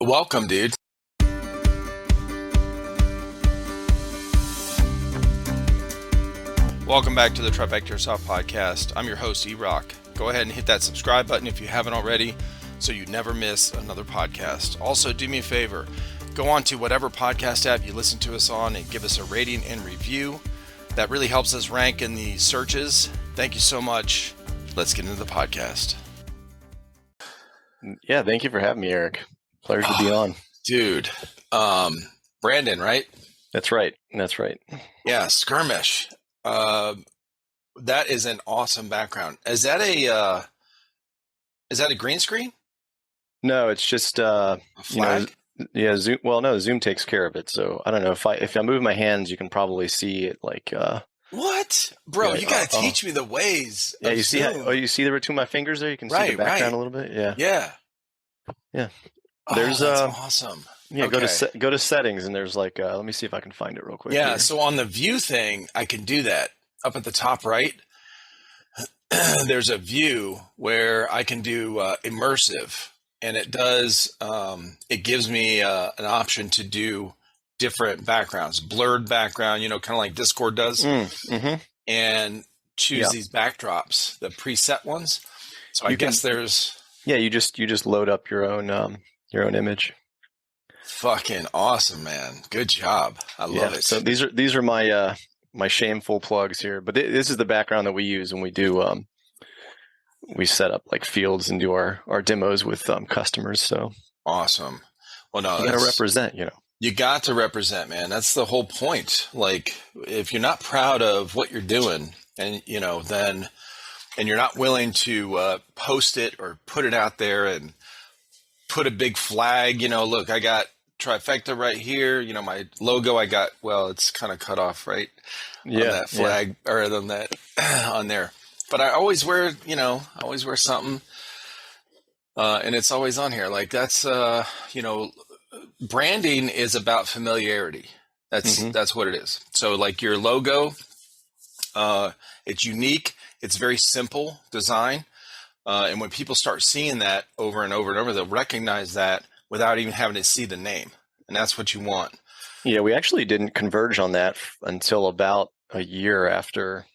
Welcome, dude. Welcome back to the TriFecta Airsoft podcast. I'm your host, E-Rock. Go ahead and hit that subscribe button if you haven't already so you never miss another podcast. Also, do me a favor. Go on to whatever podcast app you listen to us on and give us a rating and review. That really helps us rank in the searches. Thank you so much. Let's get into the podcast. Yeah, thank you for having me, Eric. Pleasure to be on. Dude, Brandon, right? That's right. Yeah, Skirmesh. That is an awesome background. Is that a green screen? No, it's just A flag? Zoom. Well, no, Zoom takes care of it. So I don't know if I move my hands, you can probably see it. What, bro? Yeah, you gotta teach me the ways. Yeah, of you see? Zoom. You see the between my fingers there? You can see the background a little bit. Yeah. There's that's awesome. Yeah, Okay. go to settings, and there's let me see if I can find it real quick. Yeah, here. so on the view thing, I can do that. Up at the top right, there's a view where I can do immersive, and it does. It gives me an option to do different backgrounds, blurred background, kind of like Discord does, and choose these backdrops, the preset ones. So I guess there's you just load up your own image. fucking awesome, man. Good job. I love it. So these are my my shameful plugs here, but this is the background that we use when we do we set up like fields and do our demos with customers. So awesome. Well, no, you got to represent, You got to represent, man. That's the whole point. Like, if you're not proud of what you're doing, and then you're not willing to post it or put it out there and put a big flag. Look, I got TriFecta right here. My logo. I got. Well, it's kind of cut off, right? Yeah, on that flag or on that on there. But I always wear, something, and it's always on here. Like that's, branding is about familiarity. That's what it is. So like your logo, it's unique. It's very simple design. And when people start seeing that over and over and over, they'll recognize that without even having to see the name. And that's what you want. Yeah, we actually didn't converge on that until about a year after.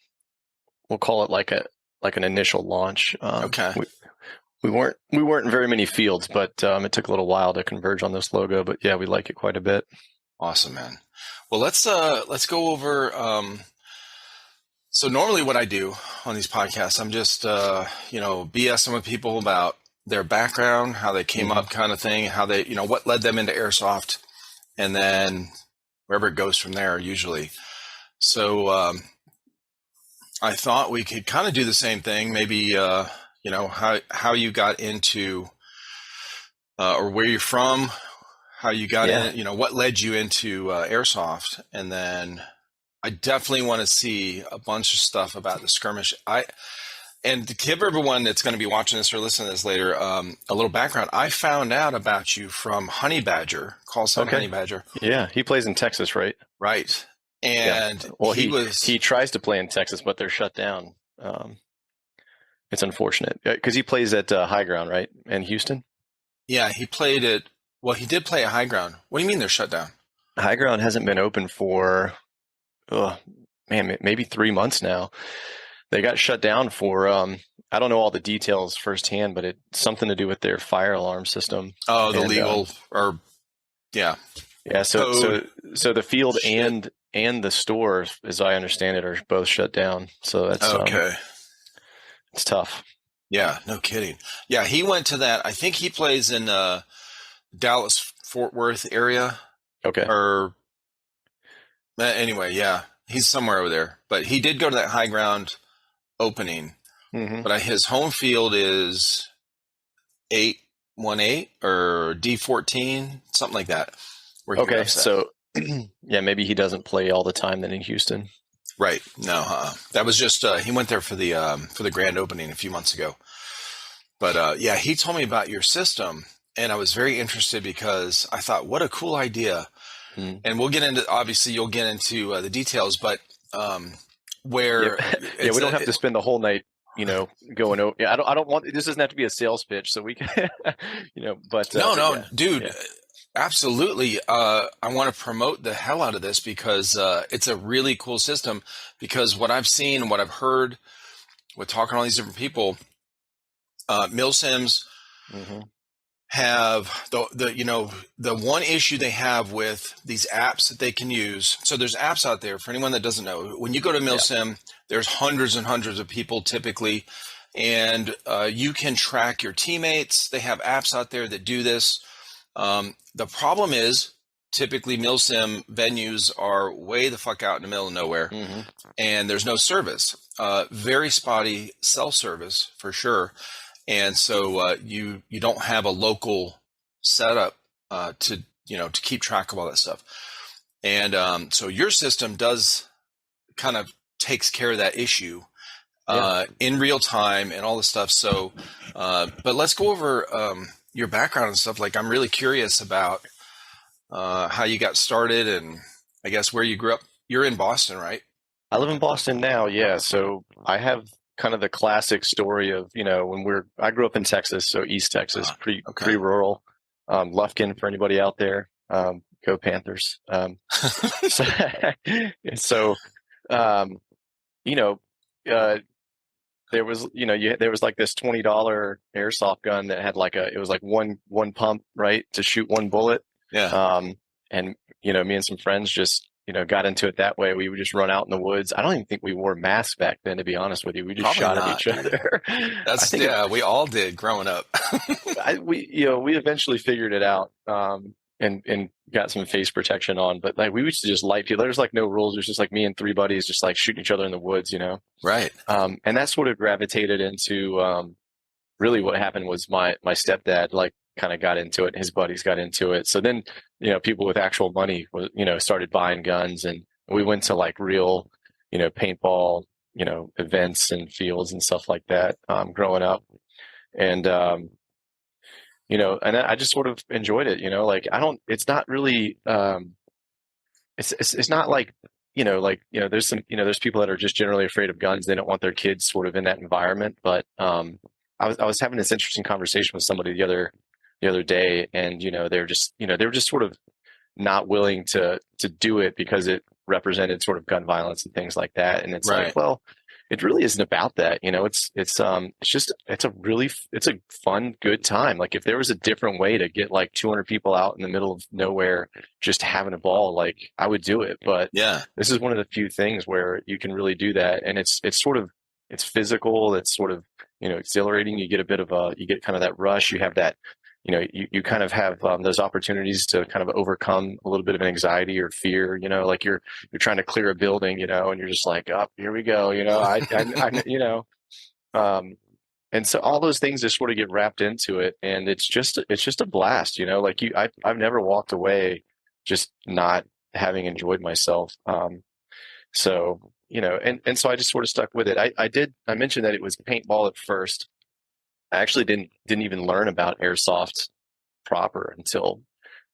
We'll call it like an initial launch. Okay. We weren't in very many fields, but it took a little while to converge on this logo. But yeah, we like it quite a bit. Awesome, man. Well, let's go over. So normally, what I do on these podcasts, I'm just BSing with people about their background, how they came up, kind of thing, how they what led them into airsoft, and then wherever it goes from there, usually. So I thought we could kind of do the same thing, maybe. How you got into or where you're from, how you got in, what led you into airsoft. And then I definitely want to see a bunch of stuff about the skirmish. And to give everyone that's going to be watching this or listening to this later, a little background. I found out about you from Honey Badger, call sign Honey Badger. Yeah, he plays in Texas, right? Right. And he tries to play in Texas, but they're shut down. It's unfortunate because he plays at High Ground, right? In Houston. Yeah, he played at. Well, he did play at High Ground. What do you mean they're shut down? High Ground hasn't been open for, maybe 3 months now. They got shut down for. I don't know all the details firsthand, but it's something to do with their fire alarm system. Oh, the legal yeah. So the field and the store, as I understand it, are both shut down. So that's okay. It's tough. Yeah, no kidding. Yeah, he went to that. I think he plays in Dallas, Fort Worth area. Okay. Or anyway, yeah, he's somewhere over there. But he did go to that High Ground opening. But his home field is 818 or D14, something like that. Okay, so maybe he doesn't play all the time then in Houston. Right. No, that was just he went there for the grand opening a few months ago. But he told me about your system, and I was very interested because I thought, what a cool idea. And we'll get into, obviously you'll get into the details, but where we don't have to spend the whole night going over. Yeah, I don't want, this doesn't have to be a sales pitch, so we can, No, but no, yeah, dude, yeah, absolutely. I want to promote the hell out of this because it's a really cool system. Because what I've seen and what I've heard with talking to all these different people, milsims hmm have the one issue they have with these apps that they can use. So there's apps out there for anyone that doesn't know. When you go to yeah, milsim, there's hundreds and hundreds of people typically, and you can track your teammates. They have apps out there that do this. The problem is typically milsim venues are way the fuck out in the middle of nowhere, hmm and there's no service. Very spotty cell service for sure, and so you don't have a local setup to keep track of all that stuff. And so your system does kind of takes care of that issue yeah. in real time and all this stuff. So, but let's go over your background and stuff. Like, I'm really curious about how you got started and I guess where you grew up. You're in Boston, right? I live in Boston now. Yeah. So I have kind of the classic story of, I grew up in Texas, so East Texas, Okay. pretty rural. Lufkin for anybody out there. Go Panthers. So, so um, you know, uh, there was like this $20 airsoft gun that had it was like one pump, right, to shoot one bullet. Yeah. And me and some friends just, got into it that way. We would just run out in the woods. I don't even think we wore masks back then, to be honest with you. We just Probably shot at not, each dude. other. I That's think yeah. We all did growing up. we eventually figured it out. And got some face protection on, but like we used to just light people. There's like no rules. There's just like me and three buddies just like shooting each other in the woods. Right. And that sort of gravitated into really what happened was my stepdad like kind of got into it. His buddies got into it. So then, people with actual money started buying guns, and we went to like real, paintball, events and fields and stuff like that, growing up. And, and I just sort of enjoyed it, like it's not really, it's not like, there's people that are just generally afraid of guns. They don't want their kids sort of in that environment. But I was having this interesting conversation with somebody the other day, and they were just sort of not willing to do it because it represented sort of gun violence and things like that. And it's Right. like, well, it really isn't about that. It's a fun, good time. Like if there was a different way to get like 200 people out in the middle of nowhere just having a ball, like I would do it. But Yeah. this is one of the few things where you can really do that. And it's physical. It's sort of, exhilarating. You get kind of that rush. You have that, you kind of have those opportunities to kind of overcome a little bit of anxiety or fear, like you're trying to clear a building, and you're just like, oh, here we go, and so all those things just sort of get wrapped into it, and it's just a blast, like I've never walked away just not having enjoyed myself. So, and so I just sort of stuck with it. I mentioned that it was paintball at first. I actually didn't even learn about airsoft proper until,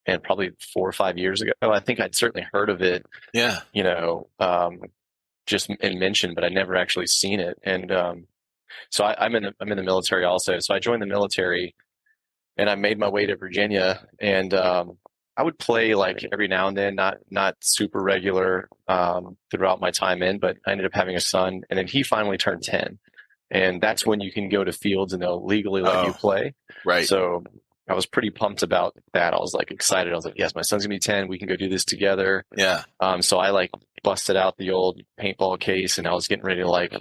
and probably 4 or 5 years ago. I think I'd certainly heard of it, Yeah. just in mention, but I never actually seen it. And so I'm in the military also. So I joined the military, and I made my way to Virginia, and I would play like every now and then, not super regular throughout my time in, but I ended up having a son, and then he finally turned 10. And that's when you can go to fields and they'll legally let you Oh, play. right. So I was pretty pumped about that. I was like excited. I was like, yes, my son's gonna be 10. We can go do this together. Yeah. So I like busted out the old paintball case, and I was getting ready to like,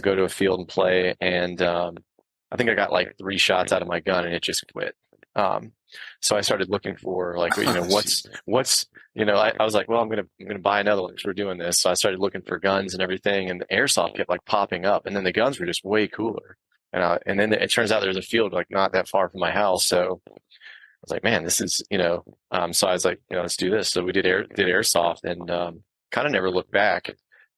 go to a field and play. And I think I got like 3 shots out of my gun, and it just quit. So I started looking for like, what's I was like, well, I'm gonna buy another one because we're doing this. So I started looking for guns and everything, and the airsoft kept like popping up, and then the guns were just way cooler. And then it turns out there's a field like not that far from my house, so I was like, man, this is So I was like, let's do this. So we did airsoft, and kind of never looked back.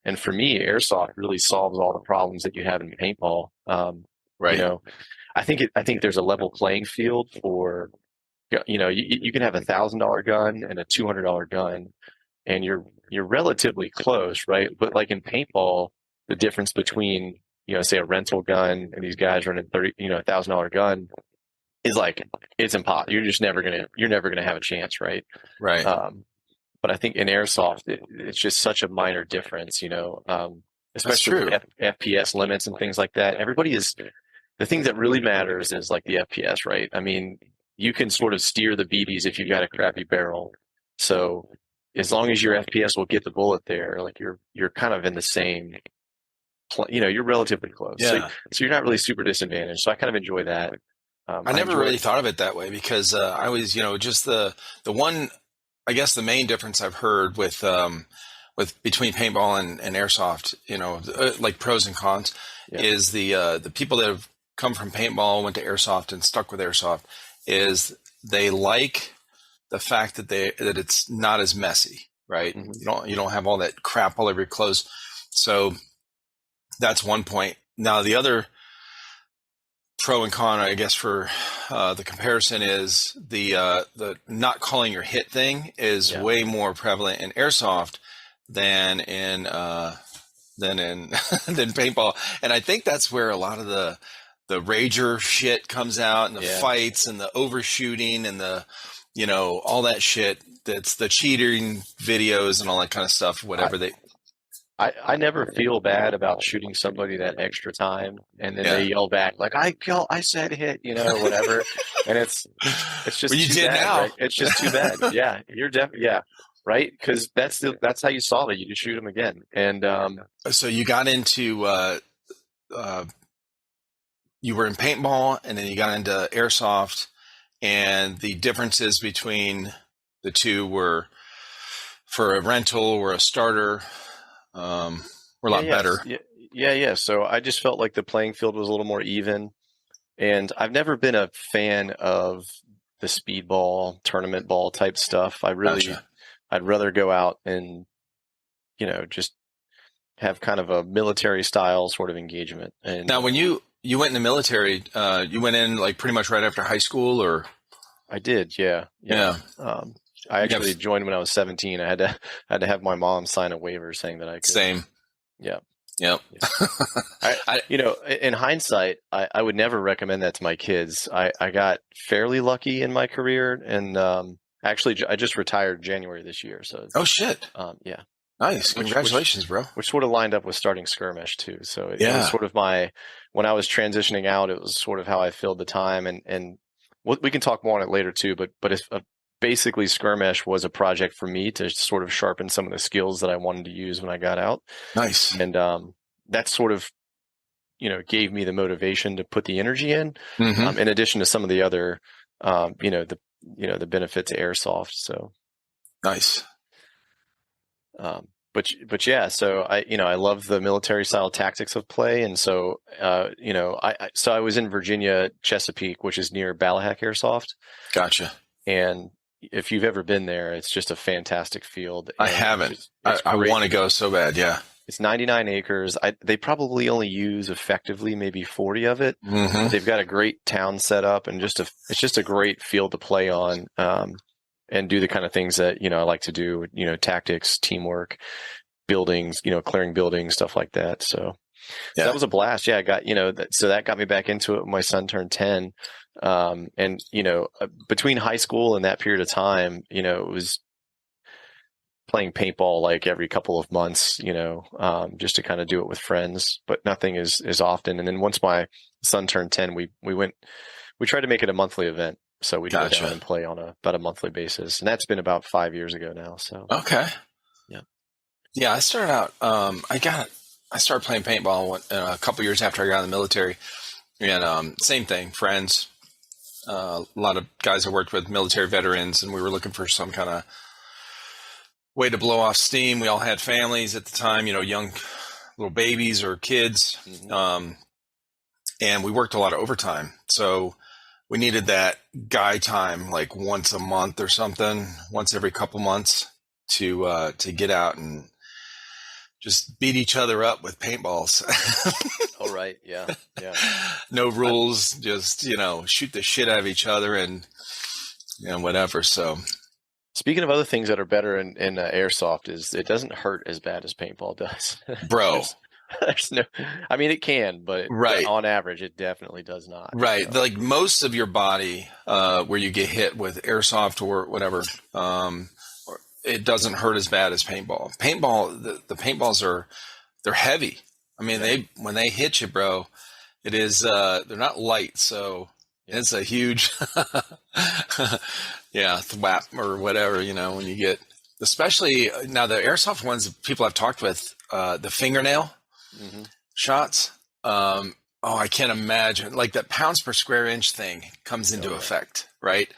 And for me, airsoft really solves all the problems that you have in paintball. Right. I think there's a level playing field for, you can have $1,000 gun and a $200 gun, and you're relatively close, right? But like in paintball, the difference between, say a rental gun and these guys running $1,000 gun is like, it's impossible. You're never gonna have a chance, right? Right. But I think in airsoft, it's just such a minor difference, That's especially true. with FPS limits and things like that. The thing that really matters is like the FPS, right? I mean, you can sort of steer the BBs if you've got a crappy barrel. So as long as your FPS will get the bullet there, like you're kind of in the same, you're relatively close. Yeah. So you're not really super disadvantaged. So I kind of enjoy that. I I never enjoy really it. thought of it that way because I was, just the one, I guess the main difference I've heard with between paintball and airsoft, like pros and cons, Yeah. is the people that have come from paintball, went to airsoft and stuck with airsoft, is they like the fact that it's not as messy, right? Mm-hmm. You don't have all that crap all over your clothes. So that's one point. Now the other pro and con, I guess, for the comparison is the not calling your hit thing is way more prevalent in airsoft than in than paintball, and I think that's where a lot of the rager shit comes out, and the fights and the overshooting and the all that shit. That's the cheating videos and all that kind of stuff. Whatever I never feel bad about shooting somebody that extra time and then they yell back like I said hit, or whatever. And it's just well, you too did bad, now. right? It's just too bad. Yeah, right? Because that's how you solve it. You just shoot them again. And so you got into you were in paintball and then you got into airsoft, and the differences between the two were for a rental or a starter. We're a lot better. Yeah. So I just felt like the playing field was a little more even, and I've never been a fan of the speedball, tournament ball type stuff. I'd rather go out and, just have kind of a military style sort of engagement. And now, when you went in the military, you went in like pretty much right after high school, or? I did, yeah. I actually joined when I was 17. I had to have my mom sign a waiver saying that I could. Same. Yeah. Yep. In hindsight, I would never recommend that to my kids. I got fairly lucky in my career, and actually, I just retired January this year. So. Oh shit. Yeah. Nice. Congratulations, bro. Which sort of lined up with starting Skirmesh too. So it was sort of when I was transitioning out, it was sort of how I filled the time, and we can talk more on it later too. But it's basically Skirmesh was a project for me to sort of sharpen some of the skills that I wanted to use when I got out. Nice. And that sort of, gave me the motivation to put the energy in, in addition to some of the other, the benefit to airsoft. So nice. But yeah, so I love the military style tactics of play. And so, I was in Virginia, Chesapeake, which is near Ballahack Airsoft. Gotcha. And if you've ever been there, it's just a fantastic field. I haven't. I want to go so bad. Yeah. It's 99 acres. They probably only use effectively maybe 40 of it. Mm-hmm. They've got a great town set up, and it's just a great field to play on, and do the kind of things that, I like to do, tactics, teamwork, buildings, clearing buildings, stuff like that. So that was a blast. Yeah, I got, so that got me back into it when my son turned 10. And, between high school and that period of time, it was playing paintball like every couple of months, just to kind of do it with friends, but nothing is often. And then once my son turned 10, we tried to make it a monthly event. So we go down and play on about a monthly basis. And that's been about 5 years ago now. So, okay. Yeah. Yeah. I started out, I started playing paintball a couple years after I got out of the military, and, same thing, friends, a lot of guys I worked with, military veterans, and we were looking for some kind of way to blow off steam. We all had families at the time, young little babies or kids. Mm-hmm. And we worked a lot of overtime. So we needed that guy time, like once a month or something, once every couple months to get out and just beat each other up with paintballs. Oh, right. Yeah. Yeah. No rules, just, shoot the shit out of each other and, whatever. So. Speaking of other things that are better in airsoft, is it doesn't hurt as bad as paintball does. Bro, There's no, I mean, it can, but Right. on average, it definitely does not. Right. So, Like most of your body, where you get hit with airsoft or whatever, it doesn't hurt as bad as paintball. Paintball, the paintballs they're heavy. I mean, yeah, when they hit you, bro, it is, they're not light. So yeah, it's a huge, yeah, thwap or whatever, when you get, especially now the airsoft ones people I've talked with, the fingernail hmm shots. Oh, I can't imagine. Like that pounds per square inch thing comes oh into yeah. effect, right?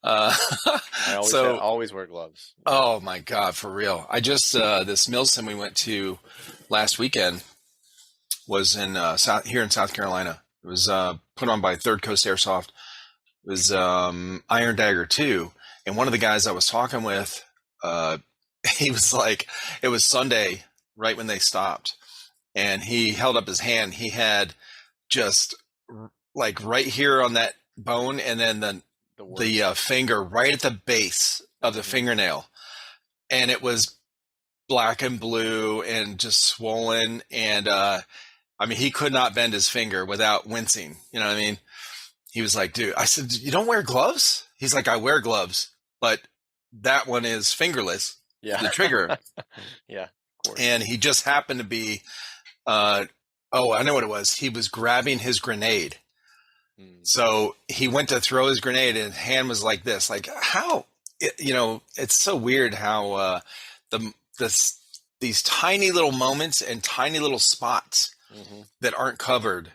Uh, I so, always wear gloves. Yeah. oh my God, for real. I just, this Milsim we went to last weekend was in, here in South Carolina. It was, put on by Third Coast Airsoft. It was, Iron Dagger 2. And one of the guys I was talking with, he was like, it was Sunday right when they stopped, and he held up his hand. He had just like right here on that bone, and then The the worst. finger right at the base of the hmm fingernail, and it was black and blue and just swollen. And I mean, he could not bend his finger without wincing. You know what I mean? He was like, "Dude," I said, "You don't wear gloves?" He's like, "I wear gloves, but that one is fingerless, Yeah. the trigger." Yeah, of course. And he just happened to be, uh, oh, I know what it was. He was grabbing his grenade. Mm. So he went to throw his grenade, and his hand was like this. Like how, it's so weird how, the this these tiny little moments and tiny little spots hmm that aren't covered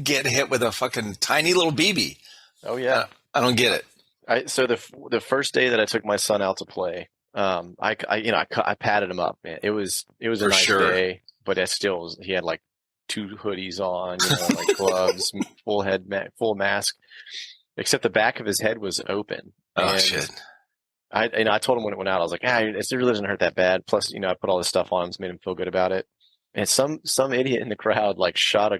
get hit with a fucking tiny little BB. Oh yeah. I don't get it. So the first day that I took my son out to play, I patted him up, man. It was a For nice sure. day, but it still was, he had like two hoodies on, like gloves, full mask, except the back of his head was open. Oh And shit. I told him when it went out, I was like, it really doesn't hurt that bad. Plus, I put all this stuff on him, to made him feel good about it. And some idiot in the crowd like shot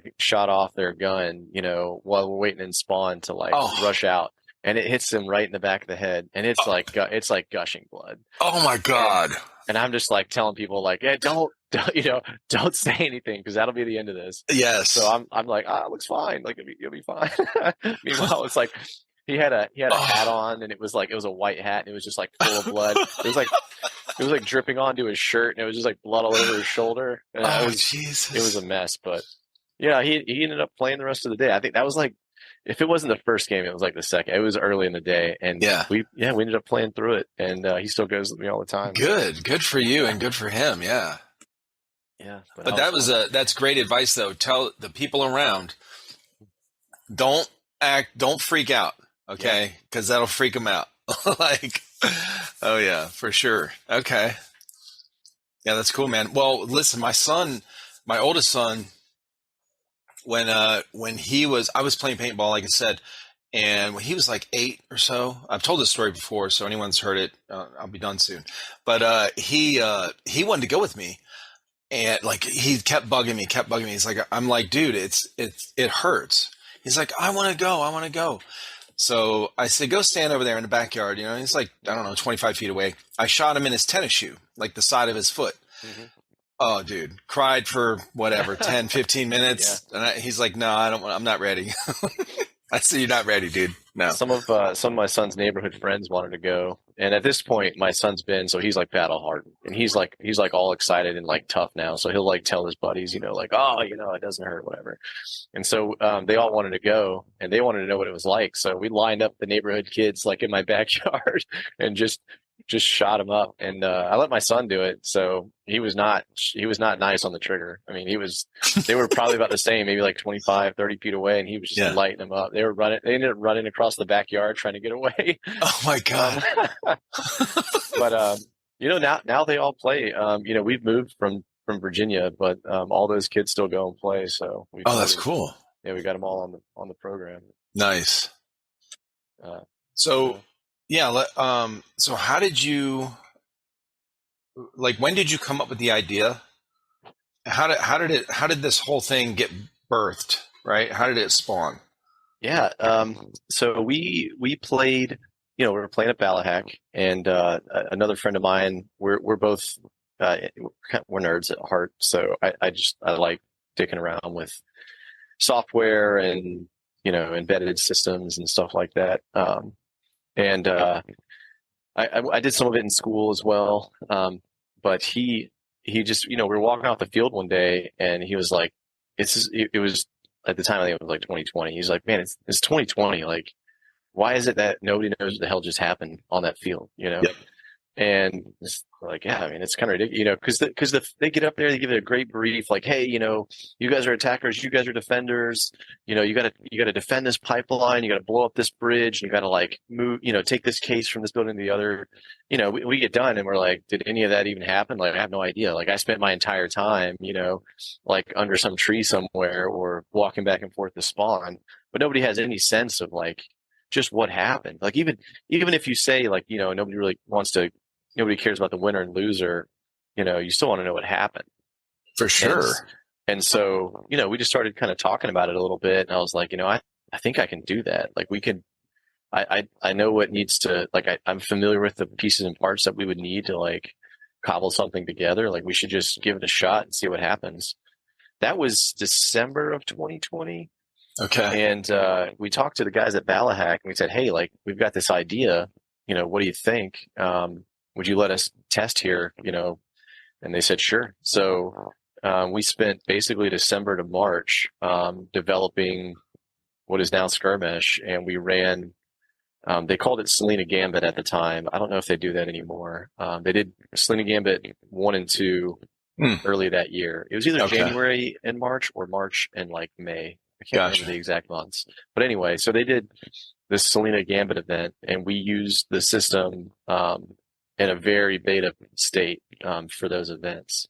off their gun, while we're waiting in spawn to like Oh. rush out, and it hits him right in the back of the head, and it's like gushing blood. Oh my And God. and I'm just like telling people like, yeah, don't don't say anything because that'll be the end of this. So Yes. I'm like, it looks fine, like you'll be fine. Meanwhile, it's like he had a hat Oh. on, and it was a white hat, and it was just like full of blood. It was like dripping onto his shirt, and it was just like blood all over his shoulder. And Oh it was a Jesus. mess. But yeah, he ended up playing the rest of the day. I think that was like, if it wasn't the first game, it was like the second. It was early in the day, and Yeah. we ended up playing through it. And he still goes with me all the time. So Good for you and good for him. Yeah. yeah, but But that was fun. that's great advice though. Tell the people around, don't don't freak out, Yeah, okay? Because that'll freak them out. Like, oh yeah, for sure. Okay, yeah, that's cool, man. Well, listen, my oldest son, when I was playing paintball, like I said, and when he was like 8 or so, I've told this story before, so anyone's heard it, I'll be done soon. But he wanted to go with me, and like he kept bugging me, kept bugging me. He's like, I'm like, dude, it hurts. He's like, I want to go, I want to go. So I said, go stand over there in the backyard. He's like, I don't know, 25 feet away. I shot him in his tennis shoe, like the side of his foot. hmm Oh, dude, cried for whatever, 10, 15 yeah. minutes. And he's like, no, I'm not ready. I said, you're not ready, dude. No. Some of my son's neighborhood friends wanted to go, and at this point, my son's been so he's like battle hardened, and he's like all excited and like tough now. So he'll like tell his buddies, like, oh, it doesn't hurt, whatever. And so they all wanted to go, and they wanted to know what it was like. So we lined up the neighborhood kids like in my backyard and just shot him up. And I let my son do it, so he was not nice on the trigger. I mean, they were probably about the same, maybe like 25, 30 feet away, and he was just Yeah. lighting them up. They ended up running across the backyard trying to get away. Oh my Um, God. but now they all play. We've moved from Virginia, but all those kids still go and play. So we Oh, that's finally, cool. yeah, we got them all on the program. Nice. Uh, So, so yeah. So how did you, like, when did you come up with the idea? How did this whole thing get birthed? Right? How did it spawn? yeah, so we played. We were playing at Ballahack, and another friend of mine. We're both we're nerds at heart. So I like dicking around with software and, embedded systems and stuff like that. And I did some of it in school as well. But he just, we were walking off the field one day and he was like, it was at the time, I think it was like 2020. He's like, man, it's 2020. Like, why is it that nobody knows what the hell just happened on that field, Yep. And it's like, yeah, I mean, it's kind of ridiculous, because they get up there, they give it a great brief, like, hey, you guys are attackers, you guys are defenders, you gotta defend this pipeline, you gotta blow up this bridge, you gotta like move, take this case from this building to the other. We get done and we're like, did any of that even happen? Like, I have no idea. Like, I spent my entire time, like under some tree somewhere or walking back and forth to spawn, but nobody has any sense of like just what happened. Like, even if you say like, nobody cares about the winner and loser, you still want to know what happened. For sure. And so, we just started kind of talking about it a little bit. And I was like, I think I can do that. Like, I know what needs to, like, I'm familiar with the pieces and parts that we would need to like cobble something together. Like, we should just give it a shot and see what happens. That was December of 2020. Okay. And we talked to the guys at Ballahack and we said, hey, like, we've got this idea, what do you think? Would you let us test here? And they said, sure. So we spent basically December to March developing what is now Skirmesh, and we ran, they called it Selena Gambit at the time. I don't know if they do that anymore. They did Selena Gambit 1 and 2 early that year. It was either January and March or March and like May. I can't remember the exact months. But anyway, so they did this Selena Gambit event, and we used the system in a very beta state for those events.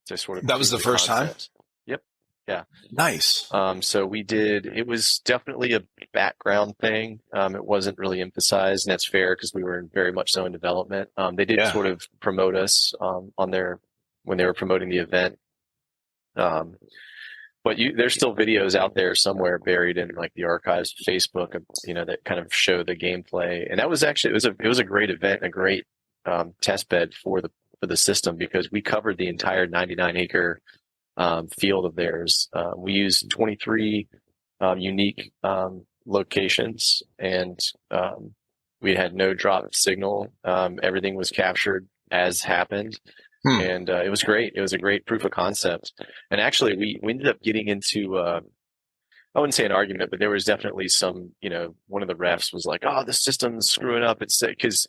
To sort of that was the first concept. Time? Yep. Yeah. Nice. So it was definitely a background thing. It wasn't really emphasized, and that's fair because we were very much so in development. They did sort of promote us when they were promoting the event. But there's still videos out there somewhere buried in like the archives of Facebook, that kind of show the gameplay. And that was actually, it was a great event, a great test bed for the system, because we covered the entire 99-acre field of theirs. We used 23 unique locations, and we had no drop signal. Everything was captured as happened. And it was great. It was a great proof of concept. And actually, we ended up getting into, I wouldn't say an argument, but there was definitely some, one of the refs was like, oh, the system's screwing up. It's because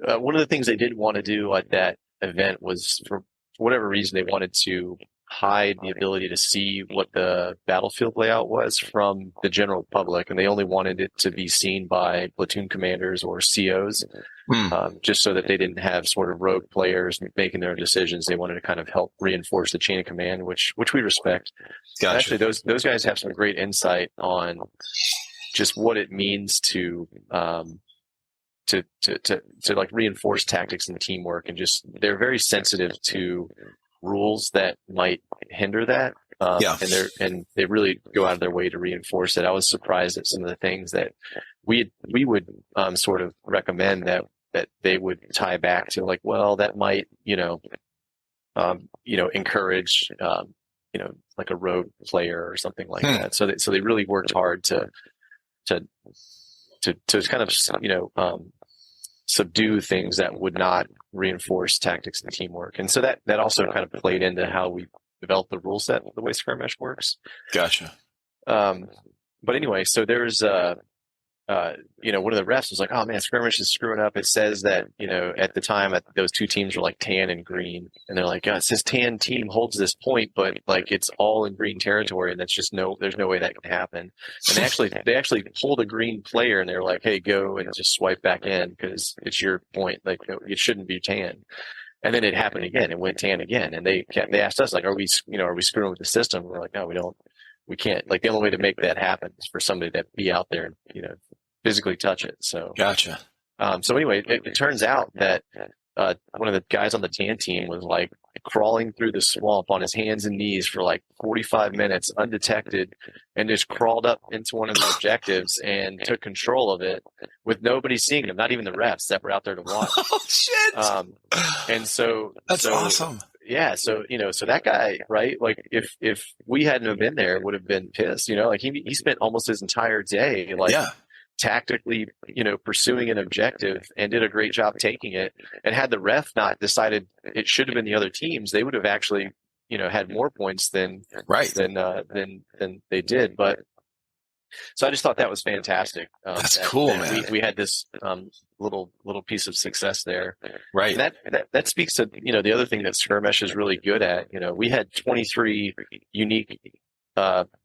one of the things they did want to do at that event was, for whatever reason, they wanted to hide the ability to see what the battlefield layout was from the general public, and they only wanted it to be seen by platoon commanders or COs, just so that they didn't have sort of rogue players making their decisions. They wanted to kind of help reinforce the chain of command, which we respect. Gotcha. Actually, those guys have some great insight on just what it means to like reinforce tactics and teamwork, and just they're very sensitive to rules that might hinder that. And they really go out of their way to reinforce it. I was surprised at some of the things that we would sort of recommend that they would tie back to, like, well, that might encourage like a rogue player or something like that. So they really worked hard to kind of subdue things that would not reinforce tactics and teamwork. And so that also kind of played into how we developed the rule set, the way Skirmesh works. Gotcha. But anyway, so there's one of the refs was like, oh man, Skirmesh is screwing up. It says that, at the time those two teams were like tan and green, and they're like, oh, it says tan team holds this point, but like it's all in green territory, and that's just there's no way that can happen. And they actually pulled a green player, and they're like, hey, go and just swipe back in because it's your point. Like, it shouldn't be tan. And then it happened again. It went tan again, and they asked us, like, are we screwing with the system? We're like, no, we don't. We can't. Like, the only way to make that happen is for somebody to be out there and physically touch it. So gotcha. So anyway, it turns out that one of the guys on the tan team was like crawling through the swamp on his hands and knees for like 45 minutes undetected, and just crawled up into one of the objectives and took control of it with nobody seeing him, not even the refs that were out there to watch. Oh shit! And so That's awesome. Yeah, so so that guy, right? Like if we hadn't have been there, would have been pissed. Like he spent almost his entire day like tactically, pursuing an objective, and did a great job taking it. And had the ref not decided it should have been the other teams, they would have actually, had more points than they did. But so I just thought that was fantastic. That's cool, man. We had this little piece of success there, right? And that speaks to the other thing that Skirmesh is really good at. We had 23 unique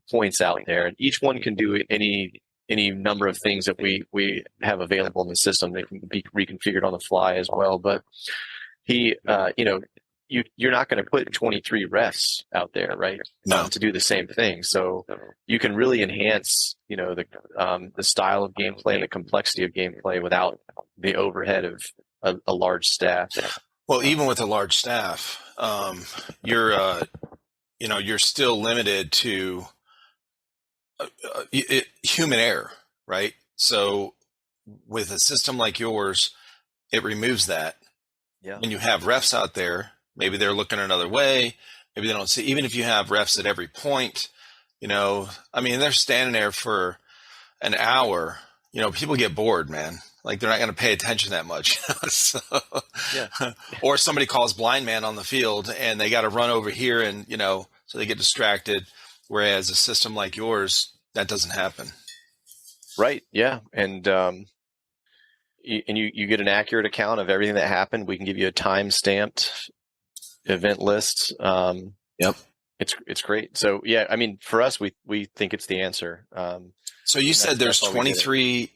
points out there, and each one can do any number of things that we have available in the system. They can be reconfigured on the fly as well. But he, you're not going to put 23 refs out there, right? No. To do the same thing. So you can really enhance, the style of gameplay and the complexity of gameplay without the overhead of a large staff. Well, even with a large staff, you're still limited to human error, right? So with a system like yours, it removes that. Yeah. When you have refs out there, maybe they're looking another way. Maybe they don't see, even if you have refs at every point, they're standing there for an hour, people get bored, man. Like they're not going to pay attention that much. So, yeah. Or somebody calls blind man on the field and they got to run over here and, so they get distracted. Whereas a system like yours, that doesn't happen. Right. Yeah. And you get an accurate account of everything that happened. We can give you a time-stamped event list. Yep. It's great. So yeah, for us, we think it's the answer. So you said there's 23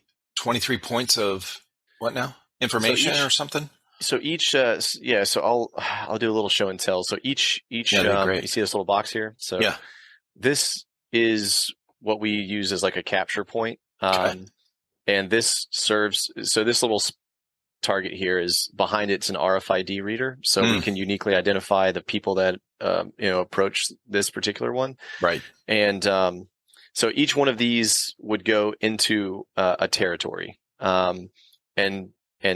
points of what now? Information or something? So each, so I'll do a little show and tell. So each, you see this little box here? So this is what we use as like a capture point. And this serves, so this little target here is behind it's an RFID reader. So we can uniquely identify the people that, approach this particular one. Right. And, so each one of these would go into a territory. And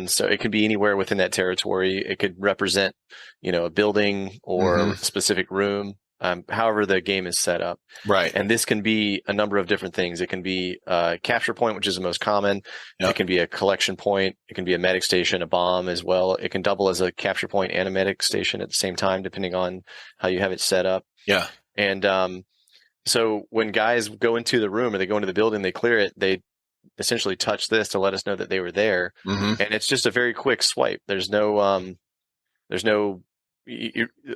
so it could be anywhere within that territory. It could represent, a building or a specific room. However the game is set up. Right. And this can be a number of different things. It can be a capture point, which is the most common. Yep. It can be a collection point. It can be a medic station, a bomb as well. It can double as a capture point and a medic station at the same time, depending on how you have it set up. Yeah. And so when guys go into the room or they go into the building, they clear it, they essentially touch this to let us know that they were there. And it's just a very quick swipe. There's no,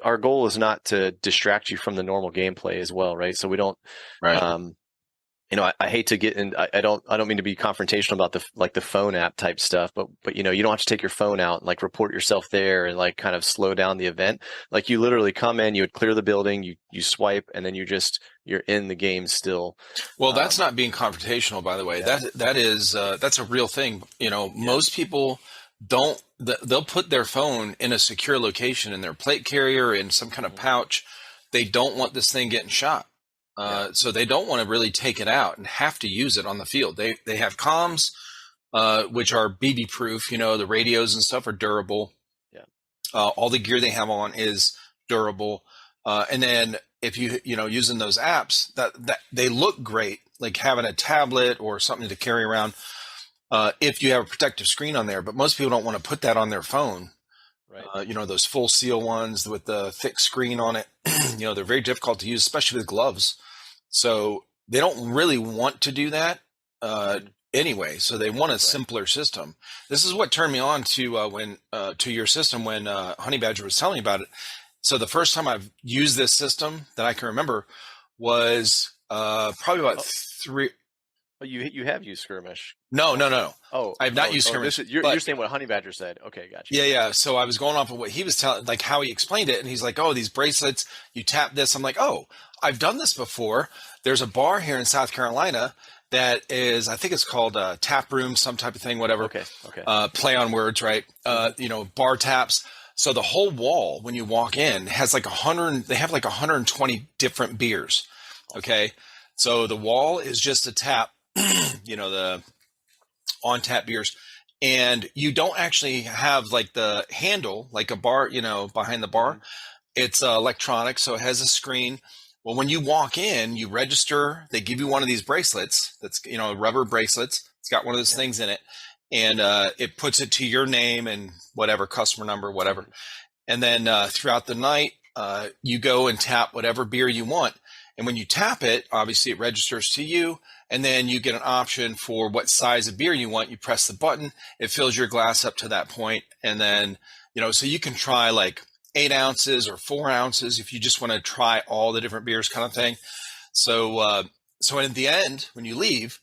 our goal is not to distract you from the normal gameplay as well, right? So we don't, I hate to get in. I don't mean to be confrontational about the phone app type stuff, but you don't have to take your phone out and like report yourself there and like kind of slow down the event. Like you literally come in, you would clear the building, you swipe, and then you're in the game still. Well, that's not being confrontational, by the way. Yeah. That is that's a real thing. Most people they'll put their phone in a secure location in their plate carrier, in some kind of pouch. They don't want this thing getting shot. So they don't want to really take it out and have to use it on the field. They have comms, which are BB proof, the radios and stuff are durable. Yeah. All the gear they have on is durable. And then if using those apps that they look great, like having a tablet or something to carry around, if you have a protective screen on there, but most people don't want to put that on their phone. Right. Those full seal ones with the thick screen on it, they're very difficult to use, especially with gloves. So they don't really want to do that anyway. So they want a simpler system. This is what turned me on to to your system when Honey Badger was telling me about it. So the first time I've used this system that I can remember was probably about three. Oh, you have used Skirmesh. No. Oh, I have not used Skirmesh. You're saying what Honey Badger said. Okay, gotcha. Yeah. So I was going off of what he was telling, like how he explained it. And he's like, oh, these bracelets, you tap this. I'm like, oh, I've done this before. There's a bar here in South Carolina that is, I think it's called a tap room, some type of thing, whatever. Okay. Okay. Play on words, right? Bar taps. So the whole wall, when you walk in, has like 100. They have like 120 different beers. Okay, so the wall is just a tap. The on tap beers, and you don't actually have like the handle like a bar. Behind the bar, it's electronic, so it has a screen. Well, when you walk in, you register. They give you one of these bracelets. That's rubber bracelets. It's got one of those things in it, and it puts it to your name and whatever customer number, whatever. And then throughout the night, you go and tap whatever beer you want. And when you tap it, obviously it registers to you, and then you get an option for what size of beer you want. You press the button, it fills your glass up to that point, and then so you can try like 8 ounces or 4 ounces if you just want to try all the different beers, kind of thing. So in the end, when you leave,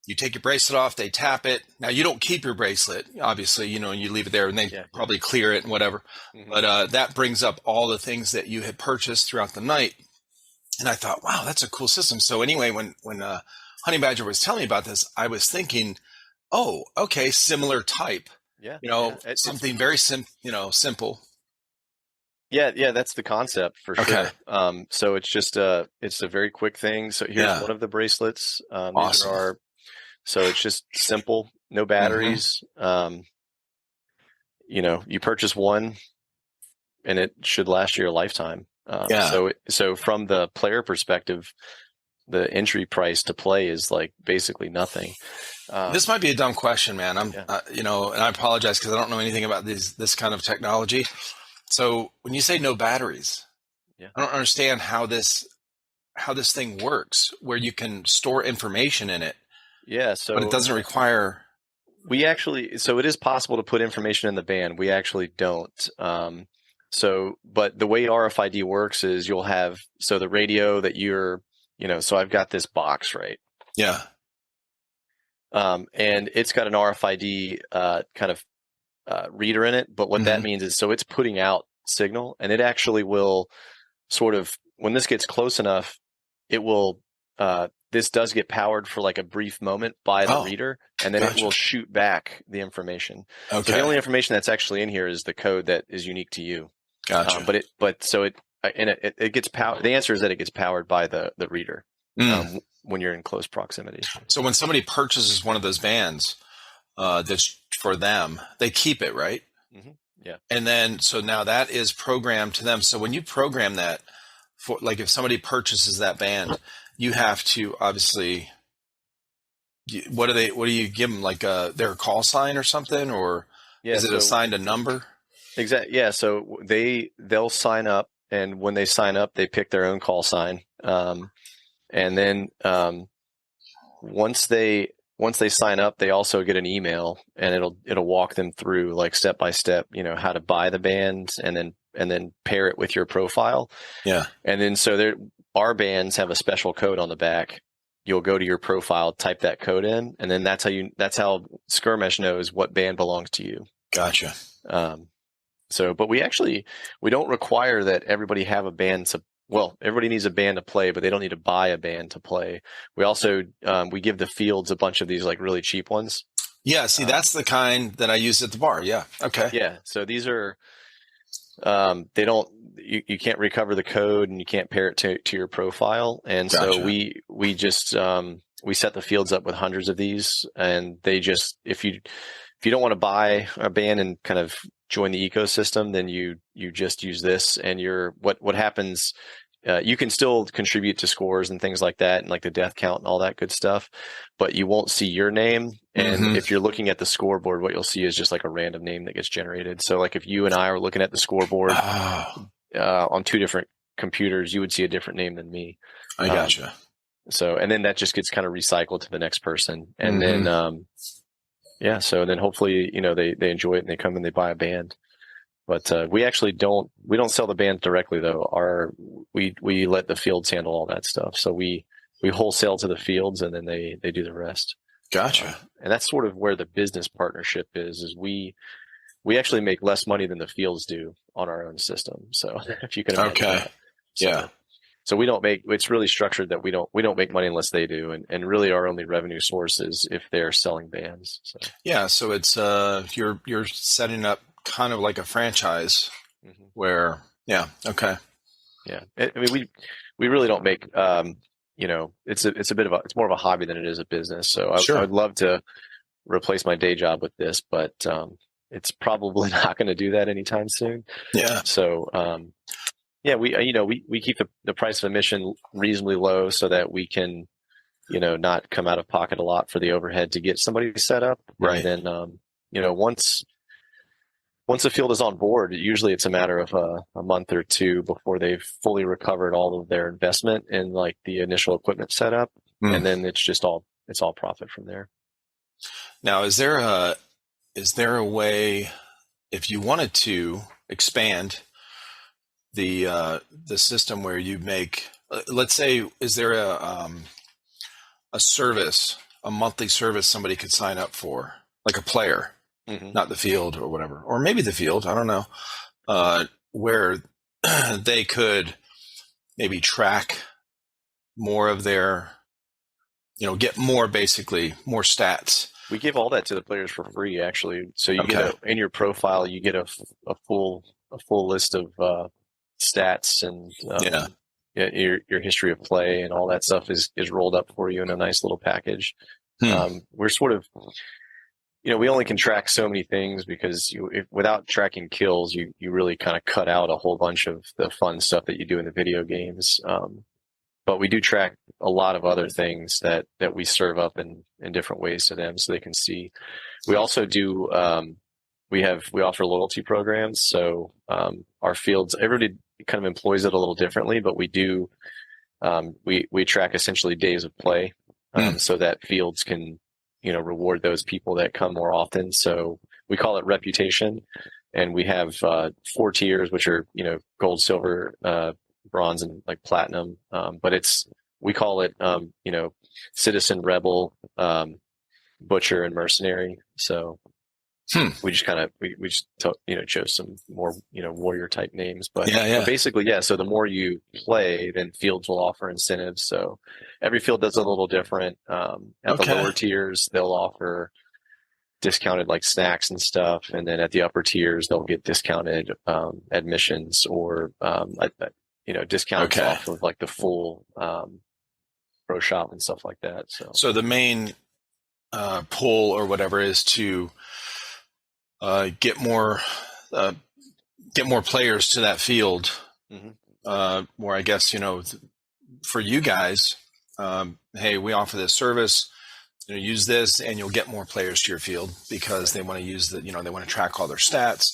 you take your bracelet off, they tap it. Now you don't keep your bracelet, obviously, you leave it there and they probably clear it and whatever. Mm-hmm. But that brings up all the things that you had purchased throughout the night. And I thought, wow, that's a cool system. So anyway, when Honey Badger was telling me about this, I was thinking, oh, okay, similar type. Yeah. Something very simple. Yeah, that's the concept for sure. Okay. So it's just it's a very quick thing. So here's one of the bracelets. Awesome. So it's just simple, no batteries. Mm-hmm. You purchase one, and it should last you a lifetime. So from the player perspective, the entry price to play is like basically nothing. This might be a dumb question, man. And I apologize because I don't know anything about this kind of technology. So when you say no batteries, I don't understand how this thing works, where you can store information in it. Yeah. But it doesn't require. So it is possible to put information in the band. We actually don't. But the way RFID works is you'll have, the radio that so I've got this box, right? Yeah. And it's got an RFID kind of reader in it. But what that means is, it's putting out signal, and it actually will sort of, when this gets close enough, it will, this does get powered for like a brief moment by the reader, and then it will shoot back the information. Okay. So the only information that's actually in here is the code that is unique to you. Gotcha. It gets powered. The answer is that it gets powered by the reader when you're in close proximity. So when somebody purchases one of those bands, that's for them, they keep it, right? Mm-hmm. Yeah. And then, so now that is programmed to them. So when you program that for, like, if somebody purchases that band, you have to obviously, what do you give them? Like their call sign or something, or is it assigned a number? Exactly. Yeah. So they'll sign up, and when they sign up, they pick their own call sign. And then once they sign up, they also get an email, and it'll walk them through like step by step, how to buy the band, and then pair it with your profile. Yeah. And then our bands have a special code on the back. You'll go to your profile, type that code in, and then that's how Skirmesh knows what band belongs to you. Gotcha. But we don't require that everybody have a band everybody needs a band to play, but they don't need to buy a band to play. We also, we give the fields a bunch of these like really cheap ones. Yeah. See, that's the kind that I use at the bar. Yeah. Okay. Yeah. So these are, you can't recover the code, and you can't pair it to your profile. And gotcha. So we just, we set the fields up with hundreds of these, and they just, if you don't want to buy a band and kind of join the ecosystem, then you just use this, and what happens, you can still contribute to scores and things like that, and like the death count and all that good stuff, but you won't see your name. And if you're looking at the scoreboard, what you'll see is just like a random name that gets generated. So like if you and I are looking at the scoreboard on two different computers, you would see a different name than me. I gotcha. And then that just gets kind of recycled to the next person. And then, so then hopefully, they enjoy it and they come and they buy a band. But we actually don't sell the bands directly though. We let the fields handle all that stuff. So we wholesale to the fields, and then they do the rest. Gotcha. And that's sort of where the business partnership is we actually make less money than the fields do on our own system. So if you can imagine that. So, yeah. So we don't make, it's really structured that we don't make money unless they do. And really our only revenue source is if they're selling bands. So Yeah, so it's you're setting up kind of like a franchise where yeah, okay. yeah, I mean, we really don't make, it's a bit of it's more of a hobby than it is a business. So I Sure. would love to replace my day job with this, but, it's probably not going to do that anytime soon. Yeah. So, yeah, we keep the price of admission reasonably low so that we can, not come out of pocket a lot for the overhead to get somebody set up. Right. And then, once the field is on board, usually it's a matter of a month or two before they've fully recovered all of their investment in like the initial equipment setup. Mm. And then it's all profit from there. Now, is there a way, if you wanted to expand the system where you make, let's say, is there a service, a monthly service somebody could sign up for, like a player, not the field or whatever, or maybe the field, I don't know, where they could maybe track more of their, get more, basically more stats. We give all that to the players for free, actually. So you Okay. get in your profile, you get a full list of stats and your history of play and all that stuff is rolled up for you in a nice little package. We're sort of, we only can track so many things because without tracking kills, you really kind of cut out a whole bunch of the fun stuff that you do in the video games. But we do track a lot of other things that we serve up in different ways to them so they can see. We also do, we offer loyalty programs. So, our fields, everybody kind of employs it a little differently, but we do, we track essentially days of play, so that fields can, reward those people that come more often. So we call it reputation, and we have, 4 tiers, which are, gold, silver, bronze, and like platinum. But we call it, citizen, rebel, butcher, and mercenary. So we just kind of, chose some more, warrior type names, but basically, yeah. So the more you play, then fields will offer incentives. So every field does a little different. At the lower tiers, they'll offer discounted like snacks and stuff. And then at the upper tiers, they'll get discounted, admissions or, discounts off of like the full, pro shop and stuff like that. So the main, pull or whatever is to, get more players to that field, where I guess, for you guys, hey, we offer this service, use this and you'll get more players to your field because they want to use they want to track all their stats.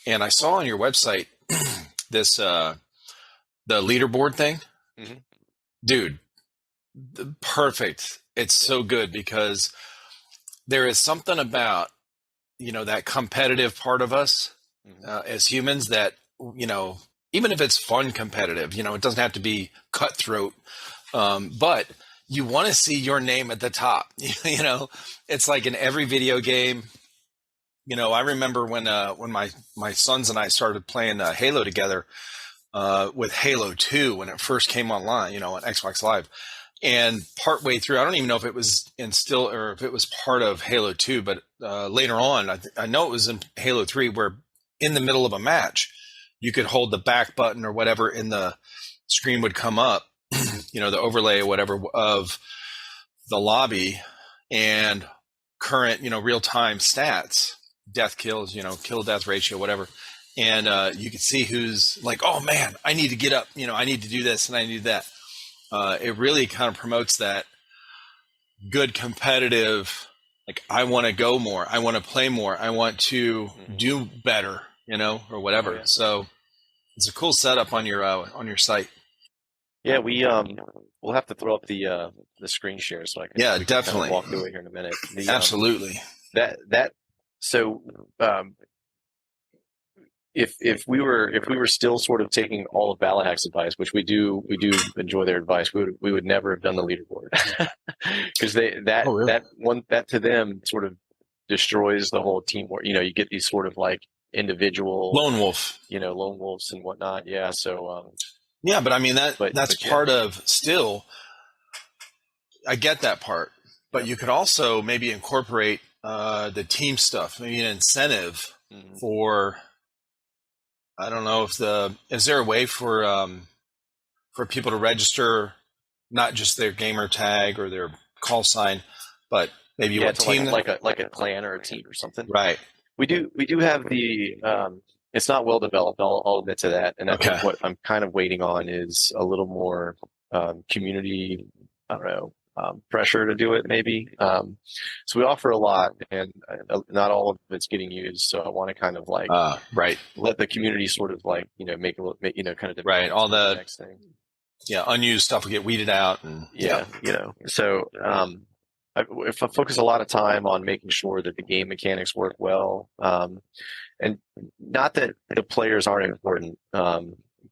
And I saw on your website this, the leaderboard thing, dude, perfect. It's so good because there is something about, that competitive part of us, as humans that, even if it's fun competitive, it doesn't have to be cutthroat. But you want to see your name at the top, it's like in every video game. I remember when my sons and I started playing Halo together, with Halo 2 when it first came online, on Xbox Live. And partway through, I don't even know if it was or if it was part of Halo 2, but later on, I know it was in Halo 3, where in the middle of a match, you could hold the back button or whatever, and the screen would come up, the overlay or whatever of the lobby and current, real-time stats, death kills, kill death ratio, whatever. And you could see who's like, oh man, I need to get up, I need to do this and I need that. It really kind of promotes that good competitive, like I want to go more, I want to play more, I want to do better, or whatever. Yeah. So it's a cool setup on your site. Yeah, we'll have to throw up the screen share so I can definitely kind of walk through it here in a minute. Absolutely. So if we were still sort of taking all of Balahac's advice, which we do enjoy their advice, we would never have done the leaderboard because that to them sort of destroys the whole teamwork. You get these sort of like individual lone wolves and whatnot. Yeah. So Yeah, but I mean that's But part of still. I get that part, but yep. you could also maybe incorporate the team stuff, maybe an incentive Mhm. for. I don't know if is there a way for people to register not just their gamer tag or their call sign, but maybe Yeah, what to team? like a clan or a team or something. Right. We do have the it's not well developed, I'll admit to that. And I Okay. think what I'm kind of waiting on is a little more community, I don't know, pressure to do it maybe. So we offer a lot and not all of it's getting used. So I want to kind of like Right. let the community sort of like, make a little, kind of Right. develop All the the next thing. unused stuff will get weeded out, and Yeah, so if I focus a lot of time on making sure that the game mechanics work well, and not that the players aren't important,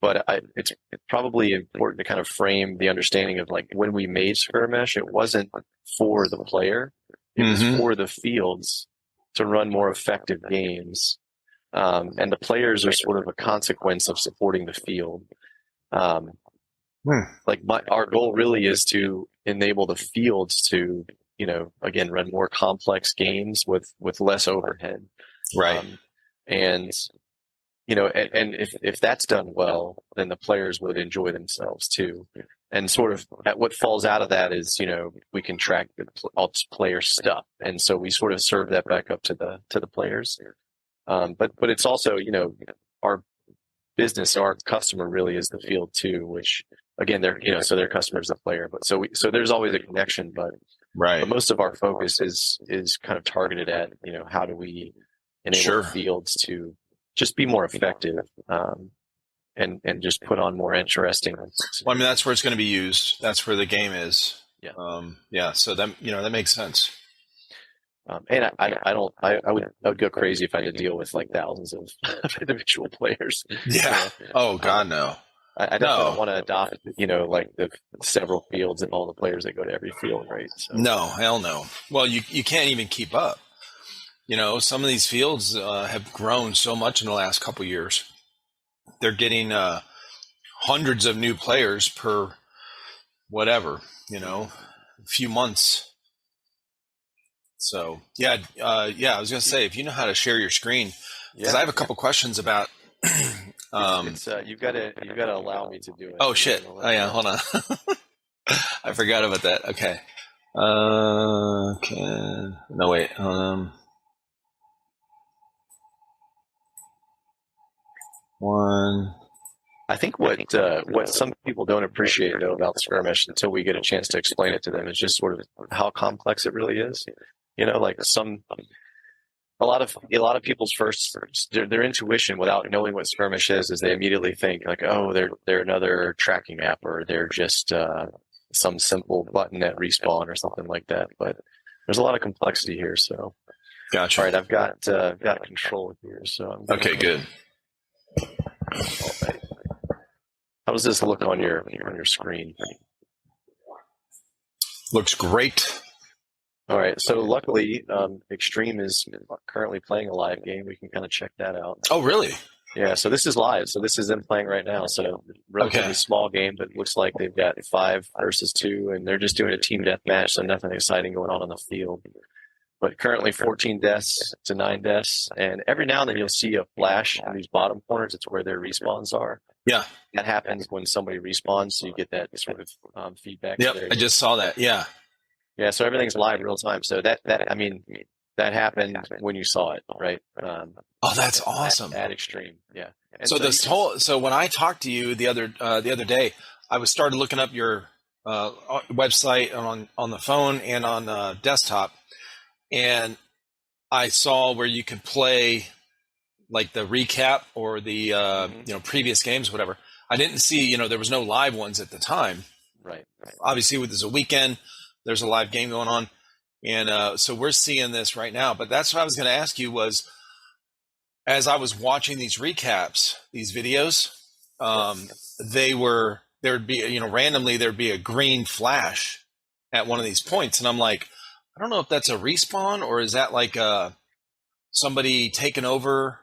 but it's probably important to kind of frame the understanding of like when we made Skirmesh, it wasn't for the player, it was Mm-hmm. for the fields to run more effective games, and the players are sort of a consequence of supporting the field. Um, like our goal really is to enable the fields to, again, run more complex games with less overhead. Right. And and if that's done well, then the players would enjoy themselves too. And sort of what falls out of that is, we can track the player stuff, and so we sort of serve that back up to the players. But it's also, our business, our customer really is the field too, which again, so their customer is the player, but so there's always a connection, but Right. most of our focus is kind of targeted at, how do we enable Sure. the fields to just be more effective, and just put on more interesting. Well, I mean, that's where it's going to be used. That's where the game is. Yeah. Yeah. So that makes sense. And I would go crazy if I had to deal with like thousands of individual players. Yeah. Oh God, no. I definitely don't want to adopt, like the several fields and all the players that go to every field, right? So. No, hell no. Well, you can't even keep up. Some of these fields have grown so much in the last couple of years. They're getting hundreds of new players per whatever, a few months. So yeah, I was gonna say, if you know how to share your screen, because I have a couple questions about. You've got to allow me to do it. Oh shit! Oh yeah, hold on. I forgot about that. Okay. Okay. No wait. One. I think what some people don't appreciate though about Skirmish until we get a chance to explain it to them is just sort of how complex it really is. Like a lot of people's first their intuition without knowing what Skirmish is they immediately think like, oh, they're another tracking app, or they're just some simple button at respawn or something like that. But there's a lot of complexity here. So, gotcha. All right, I've got control here. So okay, good. All right. How does this look on your screen? Looks great. All right. So luckily, Extreme is currently playing a live game. We can kind of check that out. Oh, really? Yeah. So this is live. So this is them playing right now. So relatively small game, but it looks like they've got 5 versus 2, and they're just doing a team deathmatch. So nothing exciting going on the field. But currently 14 deaths to 9 deaths, and every now and then you'll see a flash in these bottom corners. It's where their respawns are. Yeah. That happens when somebody respawns, so you get that sort of feedback. Yep, I just saw that. Yeah. Yeah, so everything's live real time. So that happened when you saw it, right? Oh, that's awesome. At Extreme, yeah. And so when I talked to you the other day, I was started looking up your website on the phone and on desktop, and I saw where you could play like the recap or the previous games, whatever. I didn't see, there was no live ones at the time. Right. Obviously, there's a weekend, there's a live game going on, and so we're seeing this right now. But that's what I was going to ask you was, as I was watching these recaps, these videos, there'd be randomly there'd be a green flash at one of these points, and I'm like, I don't know if that's a respawn or is that like somebody taking over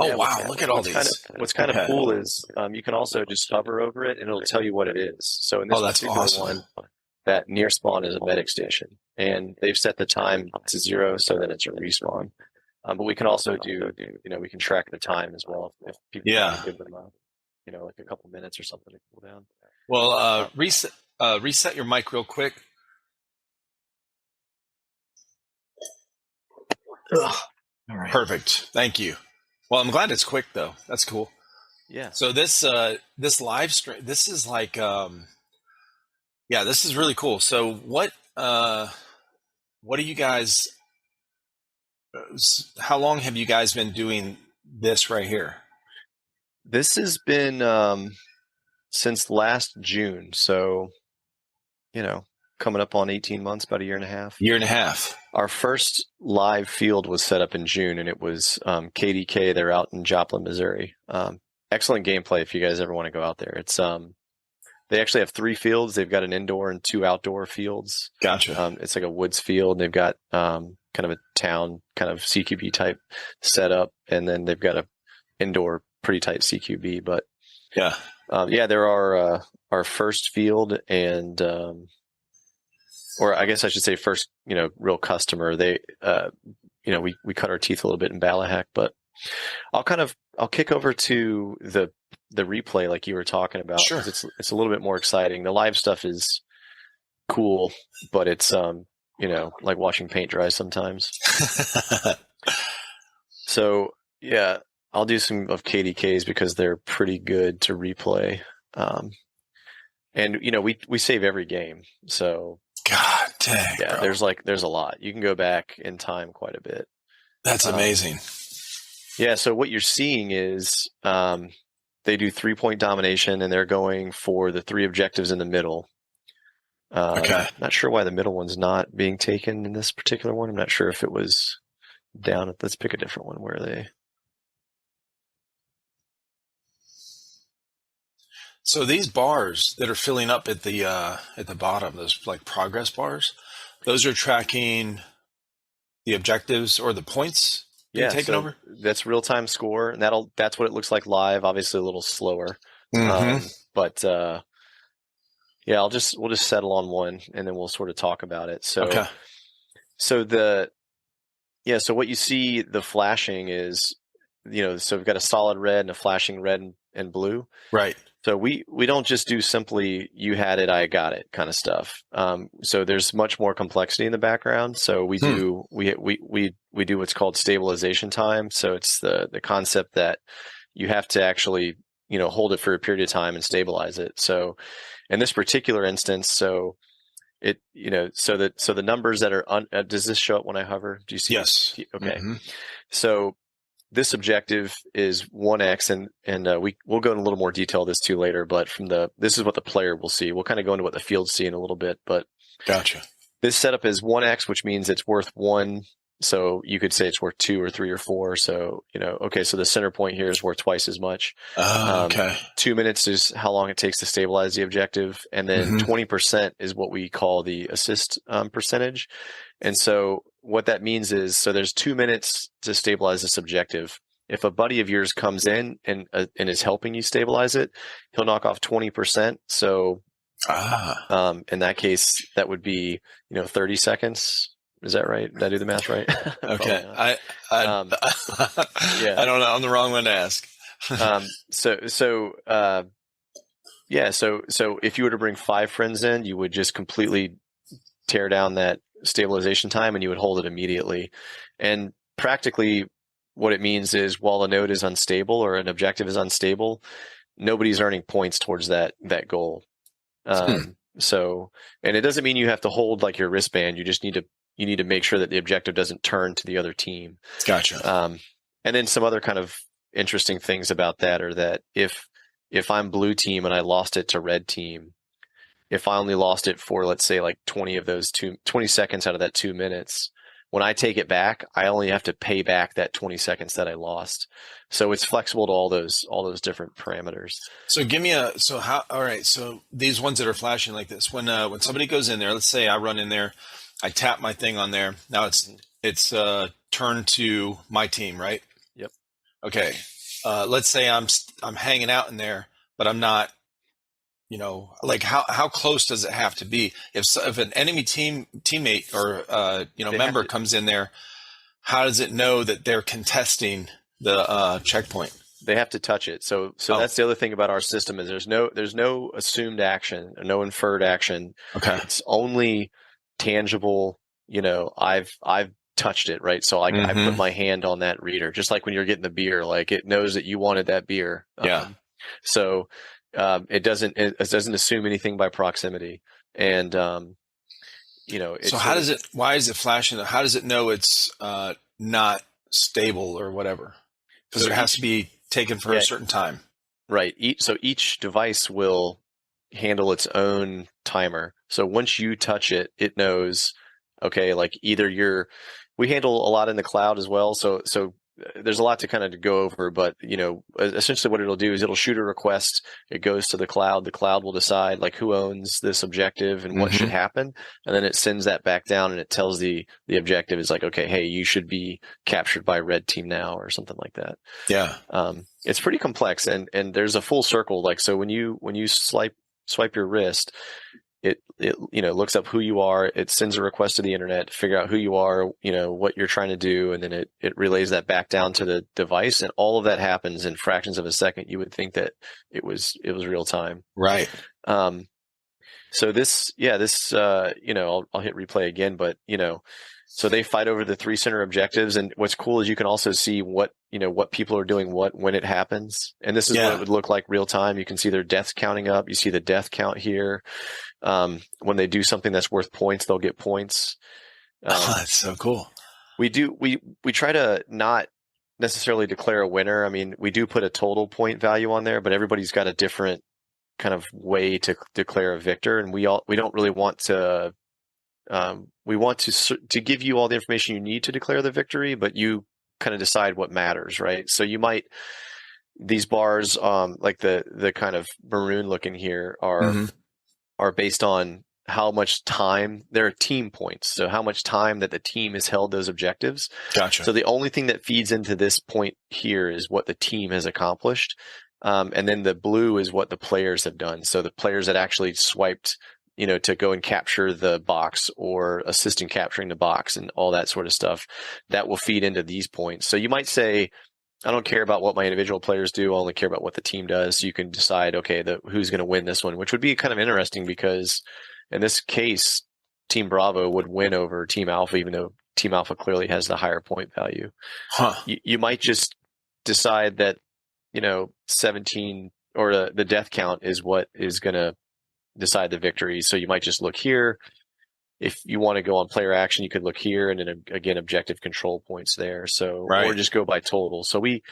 Oh, Yeah, wow. Look at all these. what's kind of Okay. cool is you can also just hover over it and it'll tell you what it is. So in Oh, this that's particular awesome. one, that near spawn is a medic station, and they've set the time to 0, so that it's a respawn. But we can also we can track the time as well if people want Yeah. to give them like a couple minutes or something to cool down. Well, Uh, reset your mic real quick. Ugh. All right. Perfect. Thank you. Well, I'm glad it's quick though. That's cool. Yeah. So this live stream, this is like yeah, this is really cool. So what do you guys how long have you guys been doing this right here? This has been since last June, so coming up on 18 months, about a year and a half. Year and a half. Our first live field was set up in June, and it was KDK. They're out in Joplin, Missouri. Excellent gameplay if you guys ever want to go out there. It's they actually have 3 fields. They've got an indoor and 2 outdoor fields. Gotcha. It's like a woods field. They've got kind of a town kind of CQB type setup, and then they've got a indoor pretty tight CQB. But Yeah. there are our first field and or I guess I should say first, real customer. They, we cut our teeth a little bit in Balahack, but I'll kick over to the replay like you were talking about. Sure. 'Cause it's a little bit more exciting. The live stuff is cool, but it's like watching paint dry sometimes. So yeah, I'll do some of KDKs because they're pretty good to replay. And we save every game, so God dang. yeah, bro. there's a lot. You can go back in time quite a bit. That's amazing. Yeah, so what you're seeing is they do 3-point domination, and they're going for the 3 objectives in the middle. Okay. Not sure why the middle one's not being taken in this particular one. I'm not sure if it was down. Let's pick a different one where they. So these bars that are filling up at the bottom, those like progress bars, those are tracking the objectives or the points being taken over? That's real-time score, and that's what it looks like live. Obviously a little slower. Mm-hmm. But yeah, we'll just settle on one, and then we'll sort of talk about it. So Okay. so what you see, the flashing is, so we've got a solid red and a flashing red and blue. Right. So we don't just do simply you had it, I got it kind of stuff. So there's much more complexity in the background. So we do what's called stabilization time. So it's the concept that you have to actually hold it for a period of time and stabilize it. So in this particular instance, so it so the numbers that are does this show up when I hover? Do you see? Yes. Okay. Mm-hmm. So this objective is 1x, and we'll go in a little more detail this too later. But this is what the player will see. We'll kind of go into what the fields see in a little bit. But Gotcha. this setup is 1x, which means it's worth 1. So you could say it's worth 2 or 3 or 4. So okay. So the center point here is worth twice as much. Okay. 2 minutes is how long it takes to stabilize the objective, and then 20% is what we call the assist percentage. And so what that means is, so there's 2 minutes to stabilize this objective. If a buddy of yours comes in and is helping you stabilize it, he'll knock off 20%. So in that case, that would be 30 seconds. Is that right? Did I do the math right? Okay. Yeah. I don't know. I'm the wrong one to ask. So if you were to bring 5 friends in, you would just completely tear down that stabilization time, and you would hold it immediately. And practically what it means is, while a node is unstable or an objective is unstable, nobody's earning points towards that goal. So, and it doesn't mean you have to hold like your wristband. You just need to make sure that the objective doesn't turn to the other team. Gotcha. And then some other kind of interesting things about that are that if I'm blue team and I lost it to red team, if I only lost it for, let's say, like 20 seconds out of that 2 minutes, when I take it back, I only have to pay back that 20 seconds that I lost. So it's flexible to all those different parameters. So all right. So these ones that are flashing like this, when somebody goes in there, let's say I run in there, I tap my thing on there. Now it's turned to my team, right? Yep. Okay. Let's say I'm hanging out in there, but I'm not. Like how close does it have to be? If an enemy teammate or They have member to comes in there, how does it know that they're contesting the checkpoint? they have to touch it. So Oh, that's the other thing about our system is there's no assumed action, no inferred action. okay. It's only tangible. I've touched it, right? So like I put Mm-hmm. my hand on that reader, just like when you're getting the beer, like it knows that you wanted that beer. Yeah. So it doesn't assume anything by proximity, and So it's sort of why is it flashing? How does it know it's not stable or whatever? Because so it has to each be taken for a yeah, certain time. right. Each device will handle its own timer. So once you touch it, it knows, okay, like either we handle a lot in the cloud as well. So there's a lot to kind of go over, but essentially what it'll do is it'll shoot a request. It goes to the cloud. The cloud will decide like who owns this objective and what should Mm-hmm. happen. And then it sends that back down and it tells the objective is like, okay, hey, you should be captured by red team now or something like that. Yeah. It's pretty complex, and there's a full circle. Like so, when you swipe your wrist, it looks up who you are. It sends a request to the internet to figure out who you are, what you're trying to do, and then it relays that back down to the device. And all of that happens in fractions of a second. You would think that it was real time. Right. Um, so I'll hit replay again, but so they fight over the three center objectives, and what's cool is you can also see what people are doing when it happens, and this is what it would look like real time. You can see their deaths counting up. You see the death count here. When they do something that's worth points, they'll get points. That's so cool. We try to not necessarily declare a winner. I mean, we do put a total point value on there, but everybody's got a different kind of way to declare a victor, and we don't really want to. We want to give you all the information you need to declare the victory, but you kind of decide what matters, right? So these bars, like the kind of maroon looking here, are based on how much time they're team points. So how much time that the team has held those objectives. Gotcha. So the only thing that feeds into this point here is what the team has accomplished. And then the blue is what the players have done. So the players that actually swiped, to go and capture the box or assist in capturing the box and all that sort of stuff, that will feed into these points. So you might say, I don't care about what my individual players do. I only care about what the team does. So you can decide, okay, who's going to win this one, which would be kind of interesting because in this case, Team Bravo would win over Team Alpha, even though Team Alpha clearly has the higher point value. Huh. You might just decide that, 17 or the death count is what is going to decide the victory. So you might just look here. If you want to go on player action, you could look here, and then again, objective control points there. So, Right. or just go by total. So we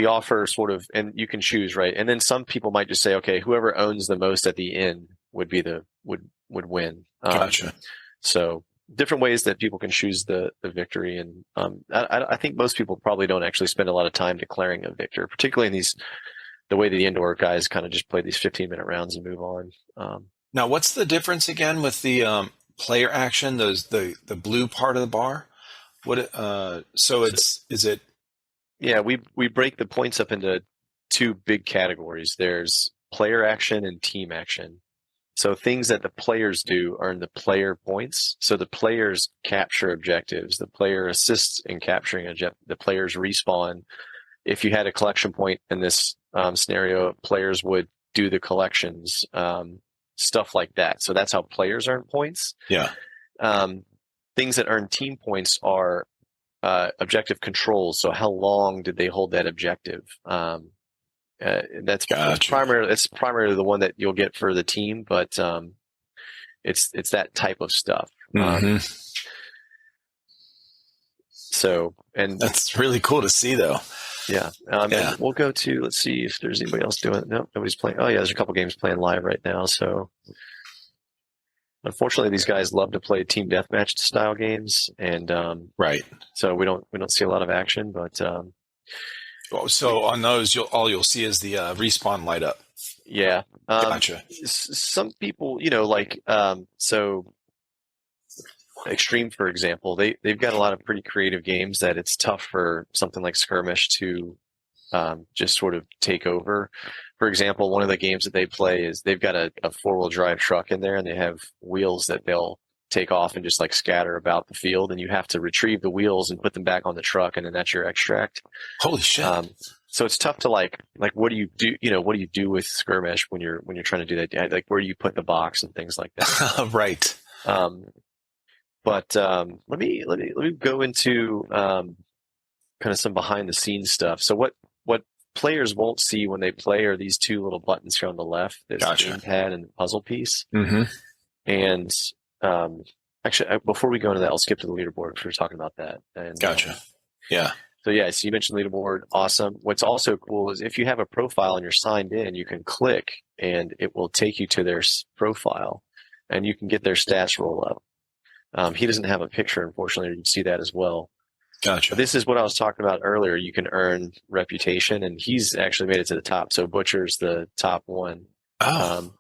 offer sort of, and you can choose, right? And then some people might just say, okay, whoever owns the most at the end would would win. Gotcha. So different ways that people can choose the victory. And I think most people probably don't actually spend a lot of time declaring a victor, particularly in the way that the indoor guys kind of just play these 15-minute rounds and move on. Now, what's the difference again with the player action? The blue part of the bar. Is it? Yeah, we break the points up into two big categories. There's player action and team action. So things that the players do earn the player points. So the players capture objectives. The player assists in capturing the players respawn. If you had a collection point in this scenario, players would do the collections, stuff like that. So that's how players earn points. Yeah. Things that earn team points are objective controls. So how long did they hold that objective? That's primarily the one that you'll get for the team, but it's that type of stuff. So, and that's really cool to see, though. Yeah. And we'll go to, let's see if there's anybody else doing it. No, nobody's playing. Oh, yeah, there's a couple games playing live right now. So, unfortunately, these guys love to play team deathmatch style games, and right. So we don't see a lot of action, but so on those, you'll see is the respawn light up. Yeah. Gotcha. Some people, so Extreme, for example, they've got a lot of pretty creative games that it's tough for something like Skirmesh to just sort of take over. For example, one of the games that they play is they've got a 4-wheel drive truck in there, and they have wheels that they'll take off and just like scatter about the field, and you have to retrieve the wheels and put them back on the truck, and then that's your extract. Holy shit. So it's tough to like what do you do? What do you do with Skirmesh when you're trying to do that? Like where do you put the box and things like that? Right. But let me go into kind of some behind the scenes stuff. So what players won't see when they play are these two little buttons here on the left. There's the gamepad and the puzzle piece. Mm-hmm. And actually, before we go into that, I'll skip to the leaderboard because we're talking about that. And, Gotcha. Yeah. So yeah, so you mentioned leaderboard. Awesome. What's also cool is if you have a profile and you're signed in, you can click and it will take you to their profile, and you can get their stats roll up. He doesn't have a picture, unfortunately. You can see that as well. Gotcha. But this is what I was talking about earlier. You can earn reputation, and he's actually made it to the top. So Butcher's the top one. Oh.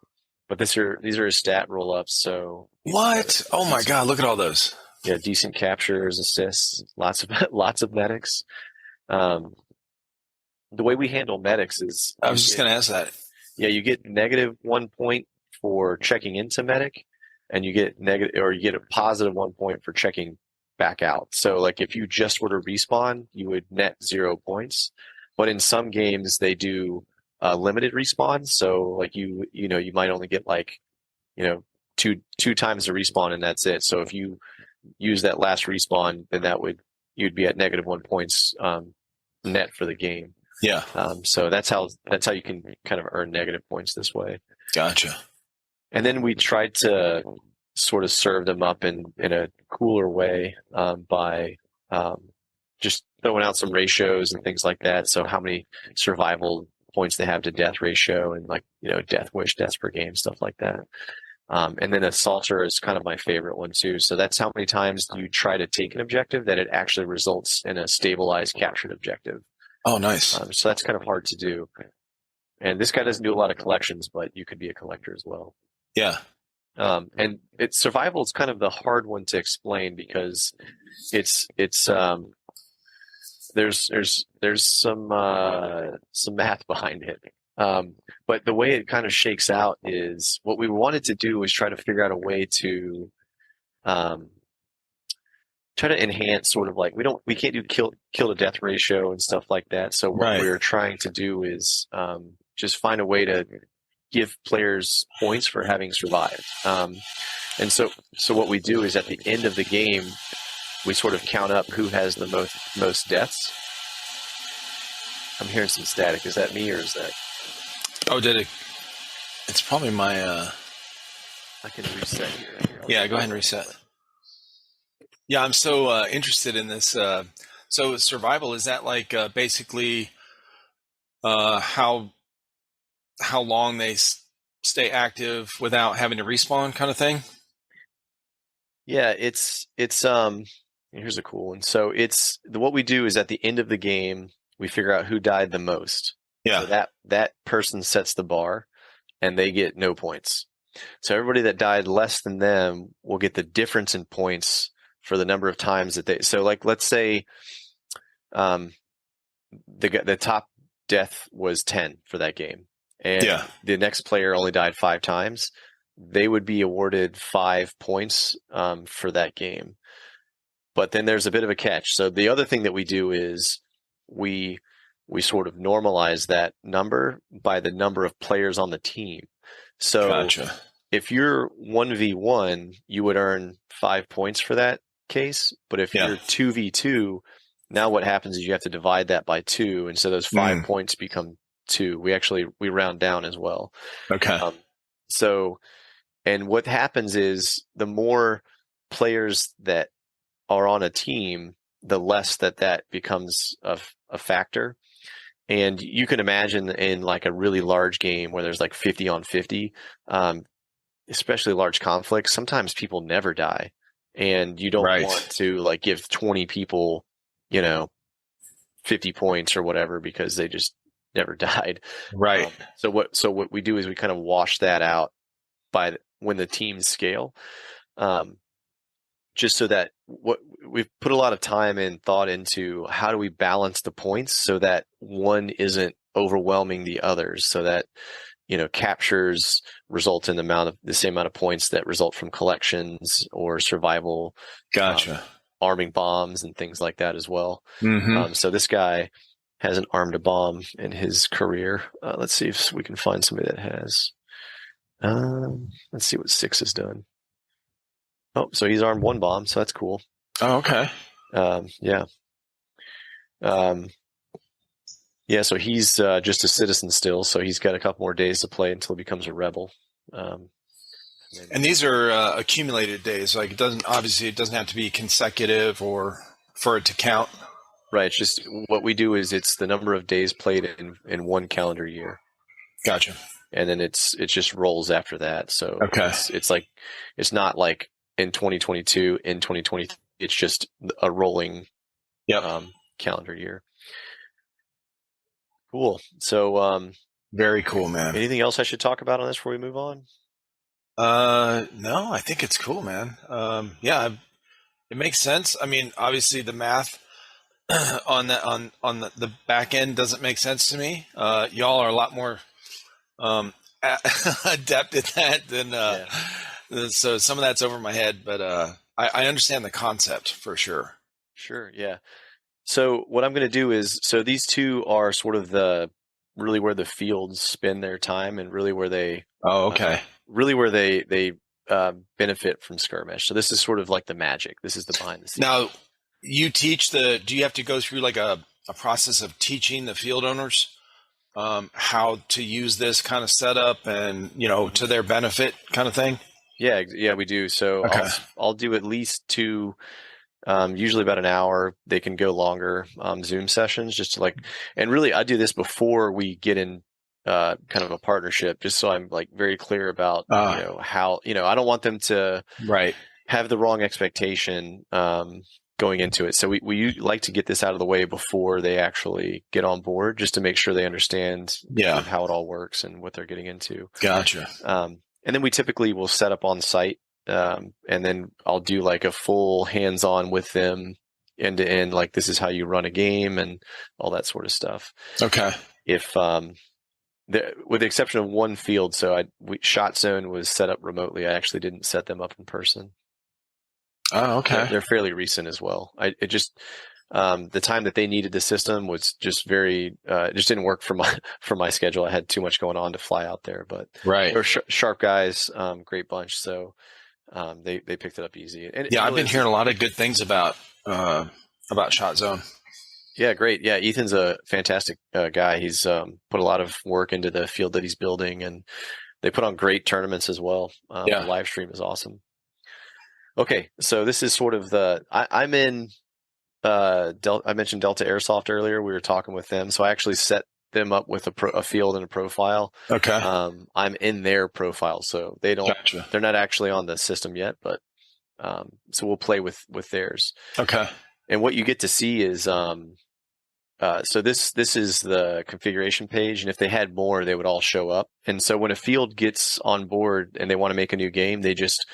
But these are his stat roll ups. So what? Oh my God! Look at all those. Yeah, decent captures, assists, lots of medics. The way we handle medics is I was just going to ask that. Yeah, you get -1 point for checking into medic, and you get a positive 1 point for checking back out. So like if you just were to respawn, you would net 0 points. But in some games they do limited respawn. So like you might only get like two times the respawn and that's it. So if you use that last respawn, then you'd be at -1 points net for the game. Yeah. So that's how you can kind of earn negative points this way. Gotcha. And then we tried to sort of serve them up in a cooler way by just throwing out some ratios and things like that. So how many survival points they have to death ratio, and like death wish, deaths per game, stuff like that. And then assaulter is kind of my favorite one too. So that's how many times you try to take an objective that it actually results in a stabilized captured objective. Oh, nice. So that's kind of hard to do. And this guy doesn't do a lot of collections, but you could be a collector as well. Yeah. And survival is kind of the hard one to explain because it's there's some math behind it. But the way it kind of shakes out is what we wanted to do was try to figure out a way to try to enhance sort of like we can't do kill to death ratio and stuff like that. So what we're trying to do is just find a way to give players points for having survived. And so what we do is at the end of the game, we sort of count up who has the most deaths. I'm hearing some static. Is that me or is that? Oh, did it? It's probably my. I can reset here. Yeah, go ahead and reset. Yeah, I'm so interested in this. So survival, is that like basically how long they stay active without having to respawn kind of thing? Yeah, it's here's a cool one. So what we do is at the end of the game, we figure out who died the most. Yeah. So that person sets the bar and they get no points. So everybody that died less than them will get the difference in points for the number of times that they. So like let's say the top death was 10 for that game, and the next player only died 5 times. They would be awarded 5 points for that game. But then there's a bit of a catch. So the other thing that we do is we sort of normalize that number by the number of players on the team. So if you're 1v1, you would earn 5 points for that case. But if you're 2v2, now what happens is you have to divide that by 2. And so those 5 points become 2. We round down as well. Okay. And what happens is the more players that are on a team, the less that becomes a factor. And you can imagine in like a really large game where there's like 50 on 50, especially large conflicts, sometimes people never die. And you don't want to like give 20 people, 50 points or whatever because they just never died. Right. So what we do is we kind of wash that out by when the teams scale. just so that what we've put a lot of time and thought into how do we balance the points so that one isn't overwhelming the others, so that captures result in the same amount of points that result from collections or survival, Gotcha. arming bombs and things like that as well. Mm-hmm. So this guy hasn't armed a bomb in his career. Let's see if we can find somebody that has. Let's see what 6 has done. Oh, so he's armed 1 bomb, so that's cool. Oh, okay. Yeah. Yeah, so he's just a citizen still, so he's got a couple more days to play until he becomes a rebel. And these are accumulated days. Like it doesn't have to be consecutive or for it to count. Right. It's just what we do is it's the number of days played in 1 calendar year. Gotcha. And then it just rolls after that. So okay. It's not like in 2022, in 2020, it's just a rolling calendar year. Cool. So very cool, man. Anything else I should talk about on this before we move on? No, I think it's cool, man. Yeah, it makes sense. I mean, obviously the math on the back end doesn't make sense to me. Y'all are a lot more adept at that than so some of that's over my head, but I understand the concept for sure. Sure, yeah. So what I'm going to do is, so these two are sort of really where the fields spend their time and really where they really where they benefit from skirmish. So this is sort of like the magic. This is the behind the scenes. Now, you teach do you have to go through like a process of teaching the field owners how to use this kind of setup and, to their benefit kind of thing? Yeah, we do. So I'll do at least 2, usually about an hour. They can go longer Zoom sessions just to and really I do this before we get in kind of a partnership, just so I'm like very clear about how I don't want them to have the wrong expectation going into it. So we like to get this out of the way before they actually get on board, just to make sure they understand how it all works and what they're getting into. Gotcha. And then we typically will set up on site, and then I'll do like a full hands-on with them end to end, like this is how you run a game and all that sort of stuff. Okay. If with the exception of 1 field, so Shot Zone was set up remotely. I actually didn't set them up in person. Oh, okay. They're fairly recent as well. It just the time that they needed the system was just it just didn't work for my schedule. I had too much going on to fly out there, but right. They're sharp guys, great bunch. So they picked it up easy. And I've been hearing a lot of good things about Shot Zone. Yeah, great. Yeah, Ethan's a fantastic guy. He's put a lot of work into the field that he's building, and they put on great tournaments as well. The live stream is awesome. Okay, so this is sort of I'm in I mentioned Delta Airsoft earlier. We were talking with them, so I actually set them up with a field and a profile. Okay. I'm in their profile, so they're not actually on the system yet, but so we'll play with theirs. Okay. And what you get to see is so this is the configuration page, and if they had more, they would all show up. And so when a field gets on board and they want to make a new game, they just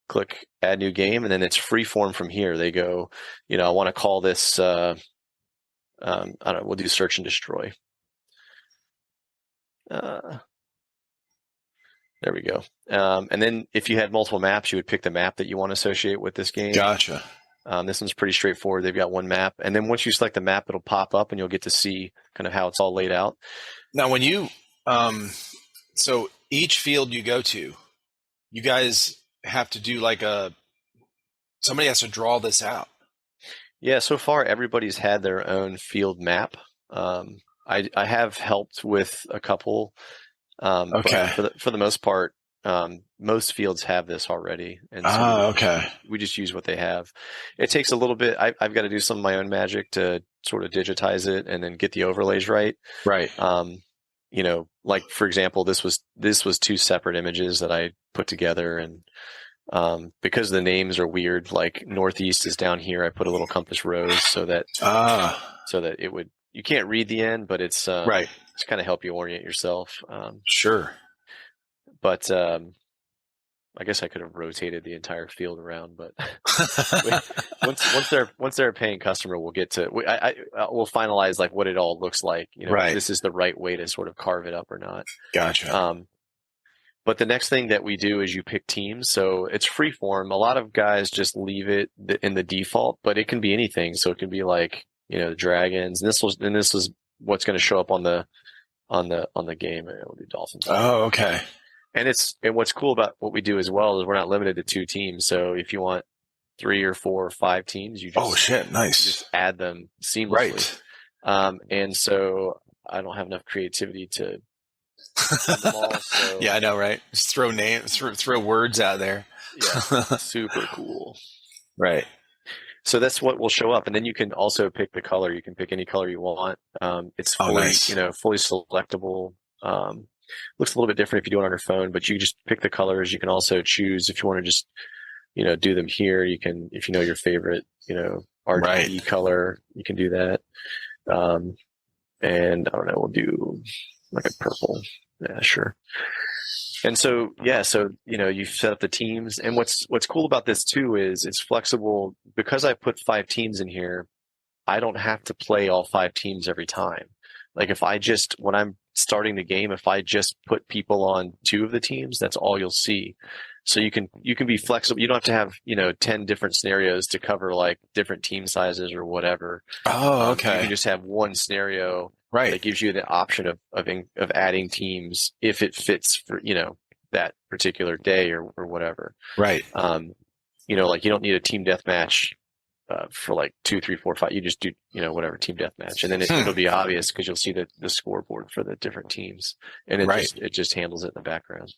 click add new game, and then it's free form from here. They go, I want to call this I don't know, we'll do search and destroy. There we go. And then if you had multiple maps, you would pick the map that you want to associate with this game. Gotcha. This one's pretty straightforward. They've got 1 map, and then once you select the map, it'll pop up and you'll get to see kind of how it's all laid out. Now, when you so each field you go to, you guys have to do somebody has to draw this out. Yeah, so far everybody's had their own field map. I have helped with a couple. Okay. But for the most part, most fields have this already, and so we just use what they have. It takes a little bit. I've got to do some of my own magic to sort of digitize it and then get the overlays right. Right. Like for example, this was 2 separate images that I put together, and because the names are weird, like Northeast is down here, I put a little compass rose so that it would, you can't read the end, but it's right. It's kind of help you orient yourself. Sure. But I guess I could have rotated the entire field around, but once they're a paying customer, we'll get to we'll finalize like what it all looks like. You know, if Right. this is the right way to sort of carve it up or not. Gotcha. But the next thing that we do is you pick teams. So it's free form. A lot of guys just leave it in the default, but it can be anything. So it can be like, the dragons. And this was what's going to show up on the game. We'll do dolphins. Oh, okay. And what's cool about what we do as well is we're not limited to 2 teams. So if you want 3 or 4 or 5 teams, you just nice. you just add them seamlessly. Right. And so I don't have enough creativity to them all, so. Yeah, I know, right? Just throw names, throw words out there. Yeah, super cool. Right. So that's what will show up, and then you can also pick the color. You can pick any color you want. It's fully, nice. Fully selectable. Looks a little bit different if you do it on your phone, but you just pick the colors. You can also choose if you want to just, do them here. You can, if you know your favorite, RGB color, you can do that. And I don't know, we'll do like a purple. Yeah, sure. And so, you set up the teams. And what's cool about this too is it's flexible. Because I put 5 teams in here, I don't have to play all 5 teams every time. Like when I'm starting the game, if I just put people on 2 of the teams, that's all you'll see. So you can be flexible. You don't have to have, 10 different scenarios to cover like different team sizes or whatever. Oh, okay. You can just have one scenario. Right. That gives you the option of adding teams if it fits for, that particular day or whatever. Right. Like you don't need a team deathmatch for like 2, 3, 4, 5. You just do, whatever team deathmatch. And then it'll be obvious because you'll see the scoreboard for the different teams. And it just handles it in the background.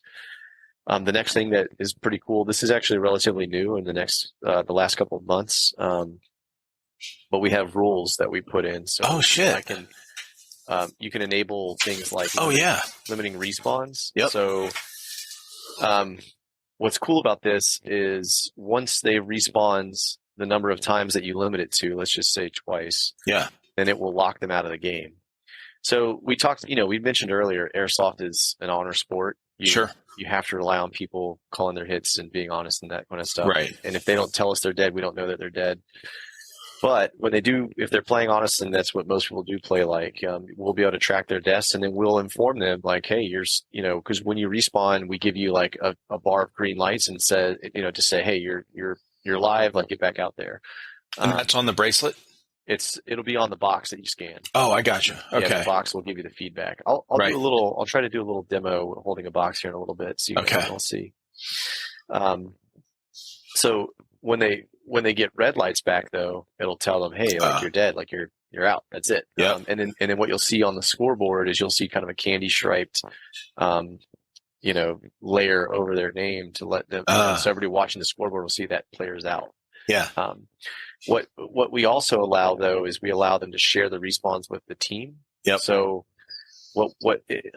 The next thing that is pretty cool, this is actually relatively new in the last couple of months. But we have rules that we put in. So you can enable things like limiting respawns. Yep. So what's cool about this is once they respawns the number of times that you limit it to, let's just say twice, then it will lock them out of the game. So we talked, we mentioned earlier, airsoft is an honor sport. You have to rely on people calling their hits and being honest and that kind of stuff. Right. And if they don't tell us they're dead, we don't know that they're dead. But when they do, if they're playing honest, and that's what most people do play like, we'll be able to track their deaths, and then we'll inform them like, hey, because when you respawn, we give you like a bar of green lights and say, to say, hey, you're live, like get back out there. And that's on the bracelet? It'll be on the box that you scan. Oh, I gotcha. Okay. Yeah, the box will give you the feedback. I'll try to do a little demo holding a box here in a little bit, so you can all see. So when they get red lights back, though, it'll tell them, hey, like you're dead, like you're out. That's it. Yeah. And then what you'll see on the scoreboard is you'll see kind of a candy striped, layer over their name to let them. So everybody watching the scoreboard will see that player's out. Yeah. What we also allow though is we allow them to share the respawns with the team. Yep. So what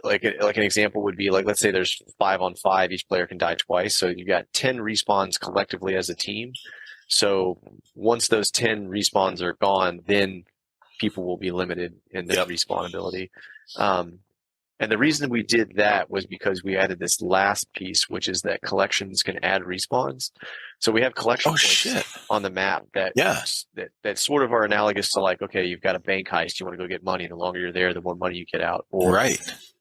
like an example would be like, let's say there's 5-on-5, each player can die twice. So you got 10 respawns collectively as a team. So once those 10 respawns are gone, then people will be limited in their respawn ability. And the reason we did that was because we added this last piece, which is that collections can add respawns. So we have collection points on the map that sort of are analogous to like, okay, you've got a bank heist, you want to go get money. The longer you're there, the more money you get out. Or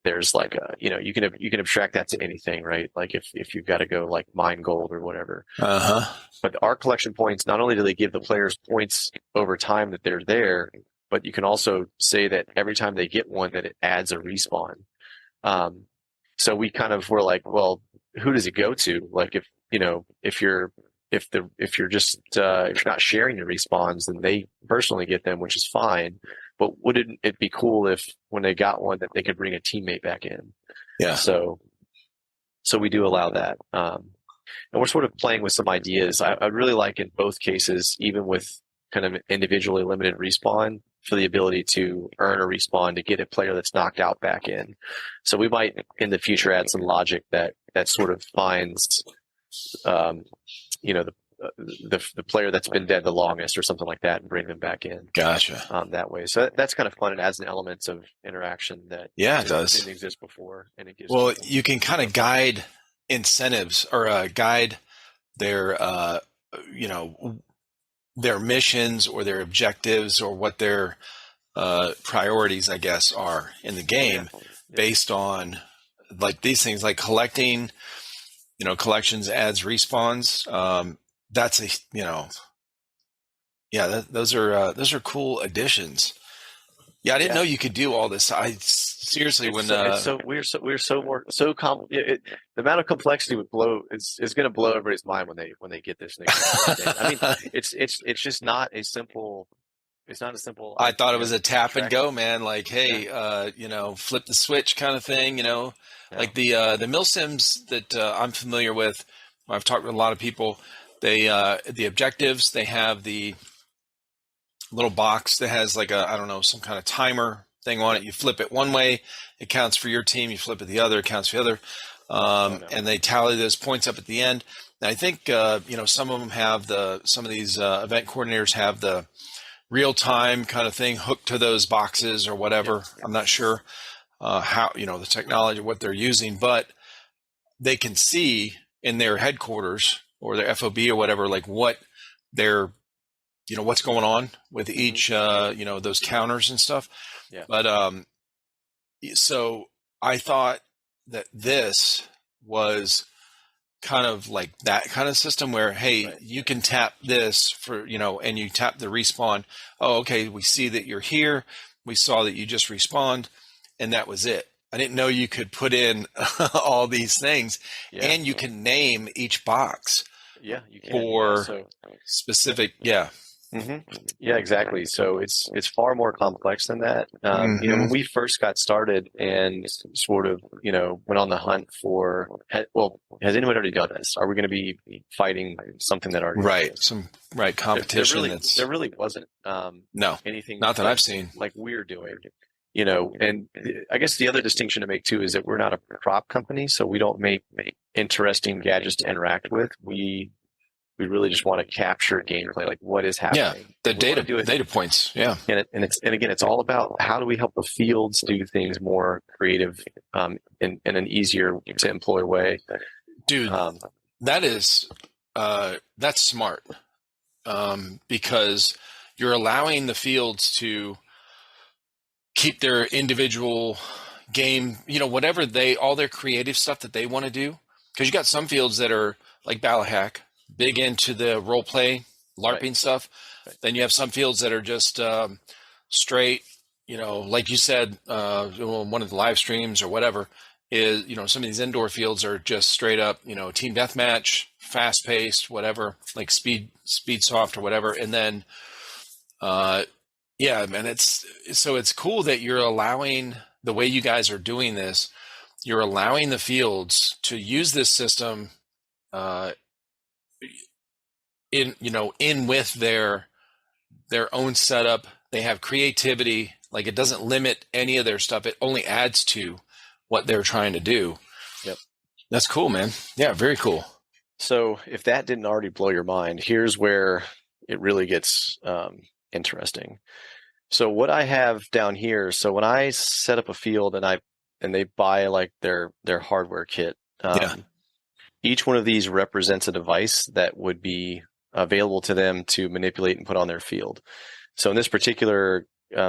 there's like you can abstract that to anything, right? Like if you've got to go like mine gold or whatever. But our collection points, not only do they give the players points over time that they're there, but you can also say that every time they get one, that it adds a respawn. So we kind of were like, well, who does it go to? Like if you're not sharing your respawns, then they personally get them, which is fine. But wouldn't it be cool if when they got one that they could bring a teammate back in? Yeah. So we do allow that. And we're sort of playing with some ideas. I really like in both cases, even with kind of individually limited respawn, for the ability to earn a respawn to get a player that's knocked out back in. So we might in the future add some logic that sort of finds, the player that's been dead the longest or something like that and bring them back in. Gotcha. That way. So that's kind of fun. It adds an element of interaction that it does. didn't exist before. And it gives you can kind of guide incentives or guide their you know their missions or their objectives or what their priorities, I guess, are in the Yeah. game Yeah. based on like these things, like collecting, collections, adds, respawns. That's a, yeah, those are cool additions. Yeah, I didn't Yeah. know you could do all this. I seriously, It's when so, it's so we're so more so the amount of complexity would blow is going to blow everybody's mind when they get this new. I mean, it's just not a simple. It's not a simple, I thought it was a tap and track. go, man. Like, Yeah. hey, flip the switch kind of thing. Yeah. Like the mill sims that I'm familiar with. I've talked with a lot of people. They the objectives. They have the little box that has like a, I don't know, some kind of timer thing on it. You flip it one way, it counts for your team. You flip it the other, it counts for the other. Oh no. And they tally those points up at the end. And I think some of them have some of these event coordinators have the real time kind of thing hooked to those boxes or whatever. Yeah. I'm not sure how the technology, what they're using, but they can see in their headquarters or their FOB or whatever, like what they're what's going on with each those counters and stuff. Yeah. But so I thought that this was kind of like that kind of system where, hey, Right. you can tap this for and you tap the respawn. Oh, okay, we see that you're here, we saw that you just respawned, and that was it. I didn't know you could put in all these things. Yeah. And you can name each box Yeah. You can. for So. specific. Yeah. Yeah, exactly. So it's far more complex than that. When we first got started and sort of went on the hunt for, well, has anyone already done this? Are we going to be fighting something that already Right. exists? Some competition. There really wasn't No, anything not that I've seen. like we're doing. And I guess the other distinction to make too is that we're not a prop company, so we don't make interesting gadgets to interact with. We really just want to capture gameplay, like what is happening. Yeah, the data points. Yeah, and again, it's all about how do we help the fields do things more creative, in an easier to employ way. Dude, that's smart, because you're allowing the fields to keep their individual game, whatever all their creative stuff that they want to do. Because you got some fields that are like Ballahack, big into the role play, LARPing Right. stuff. Right. Then you have some fields that are just straight, like you said, one of the live streams or whatever is, some of these indoor fields are just straight up, team deathmatch, fast paced, whatever, like speed soft or whatever. And then, yeah, man, it's cool that you're allowing the way you guys are doing this. You're allowing the fields to use this system, in with their own setup. They have creativity. Like, it doesn't limit any of their stuff. It only adds to what they're trying to do. Yep. That's cool, man. Yeah, very cool. So if that didn't already blow your mind, here's where it really gets interesting. So what I have down here, so when I set up a field and they buy like their hardware kit, each one of these represents a device that would be available to them to manipulate and put on their field. So in this particular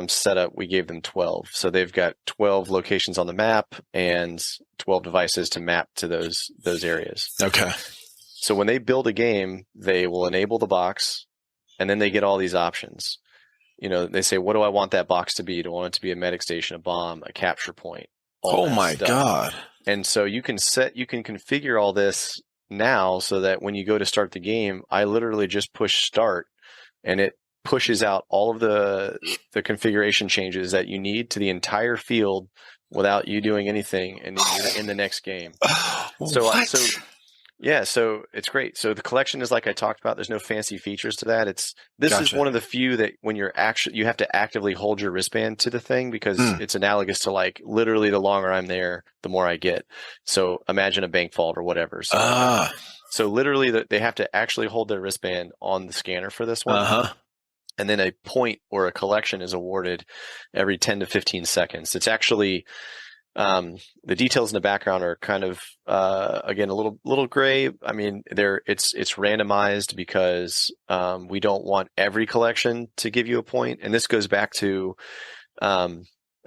setup, we gave them 12. So they've got 12 locations on the map and 12 devices to map to those areas. Okay. So when they build a game, they will enable the box, and then they get all these options. They say, what do I want that box to be? Do I want it to be a medic station, a bomb, a capture point? Oh my God. And so you can configure all this now so that when you go to start the game, I literally just push start and it pushes out all of the configuration changes that you need to the entire field without you doing anything, and then you're in the next game. So it's great. So the collection is like I talked about. There's no fancy features to that. This is one of the few that when you have to actively hold your wristband to the thing, because it's analogous to like literally the longer I'm there, the more I get. So imagine a bank vault or whatever. So literally they have to actually hold their wristband on the scanner for this one. And then a point or a collection is awarded every 10 to 15 seconds. It's actually The details in the background are kind of again a little gray. I mean, it's randomized because we don't want every collection to give you a point, and this goes back to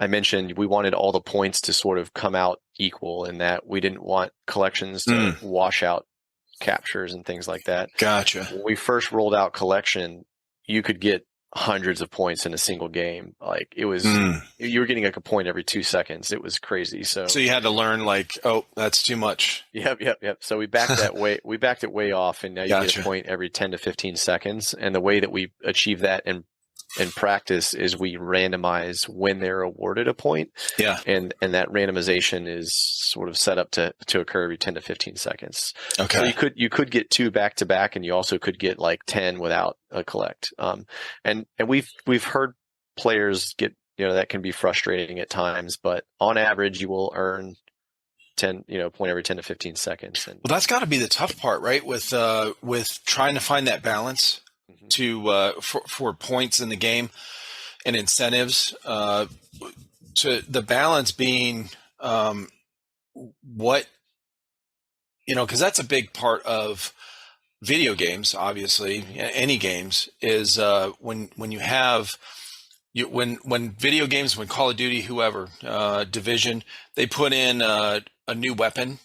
I mentioned we wanted all the points to sort of come out equal, in that we didn't want collections to wash out captures and things like that. Gotcha. When we first rolled out collection, you could get hundreds of points in a single game. Like it was, you were getting like a point every 2 seconds. It was crazy. So you had to learn like, oh, that's too much. Yep. So we backed that way. We backed it way off, and now you get a point every 10 to 15 seconds. And the way that we achieve that in practice is we randomize when they're awarded a point. Yeah. And that randomization is sort of set up to occur every 10 to 15 seconds. Okay. So you could get 2 back to back, and you also could get like 10 without a collect. And we've heard players get, that can be frustrating at times, but on average you will earn 10, point every 10 to 15 seconds. And well, that's got to be the tough part, right? With trying to find that balance for points in the game and incentives, to the balance being what, because that's a big part of video games, obviously, any games, is when you have when video games, when Call of Duty, whoever, Division, they put in a new weapon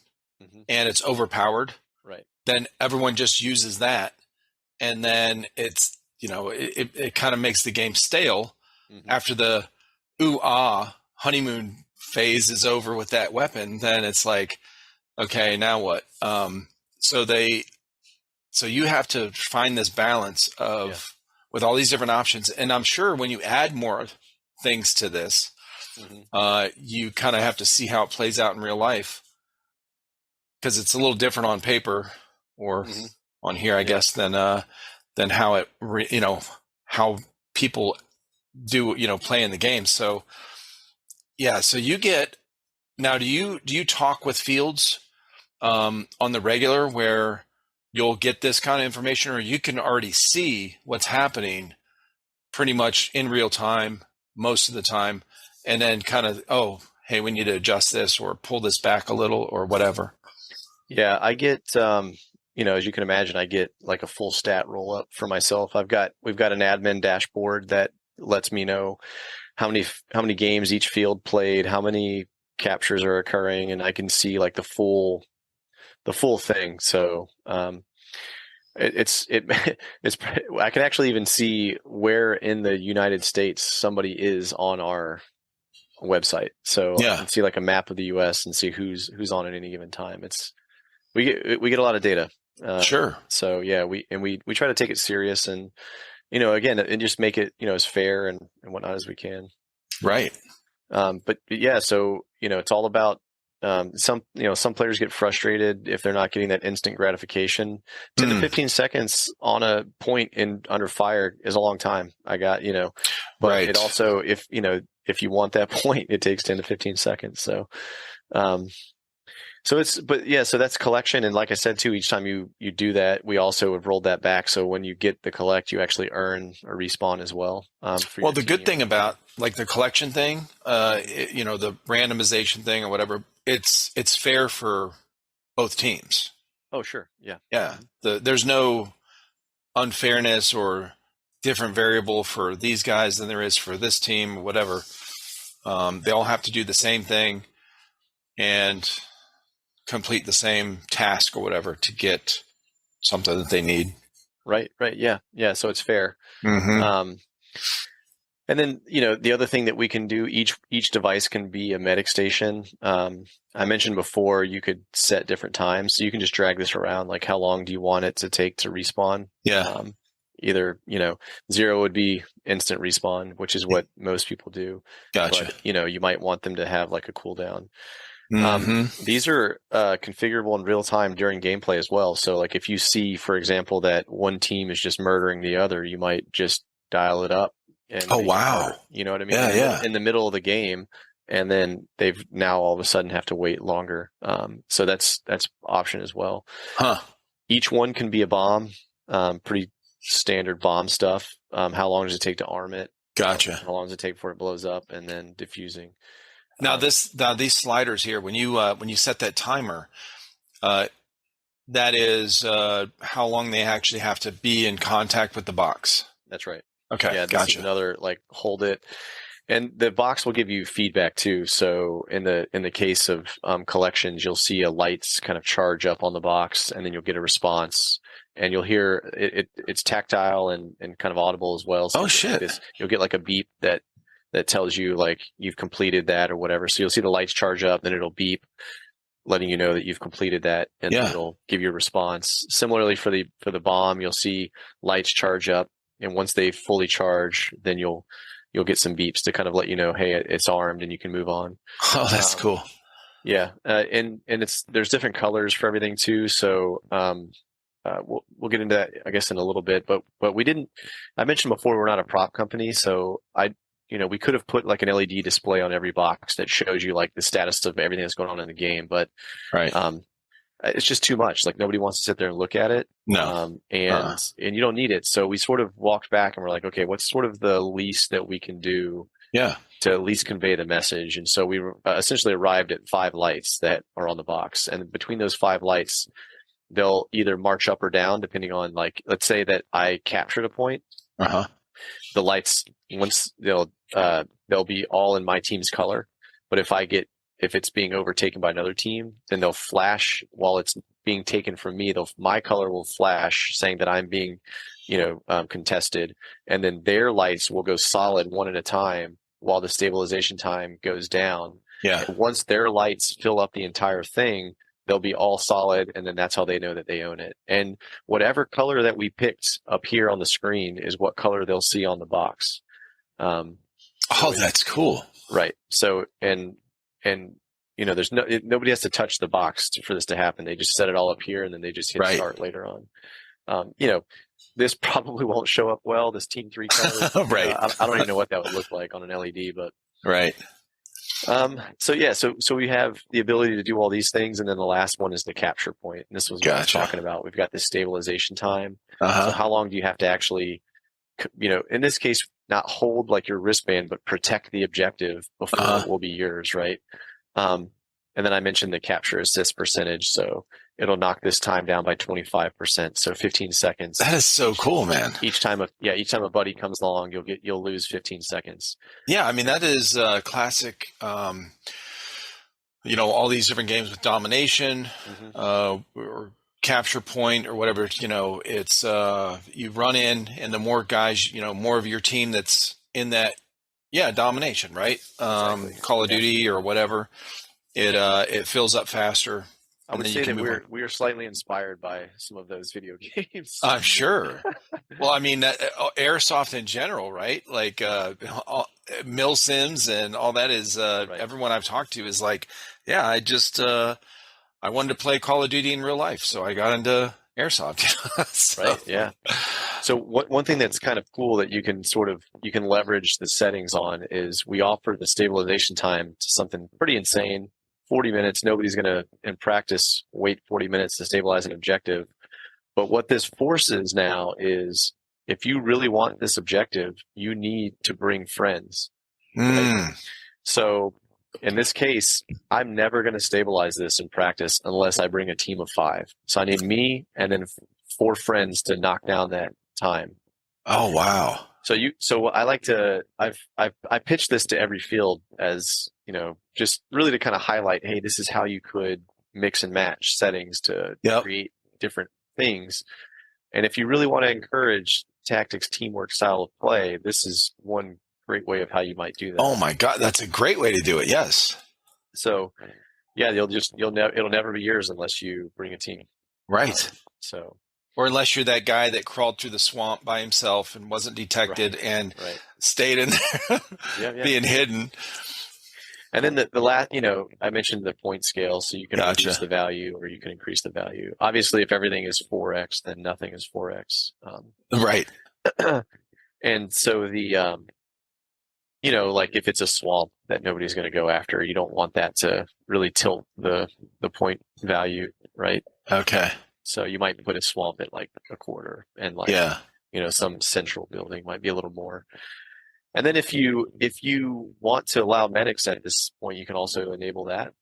and it's overpowered, right? Then everyone just uses that. And then it's, it kind of makes the game stale after the honeymoon phase is over with that weapon. Then it's like, okay, now what? So you have to find this balance of with all these different options. And I'm sure when you add more things to this, you kind of have to see how it plays out in real life, because it's a little different on paper or on here, I guess, than how it, how people do, play in the game. So, yeah. So you get, now, do you talk with fields on the regular where you'll get this kind of information, or you can already see what's happening pretty much in real time most of the time, and then kind of, oh, hey, we need to adjust this or pull this back a little or whatever? Yeah, I get, as you can imagine, I get like a full stat roll up for myself. we've got an admin dashboard that lets me know how many games each field played, how many captures are occurring, and I can see like the full thing. So, it's I can actually even see where in the United States somebody is on our website. So I can see like a map of the US and see who's on at any given time. We get a lot of data. Sure. So yeah, we try to take it serious, and again, and just make it as fair and whatnot as we can. Right. But yeah, so it's all about some players get frustrated if they're not getting that instant gratification. 10 to 15 seconds on a point in under fire is a long time. But it also, if you want that point, it takes 10 to 15 seconds. So, so that's collection. And like I said, too, each time you do that, we also have rolled that back. So when you get the collect, you actually earn a respawn as well. Well, the good thing about like the collection thing, the randomization thing or whatever, it's fair for both teams. Oh, sure. Yeah. Yeah. There's no unfairness or different variable for these guys than there is for this team or whatever. They all have to do the same thing and complete the same task or whatever to get something that they need. Right. Yeah. So it's fair. And then, the other thing that we can do, each device can be a medic station. I mentioned before, you could set different times, so you can just drag this around. Like, how long do you want it to take to respawn? Yeah. Either, 0 would be instant respawn, which is what most people do. Gotcha. But, you might want them to have like a cooldown. These are configurable in real time during gameplay as well. So like if you see, for example, that one team is just murdering the other, you might just dial it up. And wow. You know what I mean? Yeah. In the middle of the game, and then they've now all of a sudden have to wait longer. So that's option as well. Each one can be a bomb. Pretty standard bomb stuff. How long does it take to arm it? Gotcha. How long does it take before it blows up, and then diffusing. Now these sliders here, when you set that timer, uh, that is how long they actually have to be in contact with the box. That's right. Okay, Yeah, this is gotcha. another like hold it. And the box will give you feedback too. So in the case of collections, you'll see a lights kind of charge up on the box, and then you'll get a response, and you'll hear it's tactile and kind of audible as well. So Oh shit! you'll get like a beep that tells you like you've completed that or whatever. So you'll see the lights charge up, then it'll beep, letting you know that you've completed that, and then it'll give you a response. Similarly for the bomb, you'll see lights charge up, and once they fully charge, then you'll get some beeps to kind of let you know, hey, it's armed and you can move on. Oh, that's cool. Yeah, and there's different colors for everything too. So we'll get into that, I guess, in a little bit. But we didn't. I mentioned before we're not a prop company, so we could have put like an LED display on every box that shows you like the status of everything that's going on in the game, but it's just too much. Like nobody wants to sit there and look at it. No. And you don't need it. So we sort of walked back and we're like, okay, what's sort of the least that we can do to at least convey the message? And so we essentially arrived at 5 lights that are on the box. And between those 5 lights, they'll either march up or down depending on, like, let's say that I captured a point. The lights, once they'll be all in my team's color. But if it's being overtaken by another team, then they'll flash while it's being taken from me. My color will flash saying that I'm being, contested, and then their lights will go solid one at a time while the stabilization time goes down. Yeah. And once their lights fill up the entire thing, they'll be all solid, and then that's how they know that they own it. And whatever color that we picked up here on the screen is what color they'll see on the box. That's cool. Right. So and there's nobody has to touch the box for this to happen. They just set it all up here, and then they just hit start later on. This probably won't show up well. This Team 3 color, right? I don't even know what that would look like on an LED, but right. So we have the ability to do all these things, and then the last one is the capture point. And this was what I was talking about. We've got this stabilization time. So how long do you have to actually, in this case, not hold like your wristband, but protect the objective before it will be yours, right? And then I mentioned the capture assist percentage, so it'll knock this time down by 25%, so 15 seconds. That is so cool, man. Each time a buddy comes along, you'll lose 15 seconds. Yeah, I mean that is classic. All these different games with domination, or capture point or whatever. It's you run in, and the more guys, more of your team that's in that. Yeah, domination, right? Exactly. Call of Duty or whatever. It fills up faster. I would say that we are slightly inspired by some of those video games. I'm sure. Well, I mean, Airsoft in general, right? Like Mill Sims and all that is. Everyone I've talked to is like, yeah, I wanted to play Call of Duty in real life, so I got into Airsoft. Right. Yeah. So one thing that's kind of cool that you can leverage the settings on is we offer the stabilization time to something pretty insane. 40 minutes. Nobody's going to, in practice, wait 40 minutes to stabilize an objective. But what this forces now is if you really want this objective, you need to bring friends. Right? So in this case, I'm never going to stabilize this in practice unless I bring a team of 5. So I need me and then 4 friends to knock down that time. Oh, wow. So I like to, I pitched this to every field as, just really to kind of highlight, hey, this is how you could mix and match settings to create different things. And if you really want to encourage tactics, teamwork style of play, this is one great way of how you might do that. Oh my God, that's a great way to do it. Yes. So yeah, it'll never be yours unless you bring a team. Right. Or unless you're that guy that crawled through the swamp by himself and wasn't detected and stayed in there being hidden. And then the last, I mentioned the point scale, so you can reduce the value or you can increase the value. Obviously, if everything is 4x, then nothing is 4x. Right. And so like if it's a swamp that nobody's going to go after, you don't want that to really tilt the point value, right? Okay. So you might put a swamp at like a quarter, and like some central building might be a little more. And then if you want to allow medics at this point, you can also enable that.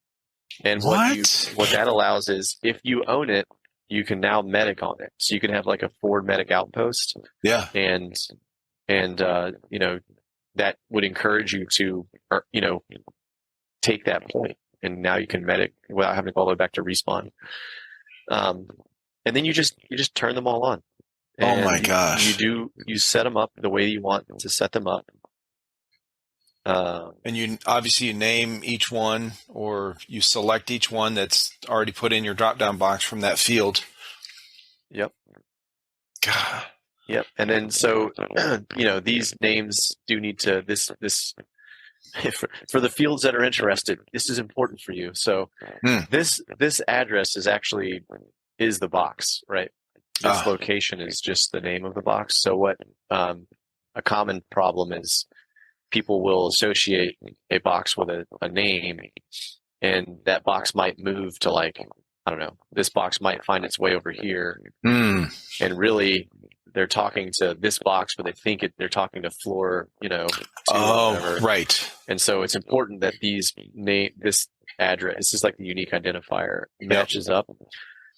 And what that allows is if you own it, you can now medic on it. So you can have like a forward medic outpost. Yeah. And that would encourage you to, take that point, and now you can medic without having to go all the way back to respawn. And then you just turn them all on. Oh And my gosh. you set them up the way you want to set them up. And you obviously name each one, or you select each one that's already put in your drop down box from that field. Yep. God. Yep. And then so these names do need to this for the fields that are interested, this is important for you. So this address is the box, right? This location is just the name of the box. So what a common problem is, people will associate a box with a name, and that box might move to, like, I don't know, this box might find its way over here. And really they're talking to this box, but they think they're talking to floor, right. And so it's important that this address, this is like the unique identifier, matches up.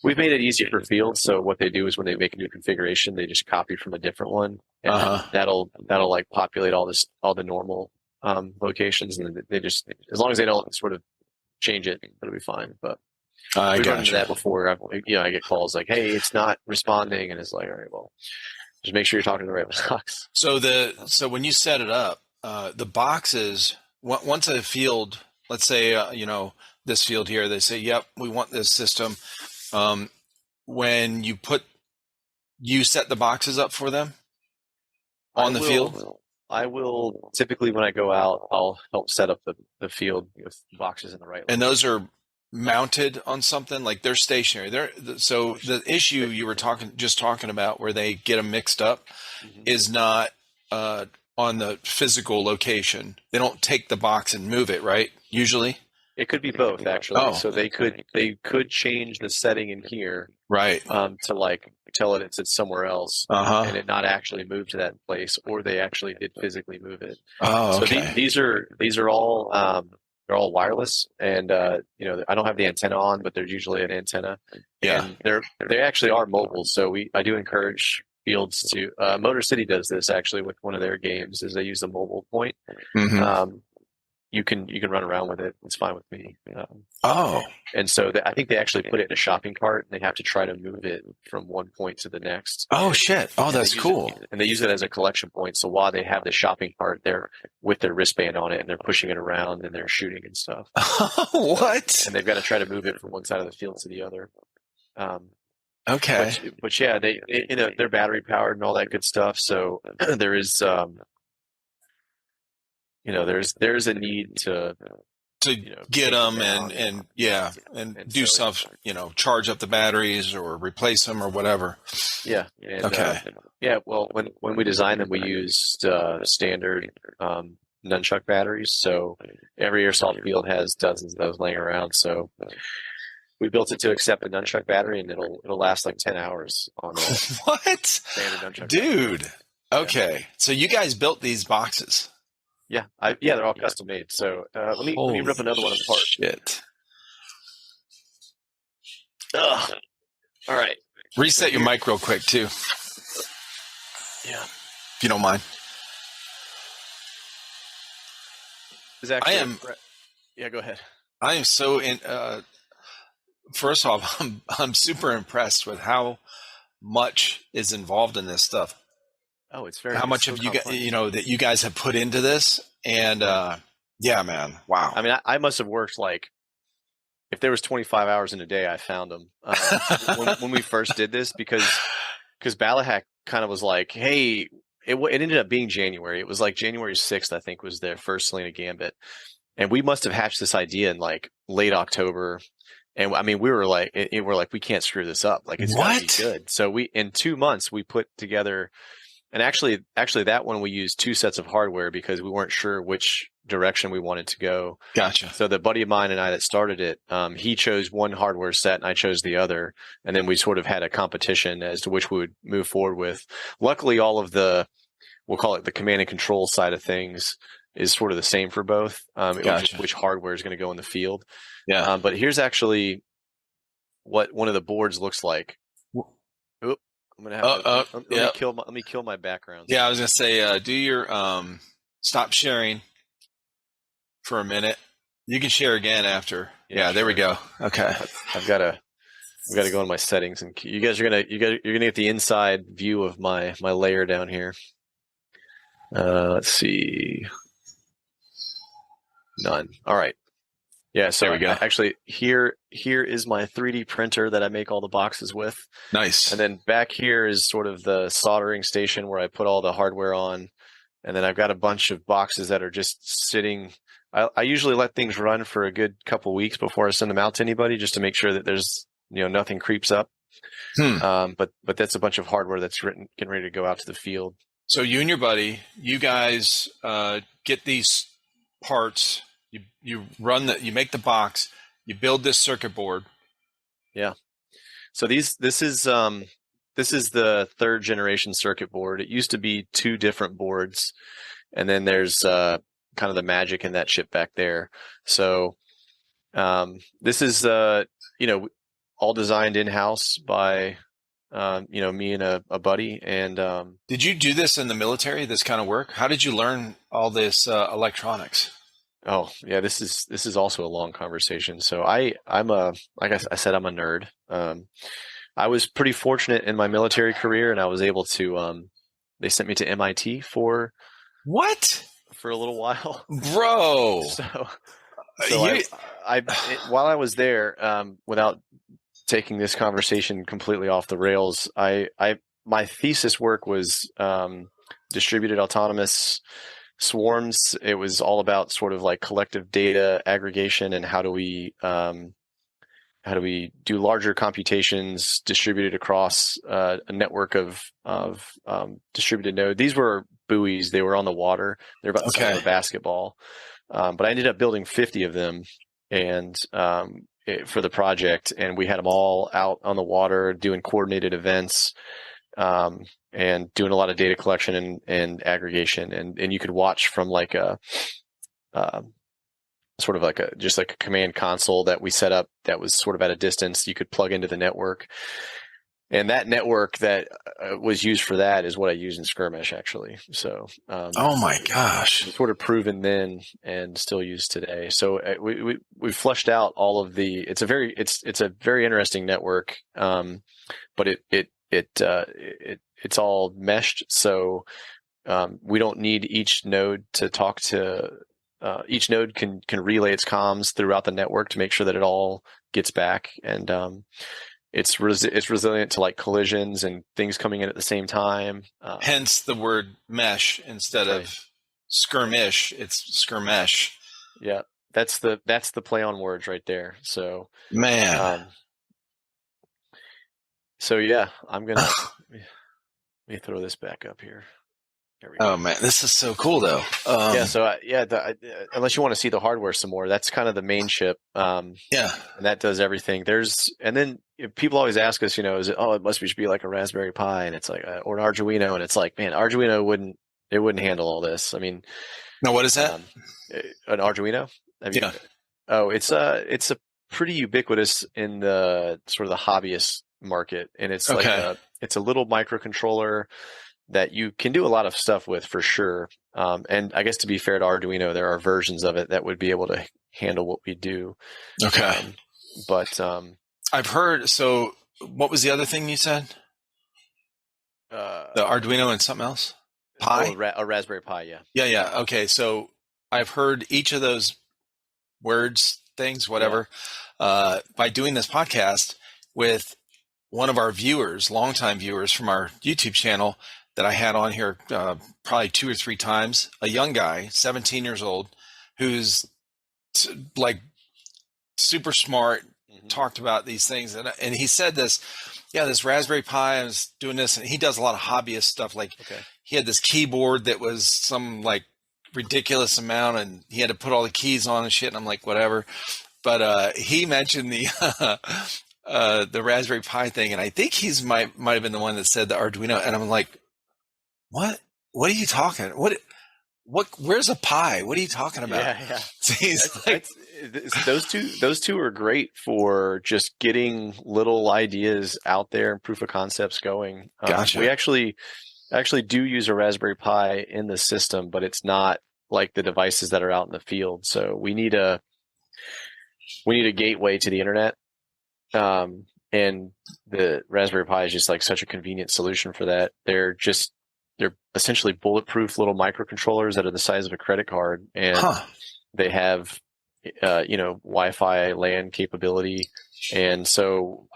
We've made it easier for fields. So what they do is when they make a new configuration, they just copy from a different one, and that'll like populate all the normal locations, and they just, as long as they don't sort of change it, it'll be fine. But we've run into that before. I get calls like, "Hey, it's not responding," and it's like, "All right, well, just make sure you're talking to the right box." So when you set it up, the boxes, once a field, let's say this field here, they say, "Yep, we want this system." When you set the boxes up for them on the field? I will typically, when I go out, I'll help set up the field with boxes in the right. And those are mounted on something, like they're stationary. So the issue you were talking about, where they get them mixed up, is not on the physical location. They don't take the box and move it, right? Usually. It could be both, actually. So they could change the setting in here, right, to like tell it it's somewhere else, and it not actually move to that place, or they actually did physically move it. Oh, okay. So these are all they're all wireless, and I don't have the antenna on, but there's usually an antenna. Yeah, and they actually are mobile. So I do encourage fields to. Motor City does this actually with one of their games, is they use a mobile point. You can run around with it. It's fine with me. And so I think they actually put it in a shopping cart, and they have to try to move it from one point to the next. Oh, shit. Oh, that's cool. And they use it as a collection point. So while they have the shopping cart, they're with their wristband on it, and they're pushing it around, and they're shooting and stuff. What? And they've got to try to move it from one side of the field to the other. Okay. But yeah, they're battery powered and all that good stuff. So there is, there's a need to get them and do stuff, charge up the batteries or replace them or whatever. Yeah. And, okay. Well, when we designed them, we used standard nunchuck batteries. So every airsoft field has dozens of those laying around. So we built it to accept a nunchuck battery, and it'll last like 10 hours on what? Standard nunchuck dude battery. Okay. Yeah. So you guys built these boxes? Yeah, they're all custom made. So let me rip another one apart. Shit. Ugh. All right. Reset your mic real quick too. Yeah. If you don't mind. Yeah, go ahead. I am so first off, I'm super impressed with how much is involved in this stuff. Oh, it's very. How much of you guys, that you guys have put into this, and yeah, man, wow. I mean, I must have worked like, if there was 25 hours in a day, I found them when we first did this, because Balahack kind of was like, hey, it ended up being January. It was like January 6th, I think, was their first Selena Gambit, and we must have hatched this idea in like late October. And I mean, we were like, we can't screw this up. Like, it's got to be good. So in 2 months, we put together. And actually that one we used 2 sets of hardware because we weren't sure which direction we wanted to go. Gotcha. So the buddy of mine and I that started it, he chose one hardware set and I chose the other. And then we sort of had a competition as to which we would move forward with. Luckily, all of the we'll call it the command and control side of things is sort of the same for both. It was just Gotcha. which hardware is going to go in the field. Yeah. But here's actually what one of the boards looks like. Oop, I'm gonna have to Yeah. let me kill my background. Yeah. I was gonna say, do your stop sharing for a minute. You can share again after. Yeah. There we go. Okay. I've got to go in my settings, and you guys are gonna you're gonna get the inside view of my layer down here. Let's see. None. All right. Yeah, so There we go. Actually, here is my 3D printer that I make all the boxes with. Nice. And then back here is sort of the soldering station where I put all the hardware on. And then I've got a bunch of boxes that are just sitting. I usually let things run for a good couple weeks before I send them out to anybody, just to make sure that there's nothing creeps up. But that's a bunch of hardware that's getting ready to go out to the field. So you and your buddy, you guys get these parts. You make the box. You build this circuit board. Yeah. So this is the third generation circuit board. It used to be two different boards, and then there's kind of the magic in that chip back there. So this is all designed in house by me and a buddy. And did you do this in the military? This kind of work? How did you learn all this electronics? Oh yeah, this is also a long conversation. So I'm like I said, I'm a nerd. I was pretty fortunate in my military career, and I was able to. They sent me to MIT for a little while, bro. So while I was there, without taking this conversation completely off the rails, my thesis work was distributed autonomous swarms. It was all about sort of like collective data aggregation and how do we do larger computations distributed across a network of distributed node. These were buoys. They were on the water. They're about the size of a basketball. But I ended up building 50 of them and for the project, and we had them all out on the water doing coordinated events. And doing a lot of data collection and aggregation, and you could watch from like a sort of like just like a command console that we set up that was sort of at a distance. You could plug into the network, and that network that was used for that is what I use in Skirmesh actually. So oh my gosh, sort of proven then and still used today. So we fleshed out all of the. It's a very interesting network, but it's all meshed, so we don't need each node to talk to. Each node can relay its comms throughout the network to make sure that it all gets back, and it's resilient to like collisions and things coming in at the same time. Hence the word mesh instead of skirmish. It's skirmesh. Yeah, that's the play on words right there. So man. So yeah, I'm gonna. Let me throw this back up here. There we go. Oh man, this is so cool though. Yeah. So unless you want to see the hardware some more, that's kind of the main chip. Yeah. And that does everything. And then people always ask us, is it? Oh, it must be like a Raspberry Pi, and it's like or an Arduino, and it's like, man, Arduino wouldn't handle all this. I mean, no, what is that? An Arduino? Yeah. Oh, it's a pretty ubiquitous in the sort of the hobbyist market, and it's like it's a little microcontroller that you can do a lot of stuff with for sure. And I guess to be fair to Arduino, there are versions of it that would be able to handle what we do. Okay. But I've heard. So what was the other thing you said? The Arduino and something else? Pi? A Raspberry Pi, yeah. Yeah. Okay. So I've heard each of those words, things, whatever, by doing this podcast with one of our viewers, longtime viewers from our YouTube channel that I had on here probably 2 or 3 times, a young guy, 17 years old, who's like super smart, talked about these things. And he said this Raspberry Pi, I was doing this, and he does a lot of hobbyist stuff. Like he had this keyboard that was some like ridiculous amount, and he had to put all the keys on and shit. And I'm like, whatever. But he mentioned the Raspberry Pi thing, and I think he's might have been the one that said the Arduino, and I'm like, what? what are you talking? Where's a Pi? What are you talking about? Yeah. He's like, Those two are great for just getting little ideas out there and proof of concepts going. gotcha. We actually do use a Raspberry Pi in the system, but it's not like the devices that are out in the field. So we need a gateway to the internet. And the Raspberry Pi is just like such a convenient solution for that. They're essentially bulletproof little microcontrollers that are the size of a credit card, and they have Wi-Fi LAN capability. And so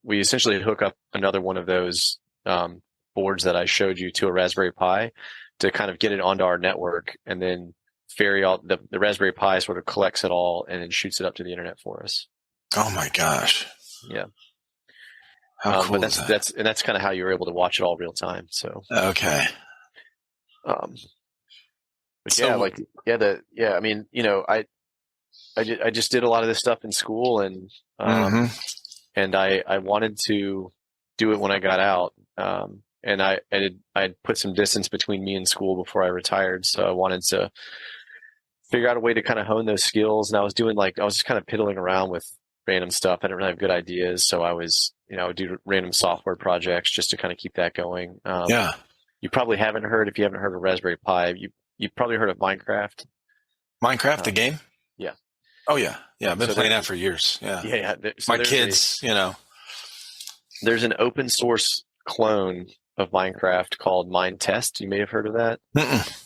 we essentially hook up another one of those boards that I showed you to a Raspberry Pi to kind of get it onto our network, and then ferry all the Raspberry Pi sort of collects it all and then shoots it up to the internet for us. Oh my gosh. Yeah. How cool but is that? that's kind of how you were able to watch it all real time. So Okay. but So- I mean, I just did a lot of this stuff in school, and and I wanted to do it when I got out. And I'd put some distance between me and school before I retired, so I wanted to figure out a way to kind of hone those skills. And I was just kind of piddling around with random stuff. I didn't really have good ideas, so I would do random software projects just to kind of keep that going. Yeah. You probably haven't heard, if you haven't heard of Raspberry Pi, you've probably heard of Minecraft. Minecraft, the game? Yeah. Oh yeah. Yeah. I've been So playing that for years. Yeah. Yeah. My kids, There's an open source clone of Minecraft called Minetest. You may have heard of that. Mm-mm.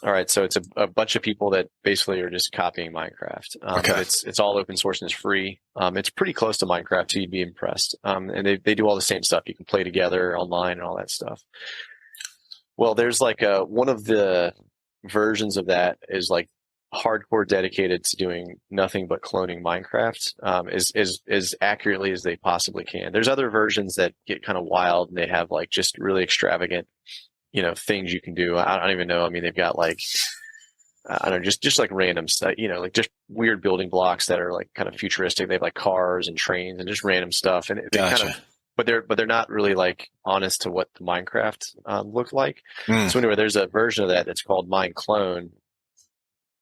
All right, so it's a bunch of people that basically are just copying Minecraft. Okay. It's all open source and it's free. It's pretty close to Minecraft, so you'd be impressed. And they do all the same stuff. You can play together online and all that stuff. Well, there's like one of the versions of that is like hardcore dedicated to doing nothing but cloning Minecraft as accurately as they possibly can. There's other versions that get kind of wild, and they have like just really extravagant things you can do. I don't even know. I mean, they've got like, I don't know, just like random stuff, like just weird building blocks that are like kind of futuristic. They have like cars and trains and just random stuff. And they Gotcha. kind of, but they're not really like honest to what the Minecraft looked like. Mm. So anyway, there's a version of that that's called Mineclone.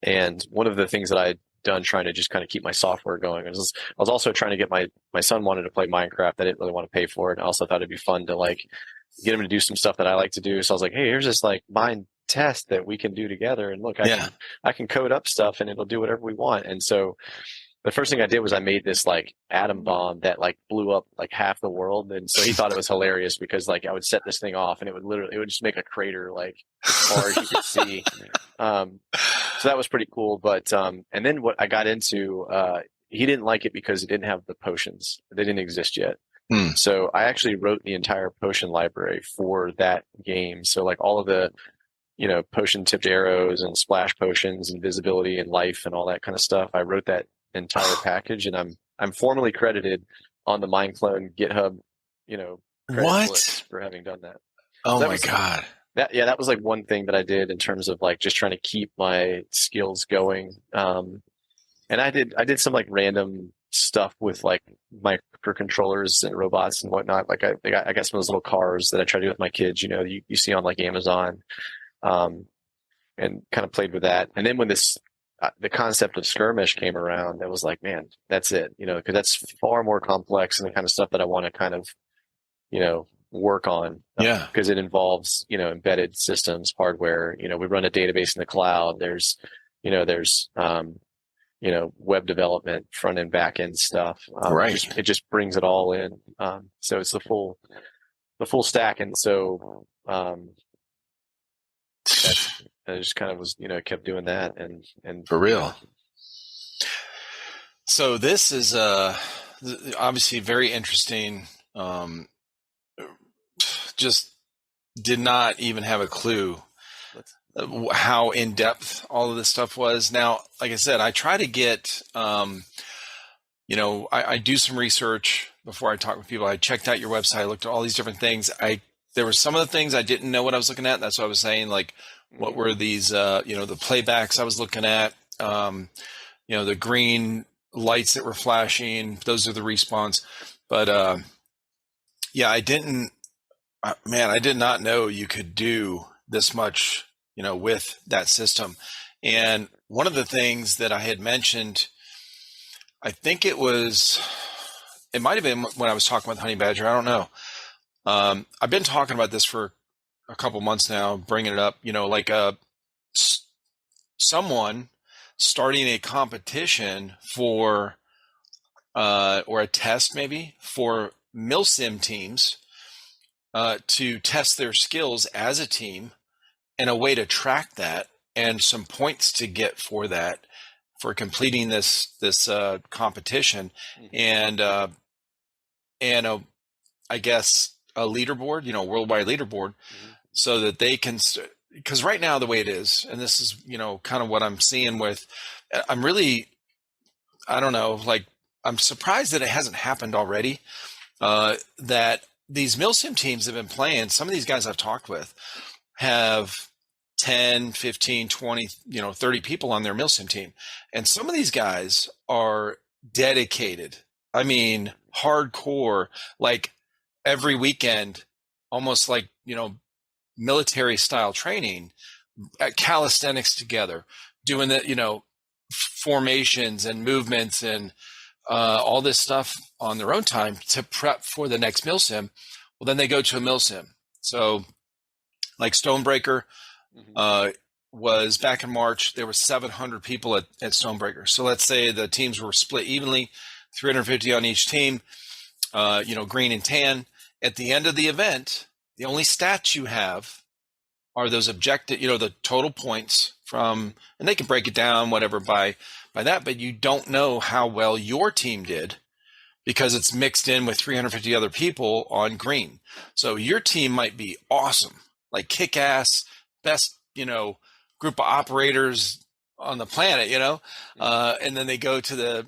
And one of the things that I'd done trying to just kind of keep my software going, I was also trying to get my son wanted to play Minecraft. I didn't really want to pay for it. I also thought it'd be fun to like get him to do some stuff that I like to do. So I was like, hey, here's this like mine test that we can do together. And look, I can code up stuff and it'll do whatever we want. And so the first thing I did was I made this like atom bomb that like blew up like half the world. And so he thought it was hilarious because like I would set this thing off and it would just make a crater like as far as you could see. So that was pretty cool. But and then what I got into, he didn't like it because it didn't have the potions. They didn't exist yet. So I actually wrote the entire potion library for that game. So like all of the, potion tipped arrows and splash potions and visibility and life and all that kind of stuff. I wrote that entire package, and I'm formally credited on the Mineclone GitHub, credit list for having done that. Oh my God. That was like one thing that I did in terms of like just trying to keep my skills going. And I did some like random stuff with like microcontrollers and robots and whatnot. Like I got some of those little cars that I try to do with my kids, you see on like Amazon, and kind of played with that. And then when the concept of Skirmesh came around, it was like, man, that's it, because that's far more complex and the kind of stuff that I want to kind of, work on. Yeah. Because it involves, embedded systems, hardware, we run a database in the cloud. There's web development, front end, back end stuff. Right. It just brings it all in. So it's the full stack. And so, I just kind of was, kept doing that and for real. So this is obviously very interesting. Just did not even have a clue how in depth all of this stuff was. Now, like I said, I try to get, I do some research before I talk with people. I checked out your website, I looked at all these different things. There were some of the things I didn't know what I was looking at. That's what I was saying. Like, what were these, the playbacks I was looking at, the green lights that were flashing, those are the respawns. But, I did not know you could do this much, with that system. And one of the things that I had mentioned, I think it might have been when I was talking with Honey Badger. I don't know. I've been talking about this for a couple months now, bringing it up, like someone starting a competition for, or a test maybe for milsim teams, to test their skills as a team, and a way to track that and some points to get for that, for completing this competition, and I guess a leaderboard, worldwide leaderboard, so that they can, because right now the way it is, and this is, kind of what I'm seeing with, I don't know, like, I'm surprised that it hasn't happened already, that these milsim teams have been playing. Some of these guys I've talked with have 10, 15, 20, 30 people on their milsim team. And some of these guys are dedicated. I mean, hardcore, like every weekend, almost like, military style training, at calisthenics together, doing the, formations and movements and all this stuff on their own time to prep for the next milsim. Well, then they go to a milsim. So like Stonebreaker, was back in March, there were 700 people at Stonebreaker. So let's say the teams were split evenly, 350 on each team, green and tan. At the end of the event, the only stats you have are those objective, the total points from, and they can break it down, whatever, by that, but you don't know how well your team did, because it's mixed in with 350 other people on green. So your team might be awesome, like kick-ass, best, group of operators on the planet, and then they go to this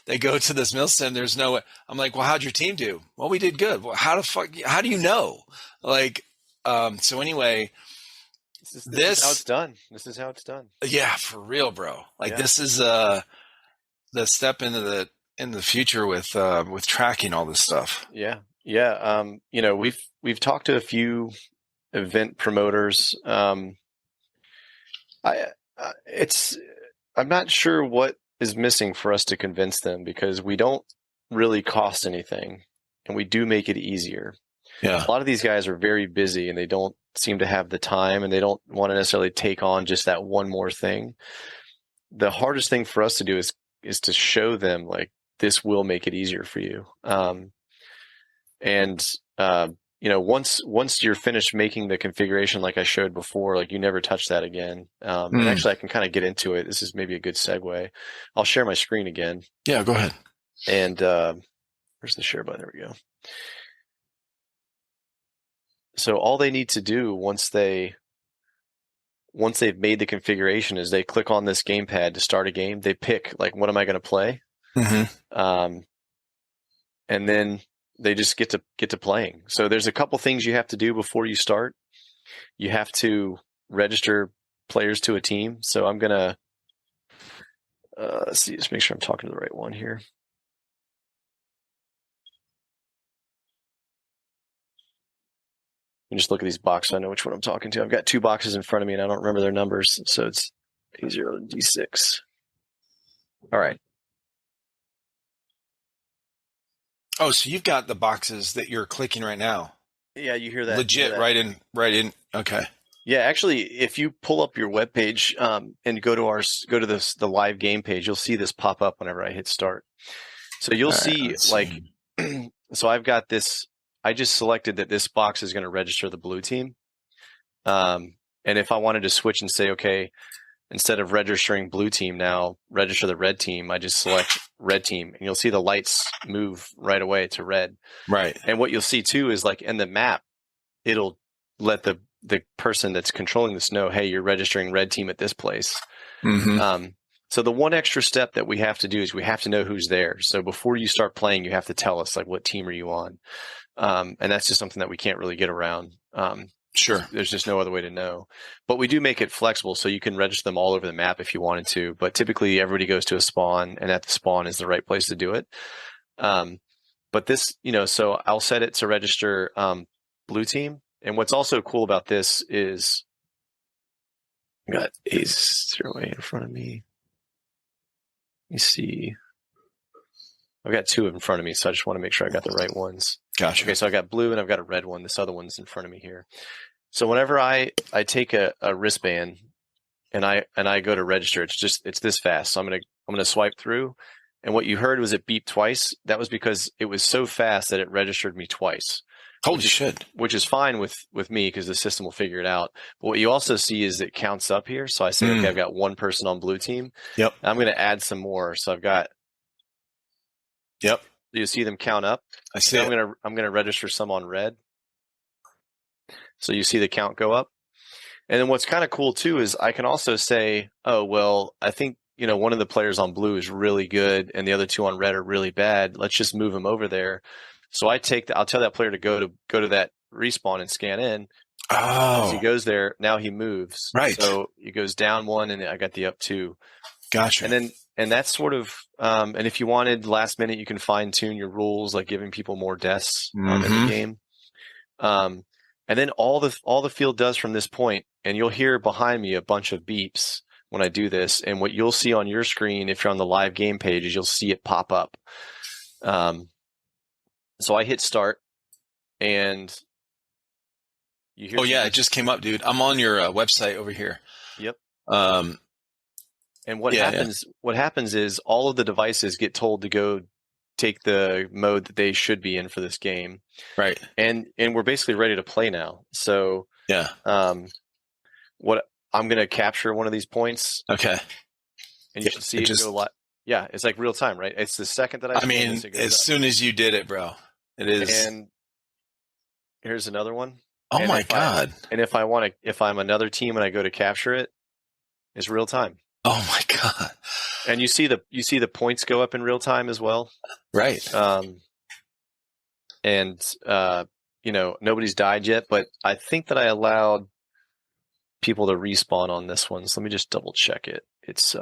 milsim. There's no, I'm like, well, how'd your team do? Well, we did good. Well, how do you know? Like, so anyway, this is how it's done. This is how it's done. Yeah, for real, bro. Like, this is the step into the future with tracking all this stuff. Yeah. Yeah. We've talked to a few event promoters. I'm not sure what is missing for us to convince them, because we don't really cost anything and we do make it easier. Yeah. A lot of these guys are very busy and they don't seem to have the time, and they don't want to necessarily take on just that one more thing. The hardest thing for us to do is to show them, like, this will make it easier for you. Once you're finished making the configuration, like I showed before, like, you never touch that again. And actually, I can kind of get into it. This is maybe a good segue. I'll share my screen again. Yeah, go ahead. And where's the share button? There we go. So all they need to do once they've made the configuration is they click on this gamepad to start a game. They pick, like, what am I going to play? And then they just get to playing. So there's a couple things you have to do before you start. You have to register players to a team. So I'm going to let's see, just make sure I'm talking to the right one here. And just look at these boxes. I know which one I'm talking to. I've got two boxes in front of me and I don't remember their numbers. So it's A0 and D6. All right. Oh, so you've got the boxes that you're clicking right now. Yeah, you hear that. Legit, hear that. right in. Okay. Yeah, actually, if you pull up your webpage and go to the live game page, you'll see this pop up whenever I hit start. So you'll see. So I've got this. I just selected that this box is going to register the blue team. And if I wanted to switch and say, okay, instead of registering blue team now, register the red team, I just select red team, and you'll see the lights move right away to red. Right. And what you'll see too is, like, in the map, it'll let the person that's controlling this know, hey, you're registering red team at this place. So the one extra step that we have to do is we have to know who's there. So before you start playing, you have to tell us, like, what team are you on? And that's just something that we can't really get around. Sure. There's just no other way to know. But we do make it flexible, so you can register them all over the map if you wanted to. But typically, everybody goes to a spawn, and at the spawn is the right place to do it. But this, so I'll set it to register blue team. And what's also cool about this is I got ace 0 in front of me. Let me see. I've got two in front of me, so I just want to make sure I got the right ones. Gotcha. Okay, so I got blue and I've got a red one. This other one's in front of me here. So whenever I take a wristband and I go to register, it's this fast. So I'm gonna swipe through, and what you heard was it beeped twice. That was because it was so fast that it registered me twice. Holy shit. Which is fine with me because the system will figure it out. But what you also see is it counts up here. So I say, okay, I've got one person on blue team. Yep. I'm going to add some more. So I've got. Yep. Do you see them count up? I see. I'm gonna register some on red. So you see the count go up. And then what's kind of cool too is I can also say, oh well, I think one of the players on blue is really good and the other two on red are really bad. Let's just move them over there. So I'll tell that player to go to that respawn and scan in. Oh. As he goes there, now he moves. Right. So he goes down one and I got the up two. Gotcha. And that's sort of, and if you wanted last minute, you can fine tune your rules, like giving people more deaths in the game. And then all the field does from this point, and you'll hear behind me a bunch of beeps when I do this. And what you'll see on your screen, if you're on the live game page, is you'll see it pop up. So I hit start, and you hear. Oh yeah, it just came up, dude. I'm on your website over here. Yep. And what happens is all of the devices get told to go take the mode that they should be in for this game. Right. And we're basically ready to play now. So yeah. What I'm going to capture one of these points. Okay. And you should see it go live. Yeah, it's like real time, right? It's the second that I mean, as soon as you did it, bro. It is. And here's another one. Oh my God. And if I'm another team and I go to capture it, it's real time. Oh my God. And you see the points go up in real time as well. Right. Nobody's died yet, but I think that I allowed people to respawn on this one. So let me just double check it. It's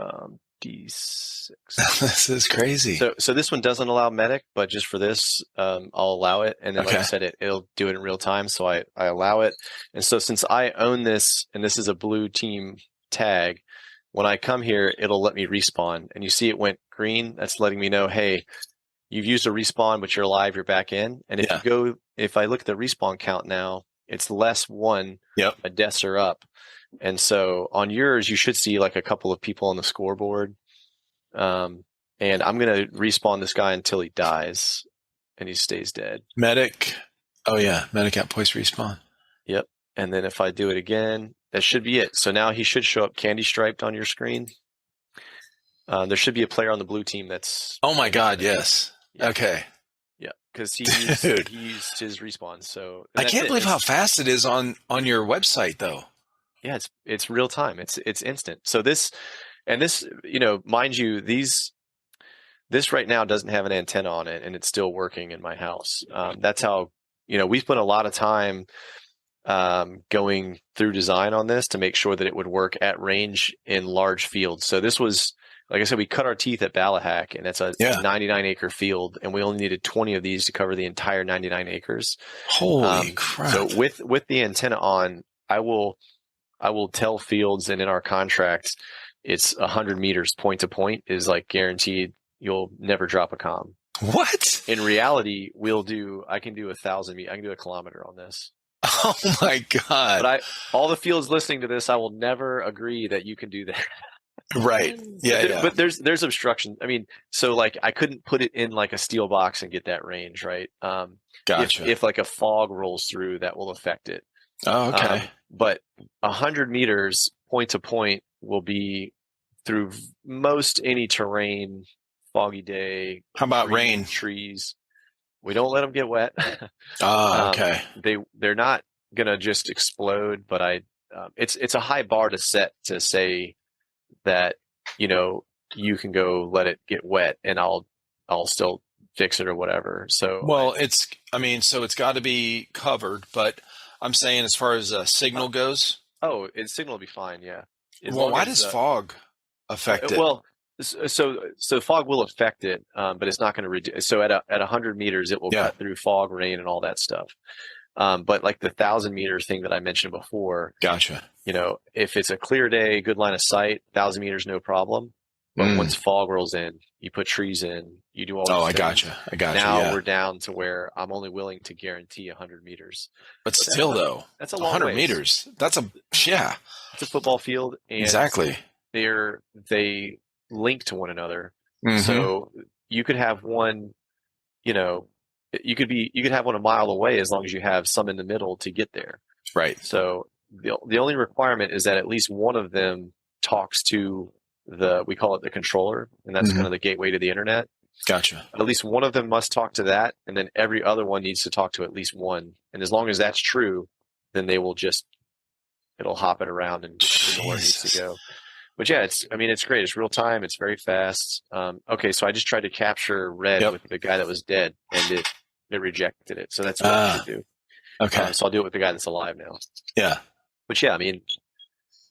D6. This is crazy. So this one doesn't allow medic, but just for this, I'll allow it. And then like I said, it'll do it in real time. So I allow it. And so since I own this, and this is a blue team tag, when I come here, it'll let me respawn. And you see it went green. That's letting me know, hey, you've used a respawn, but you're alive, you're back in. And if I look at the respawn count now, it's less one. Yep. My deaths are up. And so on yours, you should see like a couple of people on the scoreboard. And I'm going to respawn this guy until he dies and he stays dead. Medic. Oh yeah. Medic at poise respawn. Yep. And then if I do it again, that should be it. So now he should show up candy striped on your screen. There should be a player on the blue team that's. Oh my God! Yes. Yeah. Okay. Yeah, because he used his respawn. So I can't believe how fast it is on your website, though. Yeah, it's real time. It's instant. So this, mind you, this right now doesn't have an antenna on it, and it's still working in my house. That's how we spent a lot of time. Going through design on this to make sure that it would work at range in large fields. So this was, like I said, we cut our teeth at Ballahack, and that's a 99-acre field, and we only needed 20 of these to cover the entire 99 acres. Holy crap! So with the antenna on, I will tell fields, and in our contract, it's 100 meters point to point is like guaranteed. You'll never drop a comm. What? In reality, I can do 1,000 meters. I can do a kilometer on this. Oh my God. But all the fields listening to this, I will never agree that you can do that. Right. Yeah. But there's obstruction. I mean, so like I couldn't put it in like a steel box and get that range, right? Gotcha. If like a fog rolls through, that will affect it. Oh, okay. But 100 meters point to point will be through most any terrain, foggy day. How about rain? Trees. We don't let them get wet. Okay. They're not gonna just explode, but it's a high bar to set to say that you can go let it get wet and I'll still fix it or whatever. So it's got to be covered, but I'm saying as far as signal goes. Oh, signal will be fine. Yeah. Why does fog affect it? Well. So fog will affect it, but it's not going to reduce. So at 100 meters, it will cut through fog, rain, and all that stuff. But like the 1,000 meter thing that I mentioned before, Gotcha. if it's a clear day, good line of sight, 1,000 meters, no problem. But once fog rolls in, you put trees in, you do all Oh, these I things. gotcha. I gotcha. Now Yeah. we're down to where I'm only willing to guarantee 100 meters. But still, though, That's a long 100 ways. meters. That's yeah. It's a football field, and Exactly. they link to one another. Mhm. So you could have one, you could have one a mile away as long as you have some in the middle to get there. Right. So the only requirement is that at least one of them talks to we call it the controller, and that's kind of the gateway to the internet. Gotcha. At least one of them must talk to that, and then every other one needs to talk to at least one. And as long as that's true, then it'll hop it around and know where it needs to go. But yeah, it's great. It's real time. It's very fast. Okay, so I just tried to capture red with the guy that was dead, and it rejected it. So that's what I should do. Okay. So I'll do it with the guy that's alive now. Yeah. But yeah,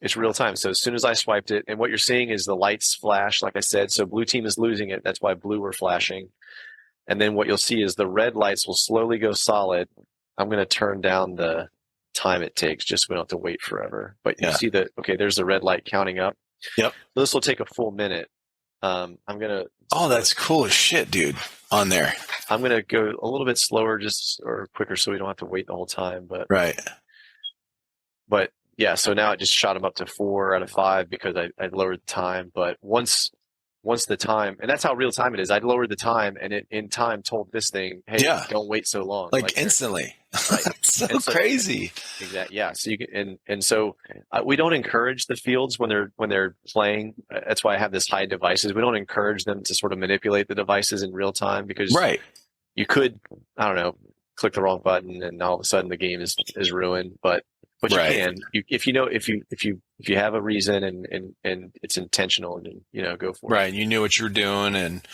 it's real time. So as soon as I swiped it, and what you're seeing is the lights flash, like I said. So blue team is losing it. That's why blue were flashing. And then what you'll see is the red lights will slowly go solid. I'm going to turn down the time it takes just so we don't have to wait forever. But you see that, okay, there's the red light counting up. Yep. This will take a full minute. I'm going to... Oh, that's cool as shit, dude, on there. I'm going to go a little bit slower or quicker so we don't have to wait the whole time. But right. But yeah, so now it just shot him up to 4 out of 5 because I lowered the time. But once the time, and that's how real time it is. I lowered the time, and it in time told this thing, "Hey, don't wait so long." Like instantly. Right. so crazy. Exactly. Yeah. So you can, so we don't encourage the fields when they're playing. That's why I have this hide devices. We don't encourage them to sort of manipulate the devices in real time because you could, I don't know, click the wrong button and all of a sudden the game is ruined. But you can, if you have a reason and it's intentional, and go for it. Right. You knew what you were doing, and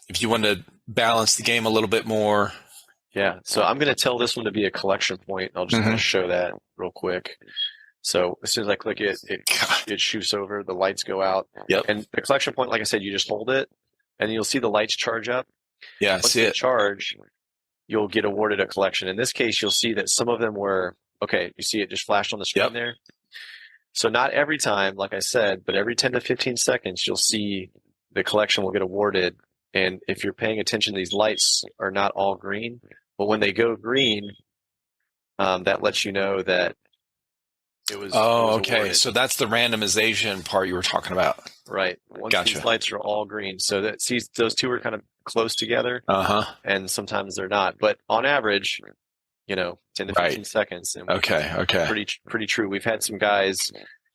if you wanted to balance the game a little bit more. Yeah. So I'm going to tell this one to be a collection point. I'll just kind of show that real quick. So as soon as I click it, it shoots over. The lights go out. Yep. And the collection point, like I said, you just hold it, and you'll see the lights charge up. Yeah. Once they charge, you'll get awarded a collection. In this case, you'll see that some of them were. Okay, you see it just flashed on the screen there? So not every time, like I said, but every 10 to 15 seconds, you'll see the collection will get awarded. And if you're paying attention, these lights are not all green. But when they go green, that lets you know that it was okay. awarded. So that's the randomization part you were talking about. Right. Once these lights are all green. So those two are kind of close together. And sometimes they're not. But on average... 10 to 15 seconds. And okay. Pretty true. We've had some guys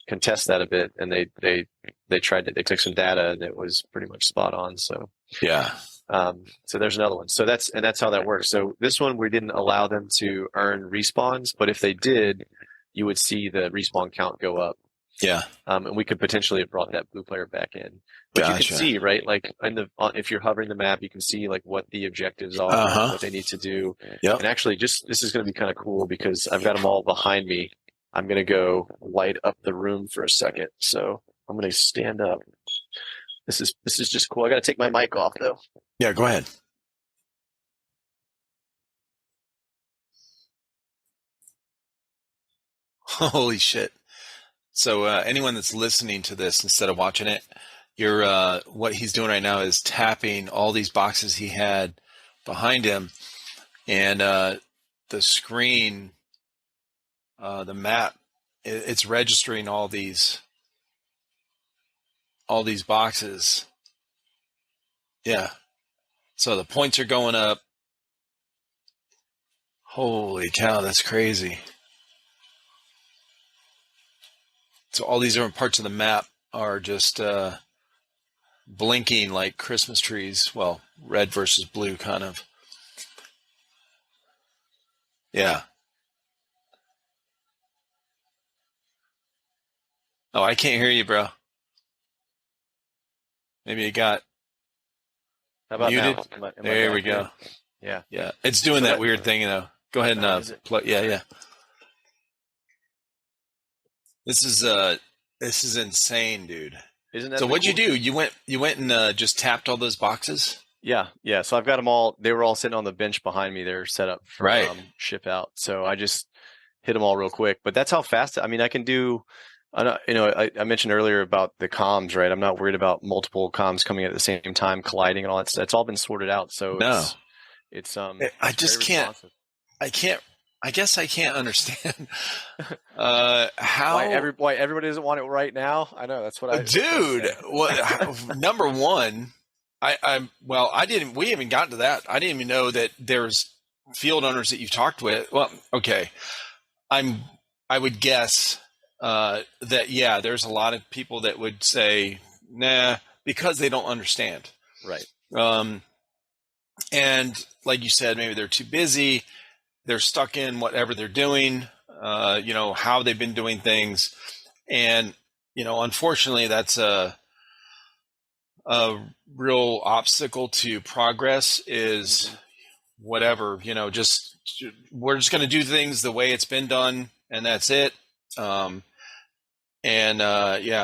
contest that a bit, and they tried it. They took some data, and it was pretty much spot on. So yeah. So there's another one. So that's how that works. So this one we didn't allow them to earn respawns, but if they did, you would see the respawn count go up. Yeah. And we could potentially have brought that blue player back in. But you can see, right? Like if you're hovering the map, you can see like what the objectives are, what they need to do. Yep. And actually this is going to be kind of cool because I've got them all behind me. I'm going to go light up the room for a second. So I'm going to stand up. This is just cool. I got to take my mic off though. Yeah, go ahead. Holy shit. So anyone that's listening to this instead of watching it, what he's doing right now is tapping all these boxes he had behind him, and the screen, the map, it's registering all these boxes. Yeah. So the points are going up. Holy cow, that's crazy. So all these different parts of the map are just blinking like Christmas trees. Well, red versus blue, kind of. Yeah. Oh, I can't hear you, bro. Maybe it got muted. There we go. Yeah. Yeah. It's doing that weird thing, though. Go ahead and plug. Yeah. This is insane, dude. Isn't that so? What'd you do? You went and just tapped all those boxes? Yeah. So I've got them all. They were all sitting on the bench behind me. They're set up for Right. ship out. So I just hit them all real quick. But that's how fast. I mean, I can do. I mentioned earlier about the comms, right? I'm not worried about multiple comms coming at the same time, colliding and all that. It's all been sorted out. So No, it's I just very can't. responsive. I can't. I guess I can't understand Why how, everybody doesn't want it right now? I know that's what I dude. say. Number one, well, I didn't. We haven't gotten to that. I didn't even know that there's field owners that you've talked with. Well, okay, I would guess that yeah, there's a lot of people that would say nah because they don't understand. Right. Um, and like you said, maybe they're too busy. They're stuck in whatever they're doing. How they've been doing things, and unfortunately, that's a real obstacle to progress. Is whatever just we're just going to do things the way it's been done, and that's it. Yeah,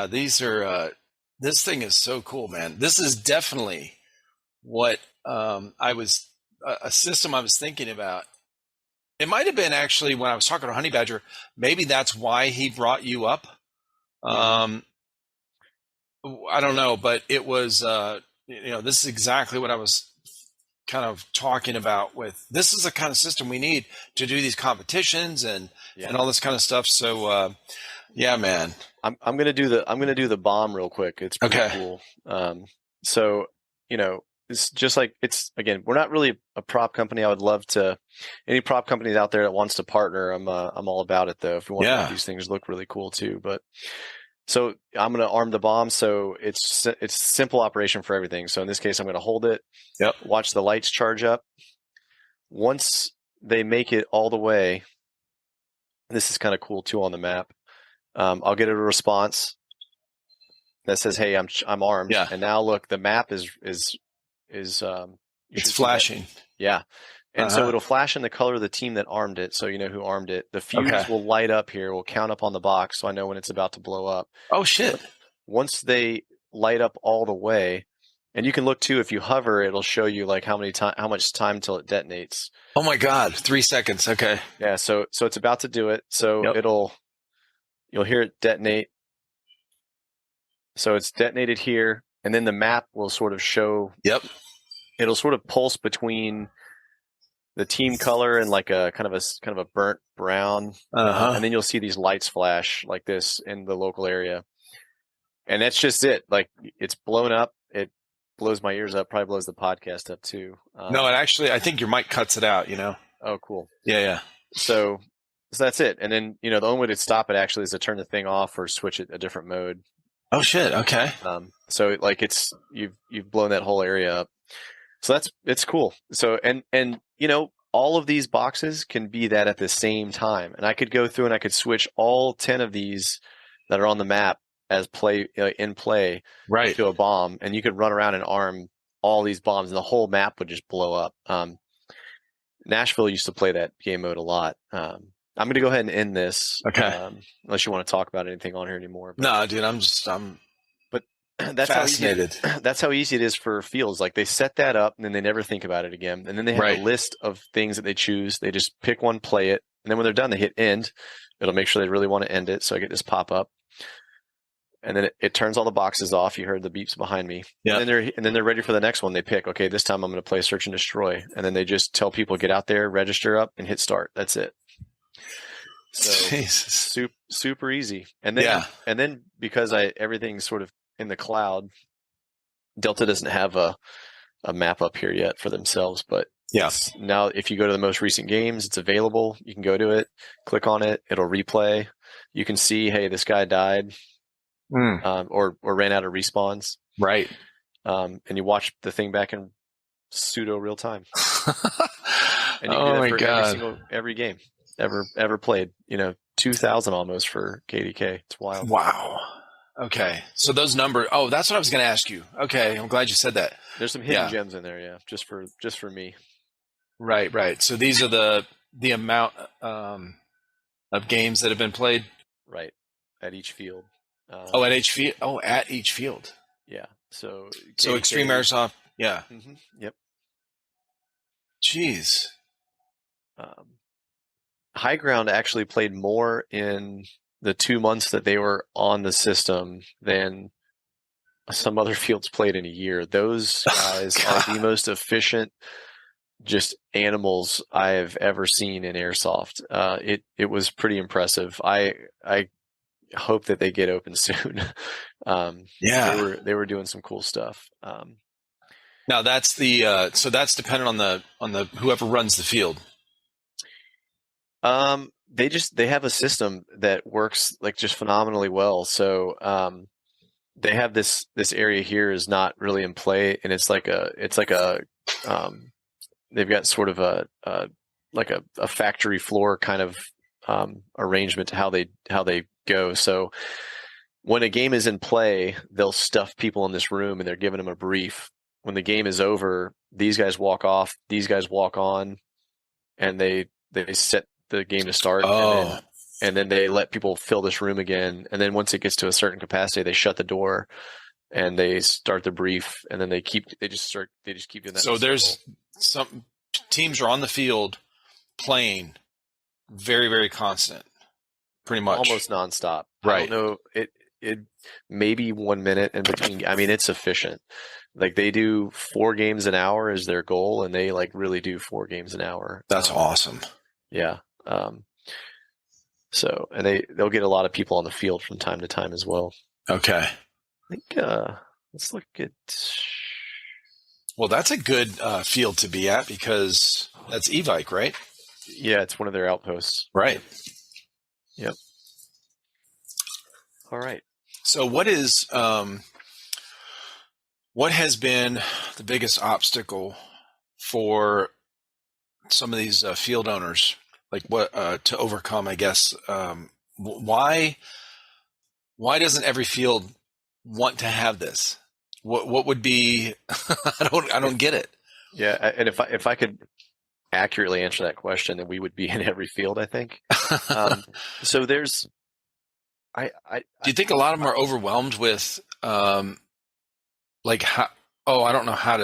these are this thing is so cool, man. This is definitely what I was a system I was thinking about. It might have been actually when I was talking to Honey Badger. Maybe that's why he brought you up. I don't know, but it was this is exactly what I was kind of talking about. With this is the kind of system we need to do these competitions and all this kind of stuff. So yeah, man. I'm gonna do the bomb real quick. It's pretty cool. So it's just like again, we're not really a prop company. I would love to any prop companies out there that wants to partner. I'm all about it though. If we want to make these things look really cool too. But so I'm gonna arm the bomb. So it's simple operation for everything. So in this case, I'm gonna hold it. Yep. Watch the lights charge up. Once they make it all the way, this is kind of cool too on the map. I'll get a response that says, "Hey, I'm armed." Yeah. And now look, the map is it's flashing. Yeah. And so it'll flash in the color of the team that armed it, so you know who armed it. The fuse will light up here, will count up on the box, so I know when it's about to blow up. Oh shit! Once they light up all the way, and you can look too if you hover, it'll show you like how much time till it detonates. Oh my god, 3 seconds. Okay. Yeah. So it's about to do it. So you'll hear it detonate. So it's detonated here, and then the map will sort of show. Yep. It'll sort of pulse between the team color and like a kind of a burnt brown, and then you'll see these lights flash like this in the local area, and that's just it. Like it's blown up. It blows my ears up. Probably blows the podcast up too. No, it actually, I think your mic cuts it out. Oh, cool. Yeah. So that's it. And then the only way to stop it actually is to turn the thing off or switch it a different mode. Oh shit. Okay. So like you've blown that whole area up. So it's cool. So and all of these boxes can be that at the same time, and I could go through and I could switch all 10 of these that are on the map as in play to a bomb, and you could run around and arm all these bombs, and the whole map would just blow up. Nashville used to play that game mode a lot. I'm going to go ahead and end this. Okay. Unless you want to talk about anything on here anymore. But, no, dude, I'm that's fascinated. That's how easy it is for fields. Like they set that up and then they never think about it again. And then they have a list of things that they choose. They just pick one, play it. And then when they're done, they hit end. It'll make sure they really want to end it. So I get this pop up. And then it turns all the boxes off. You heard the beeps behind me. Yeah. And then they're ready for the next one. They pick, okay, this time I'm going to play search and destroy. And then they just tell people, get out there, register up, and hit start. That's it. So super easy. And then because everything's sort of in the cloud, Delta doesn't have a map up here yet for themselves, but now if you go to the most recent games, it's available. You can go to it, click on it, it'll replay. You can see, hey, this guy died, or ran out of respawns, right? And you watch the thing back in pseudo real time. And you oh do that my for every game ever played. 2,000 almost for KDK. It's wild. Wow. Okay, so those numbers. Oh, that's what I was going to ask you. Okay, I'm glad you said that. There's some hidden gems in there, just for me. Right. So these are the amount of games that have been played. Right, at each field. At each field. Oh, at each field. Yeah. So Extreme Airsoft Yeah. Yep. Jeez. High Ground actually played more in the 2 months that they were on the system than some other fields played in a year. Those guys are the most efficient, just animals I have ever seen in airsoft. It was pretty impressive. I hope that they get open soon. Yeah. They were doing some cool stuff. Now that's the so that's dependent on the whoever runs the field. They have a system that works like just phenomenally well. So they have this area here is not really in play, and it's like a they've got sort of a like a factory floor kind of arrangement to how they go. So when a game is in play, they'll stuff people in this room and they're giving them a brief. When the game is over, these guys walk off, these guys walk on, and they set the game to start, Oh, and then they let people fill this room again. And then once it gets to a certain capacity, they shut the door and they start the brief, and then they just keep doing that. so there's some teams are on the field playing very, very constant, pretty much almost nonstop. Right. I don't know. It maybe 1 minute in between. I mean, it's efficient. Like they do 4 games an hour is their goal, and they like really do 4 games an hour. That's awesome. Yeah. So, and they'll get a lot of people on the field from time to time as well. Okay. I think let's look at. Well, that's a good field to be at because that's Evike, right? Yeah, it's one of their outposts. Right. Yep. All right. So what has been the biggest obstacle for some of these field owners, like what to overcome? I guess why doesn't every field want to have this? What would be? I don't get it. Yeah, and if I could accurately answer that question, then we would be in every field, I think. So there's, Do you think a lot of them are overwhelmed with like how? Oh, I don't know how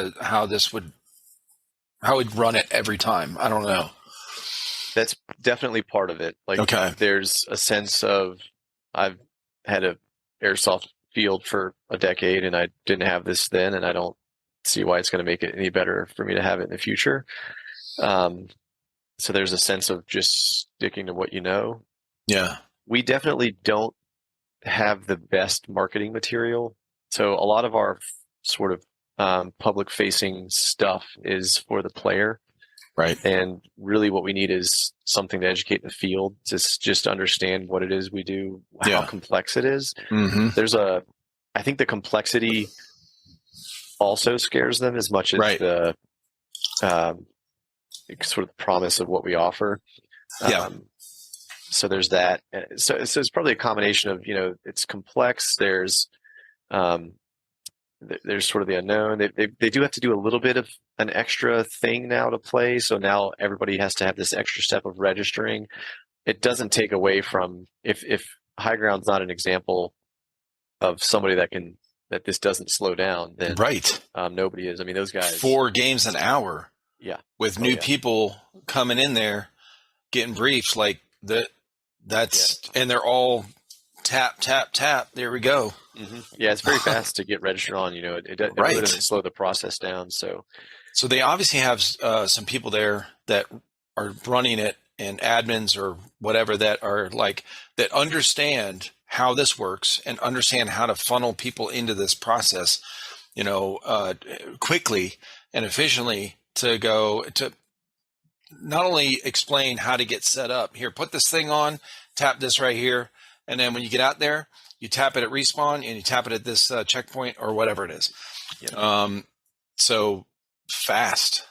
we'd run it every time. I don't know. That's definitely part of it. Like, okay, there's a sense of I've had a airsoft field for a decade, and I didn't have this then, and I don't see why it's going to make it any better for me to have it in the future. So there's a sense of just sticking to what you know. Yeah. We definitely don't have the best marketing material. So a lot of our sort of public facing stuff is for the player. Right. And really what we need is something to educate the field to just understand what it is we do, how complex it is. Mm-hmm. I think the complexity also scares them as much as the sort of promise of what we offer. So there's that. So it's probably a combination of, it's complex. There's sort of the unknown. They do have to do a little bit of an extra thing now to play. So now everybody has to have this extra step of registering. It doesn't take away from if High Ground's not an example of somebody that this doesn't slow down, then nobody is. I mean, those guys 4 games an hour. Yeah. With new people coming in there, getting briefs like that. And they're all tap, tap, tap. There we go. Mm-hmm. Yeah, it's very fast to get registered on. It really doesn't slow the process down. So they obviously have some people there that are running it, and admins or whatever that are like that understand how this works and understand how to funnel people into this process, quickly and efficiently to go to not only explain how to get set up. Here, put this thing on, tap this right here. And then when you get out there, you tap it at respawn and you tap it at this checkpoint or whatever it is. Yeah. So fast,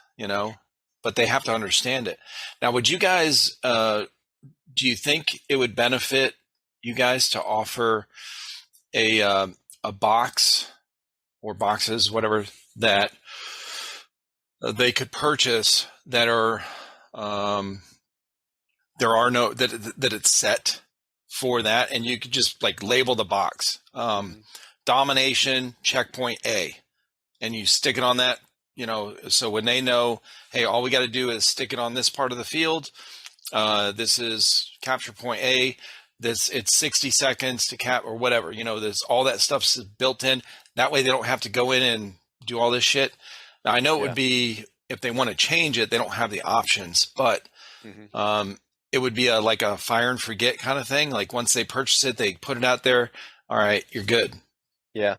but they have to understand it. Now, would you guys, do you think it would benefit you guys to offer a box or boxes, whatever, that they could purchase that are, there are no, that it's set for that, and you could just like label the box, domination checkpoint A, and you stick it on that so when they know, hey, all we got to do is stick it on this part of the field. This is capture point A. It's 60 seconds to cap or whatever. There's all that stuff's built in. That way they don't have to go in and do all this shit. Now I know it would be if they want to change it, they don't have the options, but it would be like a fire and forget kind of thing. Like once they purchase it, they put it out there. All right, you're good. Yeah.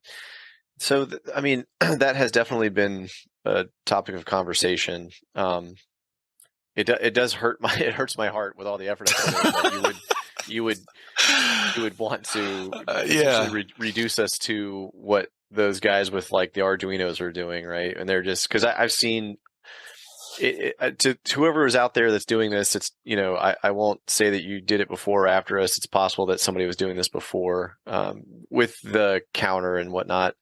So, I mean, that has definitely been a topic of conversation. It does hurt it hurts my heart with all the effort I put in that you would want to reduce us to what those guys with like the Arduinos are doing, right? And they're just because I've seen to whoever is out there that's doing this. It's I won't say that you did it before or after us. It's possible that somebody was doing this before with the counter and whatnot.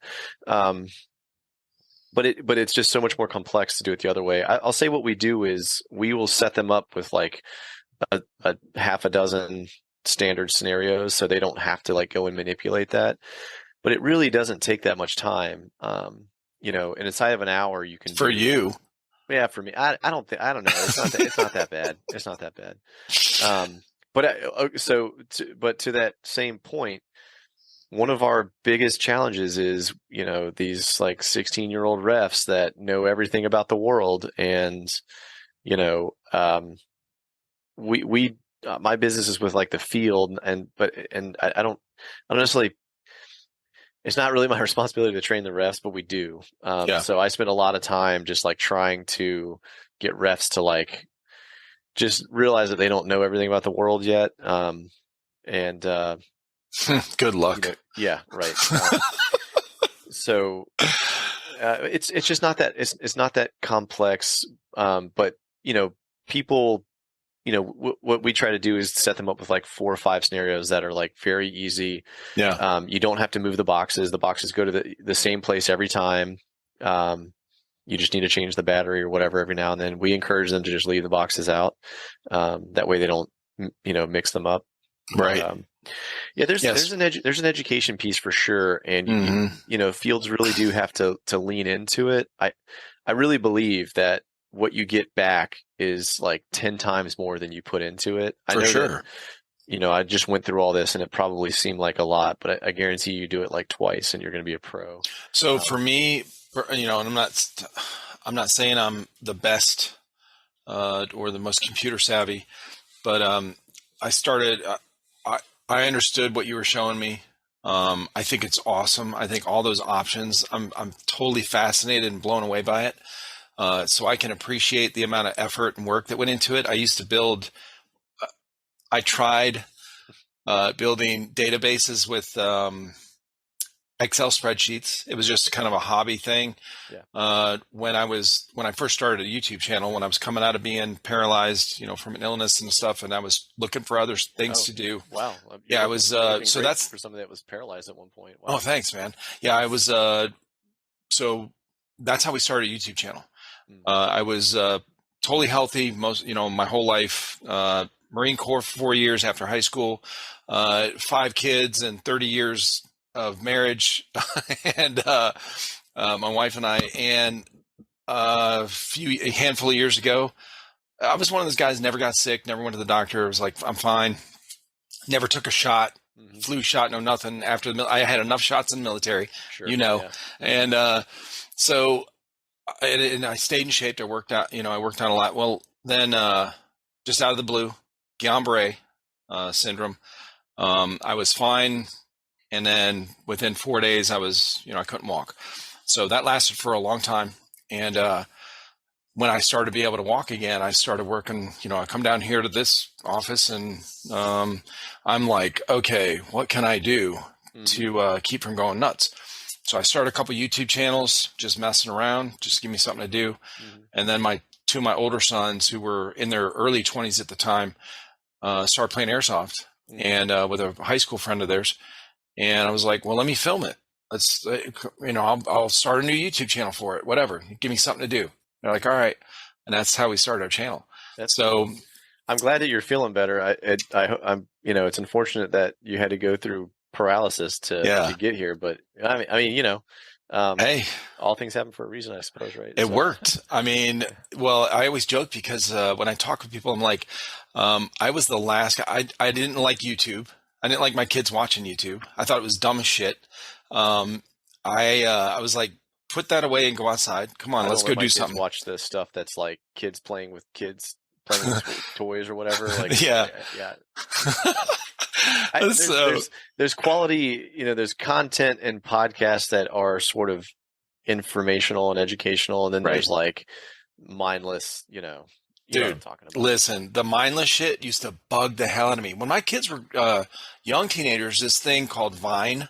But it's just so much more complex to do it the other way. I'll say what we do is we will set them up with like a half a dozen standard scenarios, so they don't have to like go and manipulate that. But it really doesn't take that much time. And inside of an hour, you can. For you. Yeah, for me, I don't know. It's not that bad. It's not that bad. But to that same point, one of our biggest challenges is, these like 16-year-old refs that know everything about the world. And, my business is with like the field I don't necessarily, it's not really my responsibility to train the refs, but we do. So I spend a lot of time just like trying to get refs to like, just realize that they don't know everything about the world yet. Good luck. Yeah, right. So it's just not that it's not that complex. But people, what we try to do is set them up with like 4 or 5 scenarios that are like very easy. Yeah. You don't have to move the boxes. The boxes go to the same place every time. You just need to change the battery or whatever every now and then. We encourage them to just leave the boxes out. That way they don't, mix them up. Right. There's an education piece for sure, and fields really do have to lean into it. I really believe that what you get back is like 10 times more than you put into it. For sure. I just went through all this, and it probably seemed like a lot, but I guarantee you do it like twice, and you're going to be a pro. So for me, and I'm not saying I'm the best or the most computer savvy, but I started. I understood what you were showing me. I think it's awesome. I think all those options, I'm totally fascinated and blown away by it. So I can appreciate the amount of effort and work that went into it. I used to build, I tried building databases with Excel spreadsheets. It was just kind of a hobby thing. Yeah. When I first started a YouTube channel, when I was coming out of being paralyzed, from an illness and stuff, and I was looking for other things to do. Wow. Yeah, I was. So that's for somebody that was paralyzed at one point. Wow. Oh, thanks, man. Yeah, I was. So that's how we started a YouTube channel. I was totally healthy my whole life. Marine Corps for 4 years after high school, 5 kids and 30 years of marriage, and my wife and I, and a handful of years ago, I was one of those guys, never got sick, never went to the doctor. I was like, I'm fine. Never took a shot, flu shot, no nothing. After I had enough shots in the military, Sure, and so and I stayed in shape. I worked out, I worked out a lot. Well, then just out of the blue, Guillain-Barré syndrome. I was fine. And then within 4 days, I was, I couldn't walk. So that lasted for a long time. And when I started to be able to walk again, I started working, I come down here to this office, and I'm like, okay, what can I do to keep from going nuts? So I started a couple YouTube channels, just messing around, just give me something to do. And then two of my older sons, who were in their early 20s at the time, started playing airsoft and with a high school friend of theirs. And I was like, well, let me film it. Let's, I'll start a new YouTube channel for it, whatever. Give me something to do. They're like, all right. And that's how we started our channel. So I'm glad that you're feeling better. I'm, it's unfortunate that you had to go through paralysis to get here, but I mean, Hey, All things happen for a reason, I suppose, right? it So, worked. I mean, well, I always joke because when I talk with people, I'm like, I was the last guy. I didn't like YouTube. I didn't like my kids watching YouTube. I thought it was dumb as shit. Um, I was like, put that away and go outside. Come on, I let's don't go let my do kids something. watch the stuff that's like kids playing with toys or whatever. Like, Yeah. yeah, So there's quality, there's content and podcasts that are sort of informational and educational, and then right. there's like mindless, you know what I'm Dude, talking about. listen, the mindless shit used to bug the hell out of me. When my kids were young teenagers, this thing called Vine,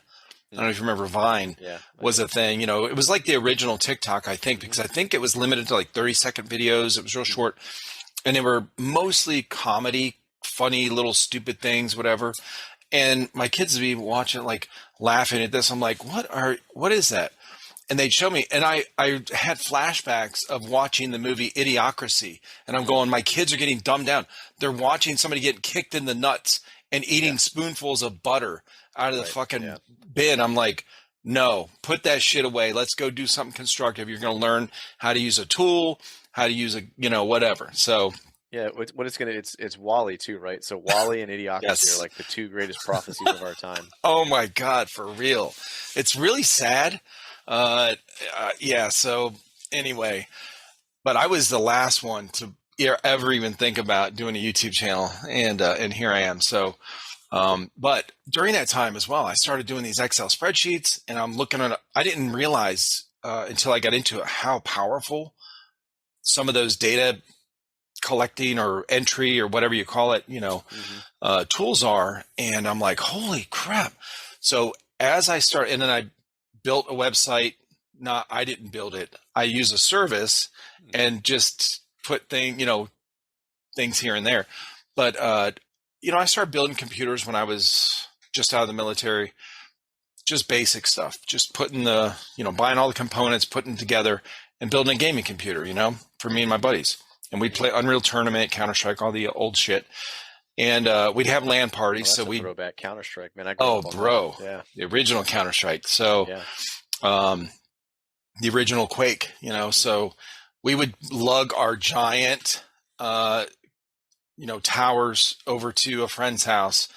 I don't know if you remember Vine, Yeah, I was do. a thing. It was like the original TikTok, I think, because I think it was limited to like 30-second videos. It was real short. And they were mostly comedy, funny little stupid things, whatever. And my kids would be watching, like laughing at this. I'm like, what is that? And they'd show me, and I had flashbacks of watching the movie Idiocracy, and I'm going, my kids are getting dumbed down. They're watching somebody get kicked in the nuts and eating spoonfuls of butter out of the Right. fucking Yeah. bin. I'm like, no, put that shit away. Let's go do something constructive. You're going to learn how to use a tool, how to use whatever. So Yeah, it's Wally too, right? So Wally and Idiocracy are yes. like the two greatest prophecies of our time. Oh my God, for real. It's really sad. Yeah. So anyway, but I was the last one to ever even think about doing a YouTube channel, and here I am. So, but during that time as well, I started doing these Excel spreadsheets, and I'm looking at. I didn't realize until I got into it how powerful some of those data collecting or entry or whatever you call it, tools are, and I'm like, holy crap! So as I start, and then I built a website. Not, I didn't build it. I use a service and just put things here and there. But I started building computers when I was just out of the military. Just basic stuff. Just putting buying all the components, putting them together, and building a gaming computer. For me and my buddies. And we'd play Unreal Tournament, Counter-Strike, all the old shit. And we'd have LAN parties. Well, so we throwback Counter-Strike, man. I grew oh, up on bro, that. Yeah, the original Counter-Strike. So, yeah. The original Quake. So we would lug our giant, towers over to a friend's house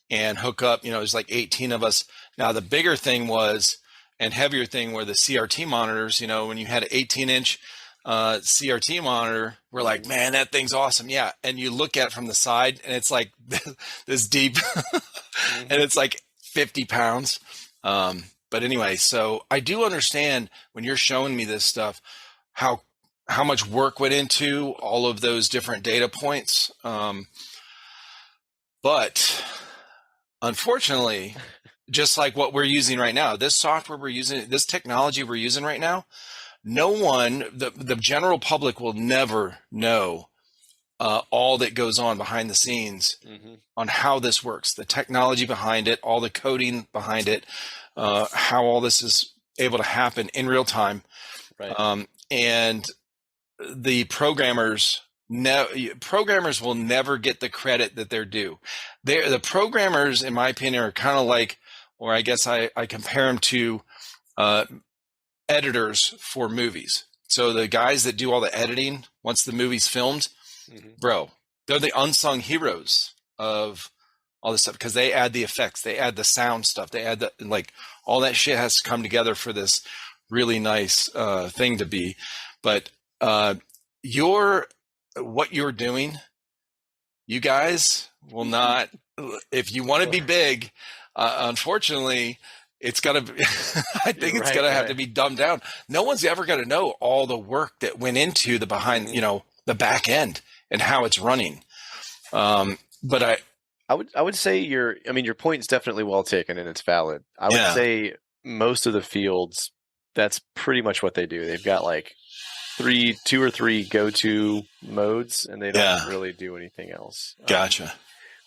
and hook up. There's like 18 of us. Now the bigger thing was, and heavier thing were the CRT monitors. When you had an 18-inch CRT monitor, we're like, man, that thing's awesome. Yeah. And you look at it from the side and it's like this deep and it's like 50 pounds. But anyway, so I do understand when you're showing me this stuff, how much work went into all of those different data points. But unfortunately, just like what we're using right now, this software we're using, this technology we're using right now, no one, the general public will never know all that goes on behind the scenes on how this works, the technology behind it, all the coding behind it, how all this is able to happen in real time. Right. And the programmers will never get the credit that they're due. The programmers, in my opinion, are kind of like, or I guess I compare them to editors for movies. So the guys that do all the editing once the movie's filmed, bro, they're the unsung heroes of all this stuff because they add the effects, they add the sound stuff, they add all that shit has to come together for this really nice thing to be. But what you're doing, you guys will not. If you want to be big, unfortunately, it's gonna be. I think it's gonna have to be dumbed down. No one's ever gonna know all the work that went into the behind, the back end and how it's running. But I would say your point is definitely well taken and it's valid. I would say most of the fields, that's pretty much what they do. They've got like two or three go-to modes, and they don't really do anything else. Gotcha.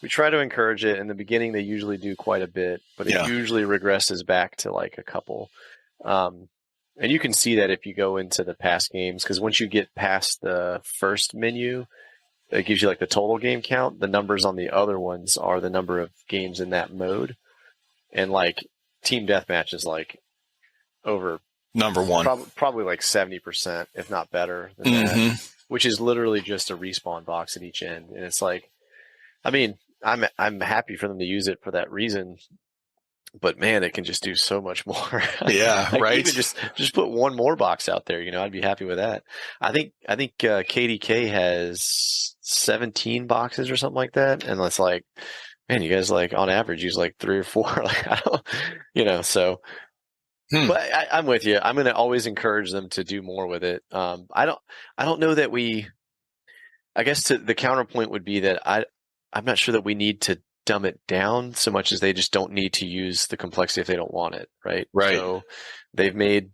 We try to encourage it. In the beginning, they usually do quite a bit, but it usually regresses back to like a couple. And you can see that if you go into the past games, because once you get past the first menu, it gives you like the total game count. The numbers on the other ones are the number of games in that mode. And like Team Deathmatch is like over Number one. Probably like 70%, if not better than Mm-hmm. that, which is literally just a respawn box at each end. And it's like, I mean, I'm happy for them to use it for that reason, but man, it can just do so much more. Yeah, Like right. even just put one more box out there, I'd be happy with that. I think KDK has 17 boxes or something like that, and it's like, man, you guys like on average use like 3 or 4. Like I don't, so. Hmm. But I'm with you. I'm going to always encourage them to do more with it. I don't know that I guess the counterpoint would be that I'm not sure that we need to dumb it down so much as they just don't need to use the complexity if they don't want it, right? Right. So they've made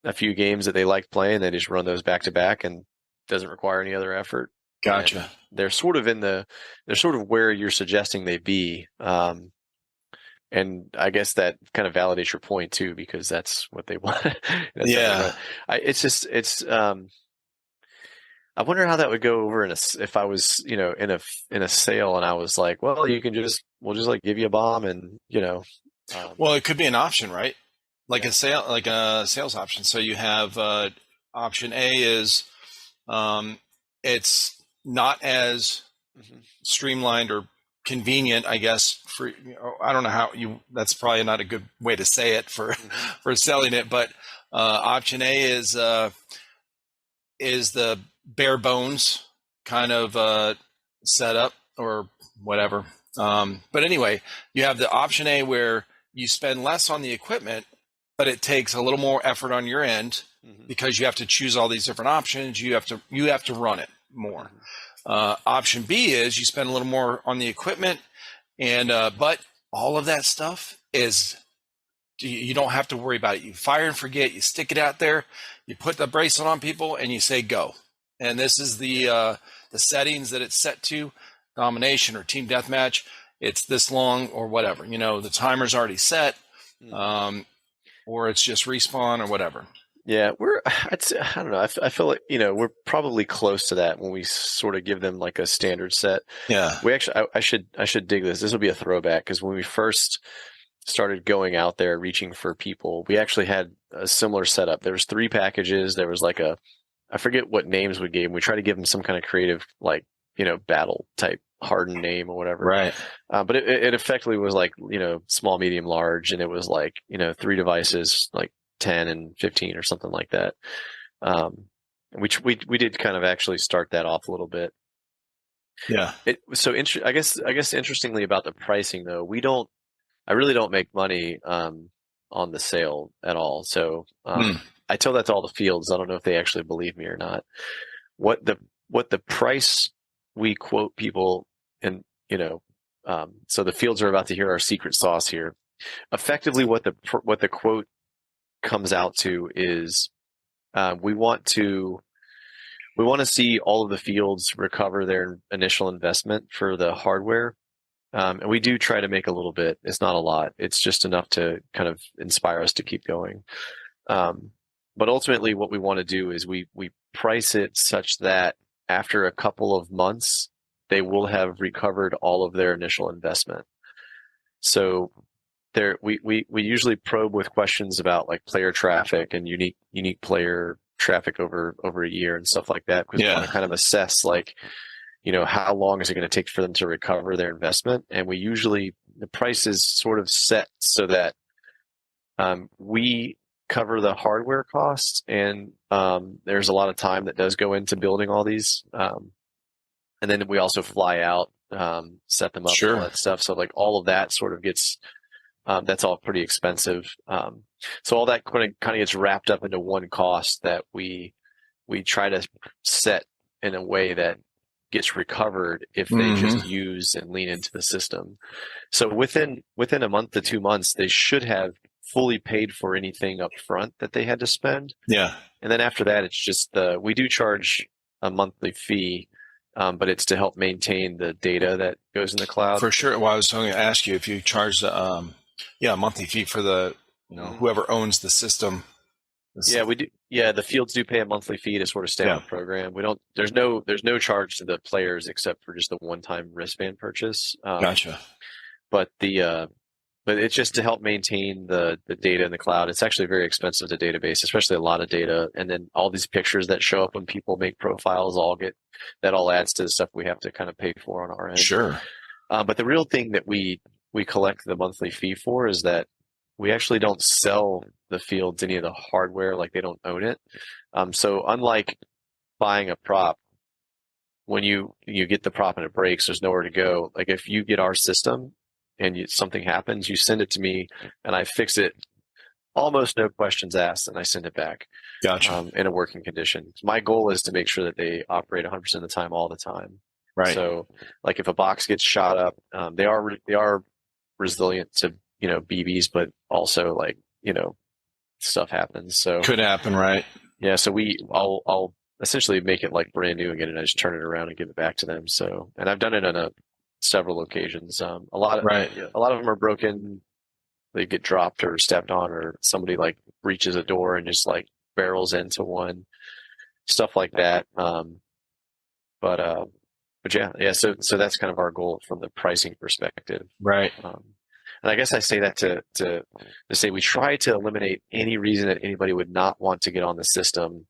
a few games that they like playing. They just run those back to back and doesn't require any other effort. Gotcha. And they're sort of where you're suggesting they be. And I guess that kind of validates your point too, because that's what they want. Yeah. I wonder how that would go over if I was, in a sale and I was like, well, we'll just like give you a bomb and, Well, it could be an option, right? Like a sales option. So you have option A is it's not as streamlined or convenient, I guess. I don't know how that's probably not a good way to say it for selling it, but option A is the bare bones kind of setup or whatever. But anyway, you have the option A where you spend less on the equipment, but it takes a little more effort on your end because you have to choose all these different options. You have to run it more. Option B is you spend a little more on the equipment, and but all of that stuff is you don't have to worry about it. You fire and forget. You stick it out there. You put the bracelet on people, and you say go. And this is the settings that it's set to: domination or team deathmatch. It's this long or whatever. The timer's already set, or it's just respawn or whatever. Yeah, I don't know. I feel like, we're probably close to that when we sort of give them like a standard set. Yeah. We actually, I should dig this. This will be a throwback because when we first started going out there reaching for people, we actually had a similar setup. There was 3 packages. There was like I forget what names we gave them. We tried to give them some kind of creative, like, battle type hardened name or whatever. Right. But it effectively was like, small, medium, large. And it was like, 3 devices, like 10 and 15 or something like that. We did kind of actually start that off a little bit. Yeah. I guess interestingly about the pricing though, I really don't make money on the sale at all. So I tell that to all the fields. I don't know if they actually believe me or not. What the price we quote people, and so the fields are about to hear our secret sauce here. Effectively, what the quote comes out to is we want to see all of the fields recover their initial investment for the hardware. And we do try to make a little bit. It's not a lot. It's just enough to kind of inspire us to keep going. But ultimately what we want to do is we price it such that after a couple of months, they will have recovered all of their initial investment. So we usually probe with questions about like player traffic and unique player traffic over a year and stuff like that, because we want to kind of assess like, how long is it going to take for them to recover their investment? And the price is sort of set so that we cover the hardware costs, and there's a lot of time that does go into building all these. And then we also fly out, set them up, and all that stuff. So like all of that sort of gets, that's all pretty expensive. So all that kind of gets wrapped up into one cost that we try to set in a way that gets recovered if they just use and lean into the system. So within a month to 2 months, they should have fully paid for anything up front that they had to spend. Yeah. And then after that, it's just we do charge a monthly fee, but it's to help maintain the data that goes in the cloud. For sure. Well, I was going to ask you if you charge a monthly fee for the whoever owns the system. Yeah, we do. Yeah, the fields do pay a monthly fee to sort of stay on the program. We don't. There's no charge to the players except for just the one-time wristband purchase. Gotcha. But the but it's just to help maintain the data in the cloud. It's actually very expensive to database, especially a lot of data. And then all these pictures that show up when people make profiles that all adds to the stuff we have to kind of pay for on our end. Sure. But the real thing that we collect the monthly fee for is that we actually don't sell the fields any of the hardware, like they don't own it. So unlike buying a prop, when you get the prop and it breaks, there's nowhere to go. Like if you get our system and something happens, you send it to me and I fix it, almost no questions asked, and I send it back. Gotcha. In a working condition. My goal is to make sure that they operate 100% of the time, all the time. Right. So, like if a box gets shot up, they are resilient to BBs, but also like stuff happens. So could happen, right? Yeah. So I'll essentially make it like brand new again, and I just turn it around and give it back to them. So, and I've done it on several occasions. A lot of them are broken. They get dropped or stepped on, or somebody like breaches a door and just like barrels into one, stuff like that. But yeah. So that's kind of our goal from the pricing perspective, right? And I guess I say that to say we try to eliminate any reason that anybody would not want to get on the system,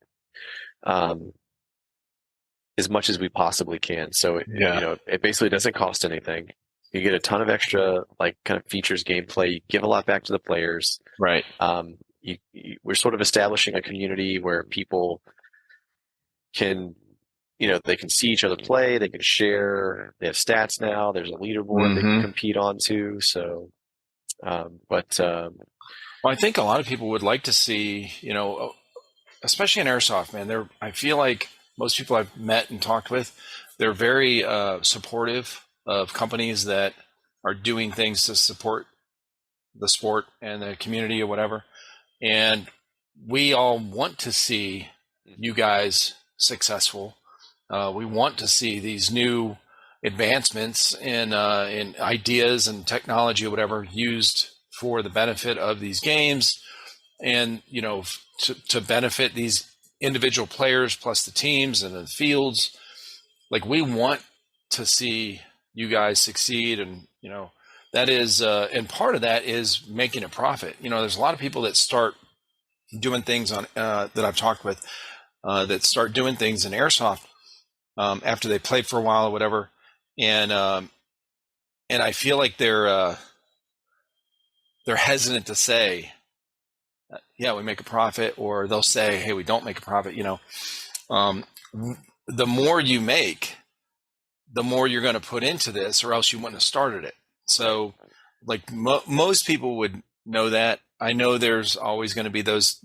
as much as we possibly can. So it basically doesn't cost anything. You get a ton of extra like kind of features, gameplay. You give a lot back to the players, right? We're sort of establishing a community where people can, they can see each other play. They can share. They have stats now. There's a leaderboard they can compete on too. So, well, I think a lot of people would like to see, especially in airsoft, man. I feel like most people I've met and talked with, they're very supportive of companies that are doing things to support the sport and the community or whatever. And we all want to see you guys successful. We want to see these new advancements in ideas and technology or whatever used for the benefit of these games, and to benefit these individual players plus the teams and the fields. Like we want to see you guys succeed, and that is and part of that is making a profit. There's a lot of people that start doing things on that I've talked with that start doing things in airsoft after they play for a while or whatever, and I feel like they're hesitant to say, yeah, we make a profit, or they'll say, hey, we don't make a profit. The more you make, the more you're going to put into this, or else you wouldn't have started it. So like most people would know that. I know there's always going to be those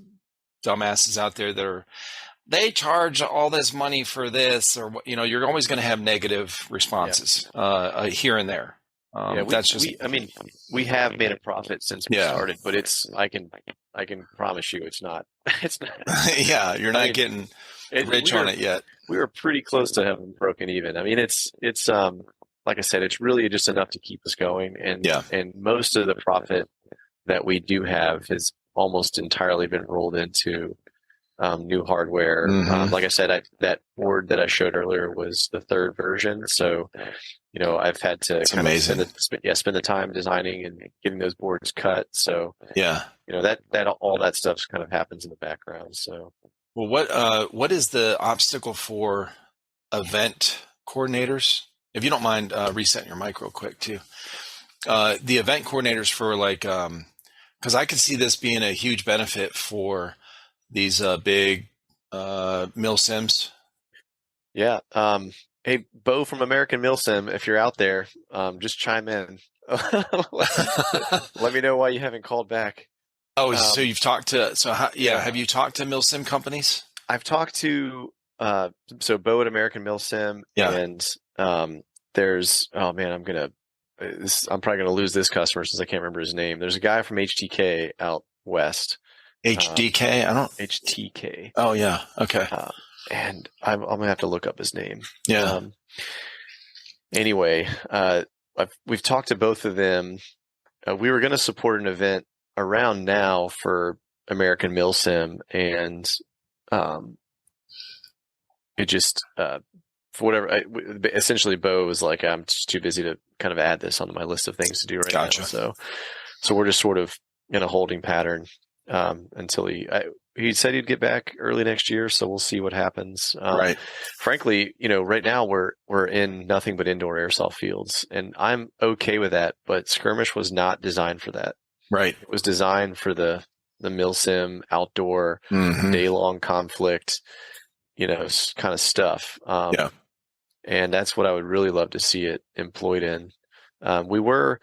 dumbasses out there that they charge all this money for this, or you're always going to have negative responses here and there. We have made a profit since we started, but I can promise you it's not. Yeah, you're not getting rich on it yet. We were pretty close to having broken even. I mean, it's like I said, it's really just enough to keep us going, and most of the profit that we do have has almost entirely been rolled into new hardware. Like I said, that board that I showed earlier was the third version, so I've had to spend the time designing and getting those boards cut. So that all that stuff kind of happens in the background. So. Well, what is the obstacle for event coordinators? If you don't mind resetting your mic real quick too. The event coordinators for like, because I could see this being a huge benefit for these big mil sims. Yeah. Hey, Bo from American Milsim, if you're out there, just chime in. Let me know why you haven't called back. Oh, so you've talked to have you talked to milsim companies? I've talked to Bo at American Milsim, and there's I'm probably gonna lose this customer since I can't remember his name. There's a guy from HTK out west. HDK? HTK. Oh yeah, okay. And I'm gonna have to look up his name. Yeah. Anyway, we've talked to both of them. We were gonna support an event around now for American Milsim, and it just for whatever. Essentially, Bo was like, "I'm just too busy to kind of add this onto my list of things to do right now." So So we're just sort of in a holding pattern until he said he'd get back early next year, so we'll see what happens. Right. Frankly, right now we're in nothing but indoor airsoft fields, and I'm okay with that. But Skirmish was not designed for that. Right. It was designed for the milsim outdoor day long conflict, kind of stuff. Yeah. And that's what I would really love to see it employed in. We were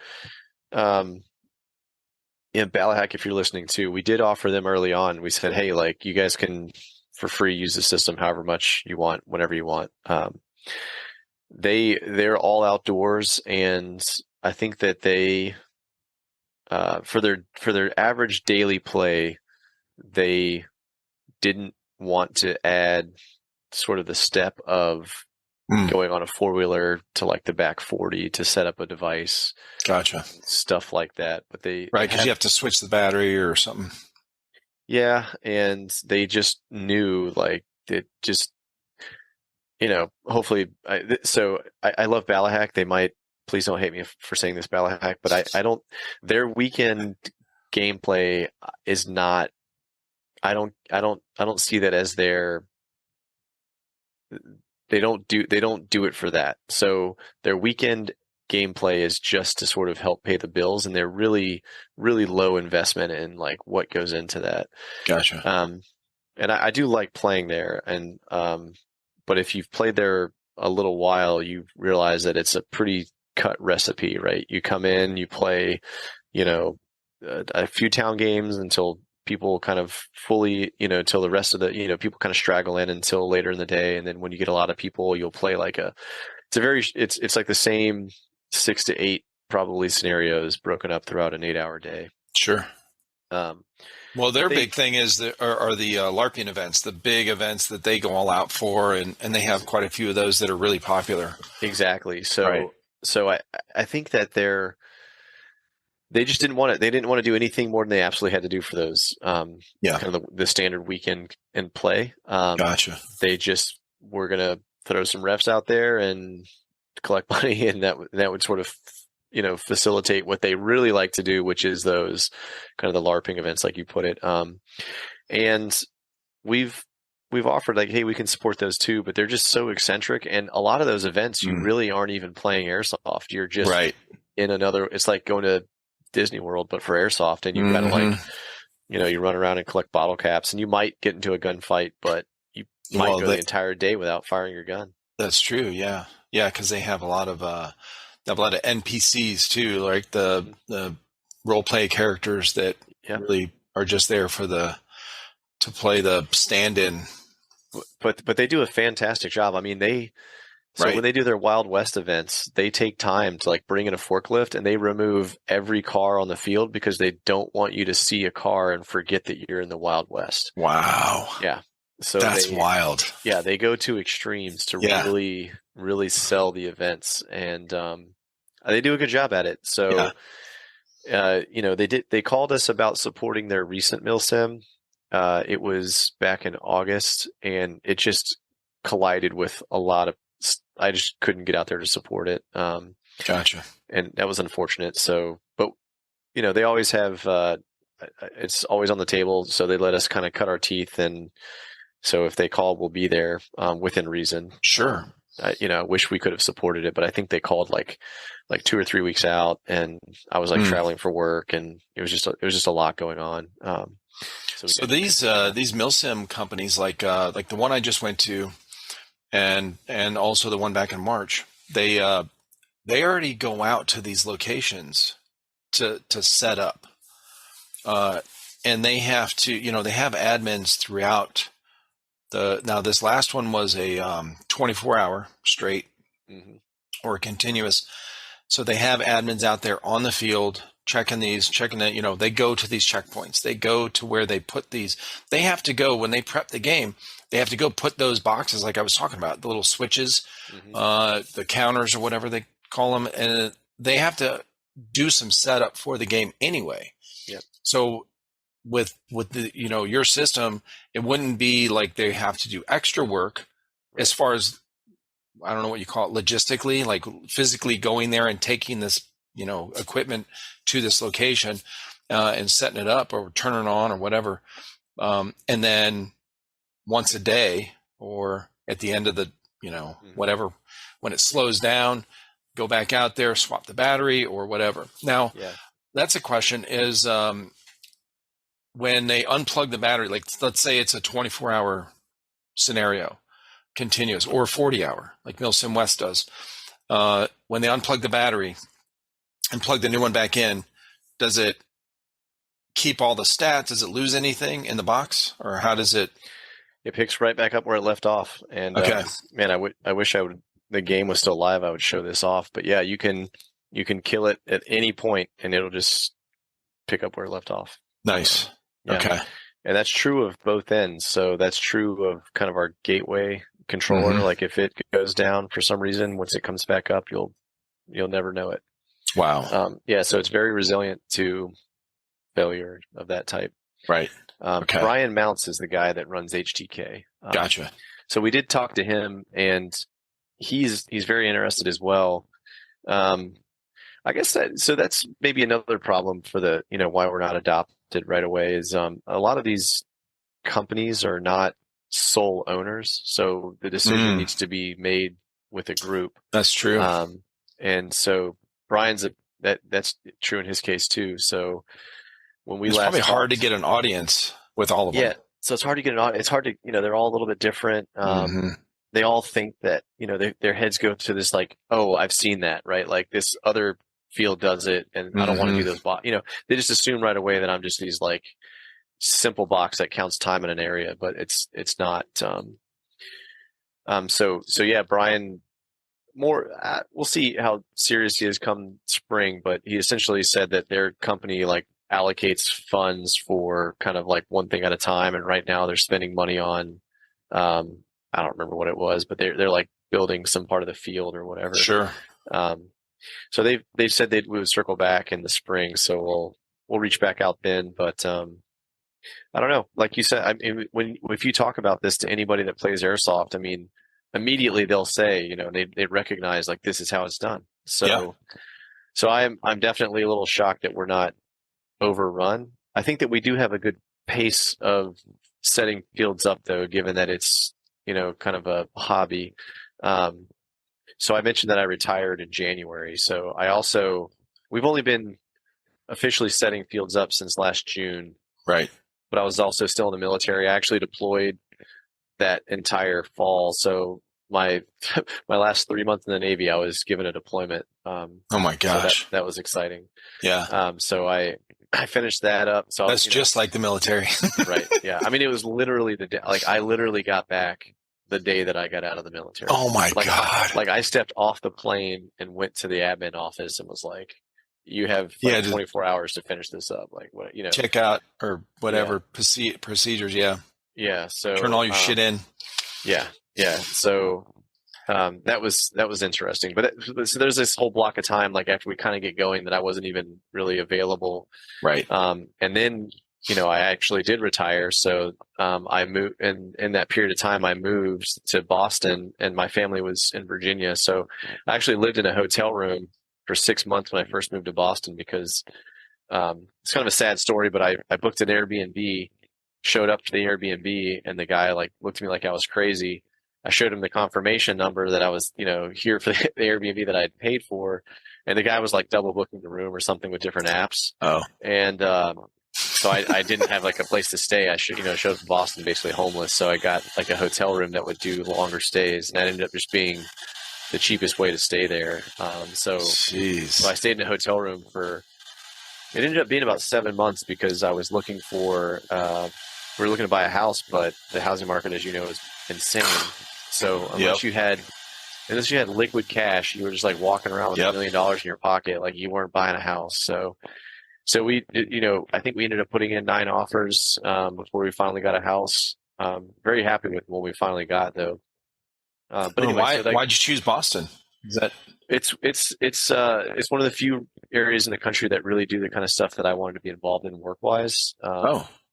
in Balahack, if you're listening too, we did offer them early on. We said, hey, like, you guys can for free use the system however much you want, whenever you want. They're all outdoors, and I think that they for their average daily play, they didn't want to add sort of the step of going on a four-wheeler to like the back 40 to set up a device. Gotcha. Stuff like that. But right, because you have to switch the battery or something. Yeah, and they just knew, like, it just, hopefully. I love Balahack. They might, please don't hate me for saying this, Balahack, but I don't, their weekend gameplay is not, I don't see that as they don't do it for that. So their weekend gameplay is just to sort of help pay the bills, and they're really, really low investment in like what goes into that. Gotcha. And I do like playing there, and but if you've played there a little while, you realize that it's a pretty cut recipe, right? You come in, you play, a few town games until people kind of fully, till the rest of the, people kind of straggle in until later in the day. And then when you get a lot of people, you'll play like it's like the same 6 to 8 probably scenarios broken up throughout an 8-hour day. Sure. Well, their big thing is are the LARPing events, the big events that they go all out for, and they have quite a few of those that are really popular. Exactly. So I think that they just didn't want it. They didn't want to do anything more than they absolutely had to do for those. Kind of the standard weekend and play. Gotcha. They just were gonna throw some refs out there and collect money, and that would sort of facilitate what they really like to do, which is those kind of the LARPing events, like you put it. And we've offered like, hey, we can support those too, but they're just so eccentric, and a lot of those events you really aren't even playing airsoft. You're just in another. It's like going to Disney World, but for airsoft, and you've got to like, you run around and collect bottle caps, and you might get into a gunfight, but you might go the entire day without firing your gun. That's true. Yeah. Yeah. Cause they have a lot of NPCs too, like the role play characters that really are just there to play the stand-in. But they do a fantastic job. I mean, when they do their Wild West events, they take time to like bring in a forklift, and they remove every car on the field because they don't want you to see a car and forget that you're in the Wild West. Wow. Yeah. So that's wild. Yeah. They go to extremes to really, really sell the events, and they do a good job at it. So, they called us about supporting their recent milsim. It was back in August, and it just collided with a lot of, I just couldn't get out there to support it. Gotcha. And that was unfortunate. So, but they always have, it's always on the table. So they let us kind of cut our teeth. And so if they call, we'll be there, within reason. Sure. I wish we could have supported it, but I think they called like 2 or 3 weeks out, and I was like traveling for work, and it was just a lot going on. So these milsim companies, like the one I just went to, and also the one back in March, they already go out to these locations to set up, and they have to, they have admins throughout. Now this last one was a 24-hour straight or continuous. So they have admins out there on the field checking that, they go to these checkpoints. They go to where they put these. They have to go when they prep the game. They have to go put those boxes, like I was talking about, the little switches, the counters or whatever they call them, and they have to do some setup for the game anyway. Yep. So with the your system, it wouldn't be like they have to do extra work as far as, I don't know what you call it, logistically, like physically going there and taking this equipment to this location and setting it up or turning it on or whatever. And then once a day or at the end of the, whatever, when it slows down, go back out there, swap the battery or whatever. Now, that's a question is when they unplug the battery, like let's say it's a 24-hour scenario, continuous, or 40-hour, like Milsim West does. When they unplug the battery and plug the new one back in, does it keep all the stats? Does it lose anything in the box, or how does it? It picks right back up where it left off. And man, I wish the game was still live. I would show this off. But yeah, you can kill it at any point, and it'll just pick up where it left off. Nice. Yeah. Okay. And that's true of both ends. So that's true of kind of our gateway controller. Like if it goes down for some reason, once it comes back up, you'll never know it. Wow. So it's very resilient to failure of that type. Right. Okay. Brian Mounts is the guy that runs HTK. Gotcha. So we did talk to him, and he's very interested as well. I guess that's maybe another problem for the why we're not adopted right away is a lot of these companies are not sole owners, so the decision needs to be made with a group. That's true. And so Brian's that's true in his case too. So when we it's probably hard to get an audience with all of them. Yeah, so it's hard to get an audience. It's hard to they're all a little bit different. They all think that their heads go to this like, oh, I've seen that, right? Like this other field does it, and I don't want to do those they just assume right away that I'm just these like simple box that counts time in an area, but it's not. So yeah, Brian. More, we'll see how serious he is come spring, but he essentially said that their company like allocates funds for kind of like one thing at a time, and right now they're spending money on, I don't remember what it was, but they're like building some part of the field or whatever. Sure. So they've said we would circle back in the spring, so we'll reach back out then. But I don't know. Like you said, I mean, if you talk about this to anybody that plays airsoft, I mean, immediately they'll say, they recognize like this is how it's done. So I'm definitely a little shocked that we're not overrun. I think that we do have a good pace of setting fields up though, given that it's, kind of a hobby. So I mentioned that I retired in January. So we've only been officially setting fields up since last June. Right. But I was also still in the military. I actually deployed that entire fall. So my last 3 months in the Navy, I was given a deployment. Oh my gosh. So that was exciting. Yeah. So I finished that up. So that's just like the military. Right. Yeah. I mean, it was literally the day, like I literally got back the day that I got out of the military. Oh my God. Like I stepped off the plane and went to the admin office and was like, you have 24 hours to finish this up. Like what, check out or whatever procedures. Yeah. Yeah. So turn all your shit in. Yeah. Yeah. So that was interesting. But so there's this whole block of time, like after we kind of get going, that I wasn't even really available. Right. And then, I actually did retire. So I moved, and in that period of time, I moved to Boston, and my family was in Virginia. So I actually lived in a hotel room for 6 months when I first moved to Boston because it's kind of a sad story, but I booked an Airbnb, showed up to the Airbnb, and the guy like looked at me like I was crazy. I showed him the confirmation number that I was, here for the Airbnb that I had paid for. And the guy was like double booking the room or something with different apps. Oh. And so I didn't have like a place to stay. I showed up in Boston basically homeless. So I got like a hotel room that would do longer stays. And that ended up just being the cheapest way to stay there. So I stayed in a hotel room it ended up being about 7 months because I was looking for, we were looking to buy a house, but the housing market, as you know, is insane. So unless you had liquid cash, you were just like walking around with $1 million in your pocket, like you weren't buying a house. So we, I think we ended up putting in 9 offers before we finally got a house. Very happy with what we finally got, though. But anyway, why'd you choose Boston? Is that it's one of the few areas in the country that really do the kind of stuff that I wanted to be involved in work wise.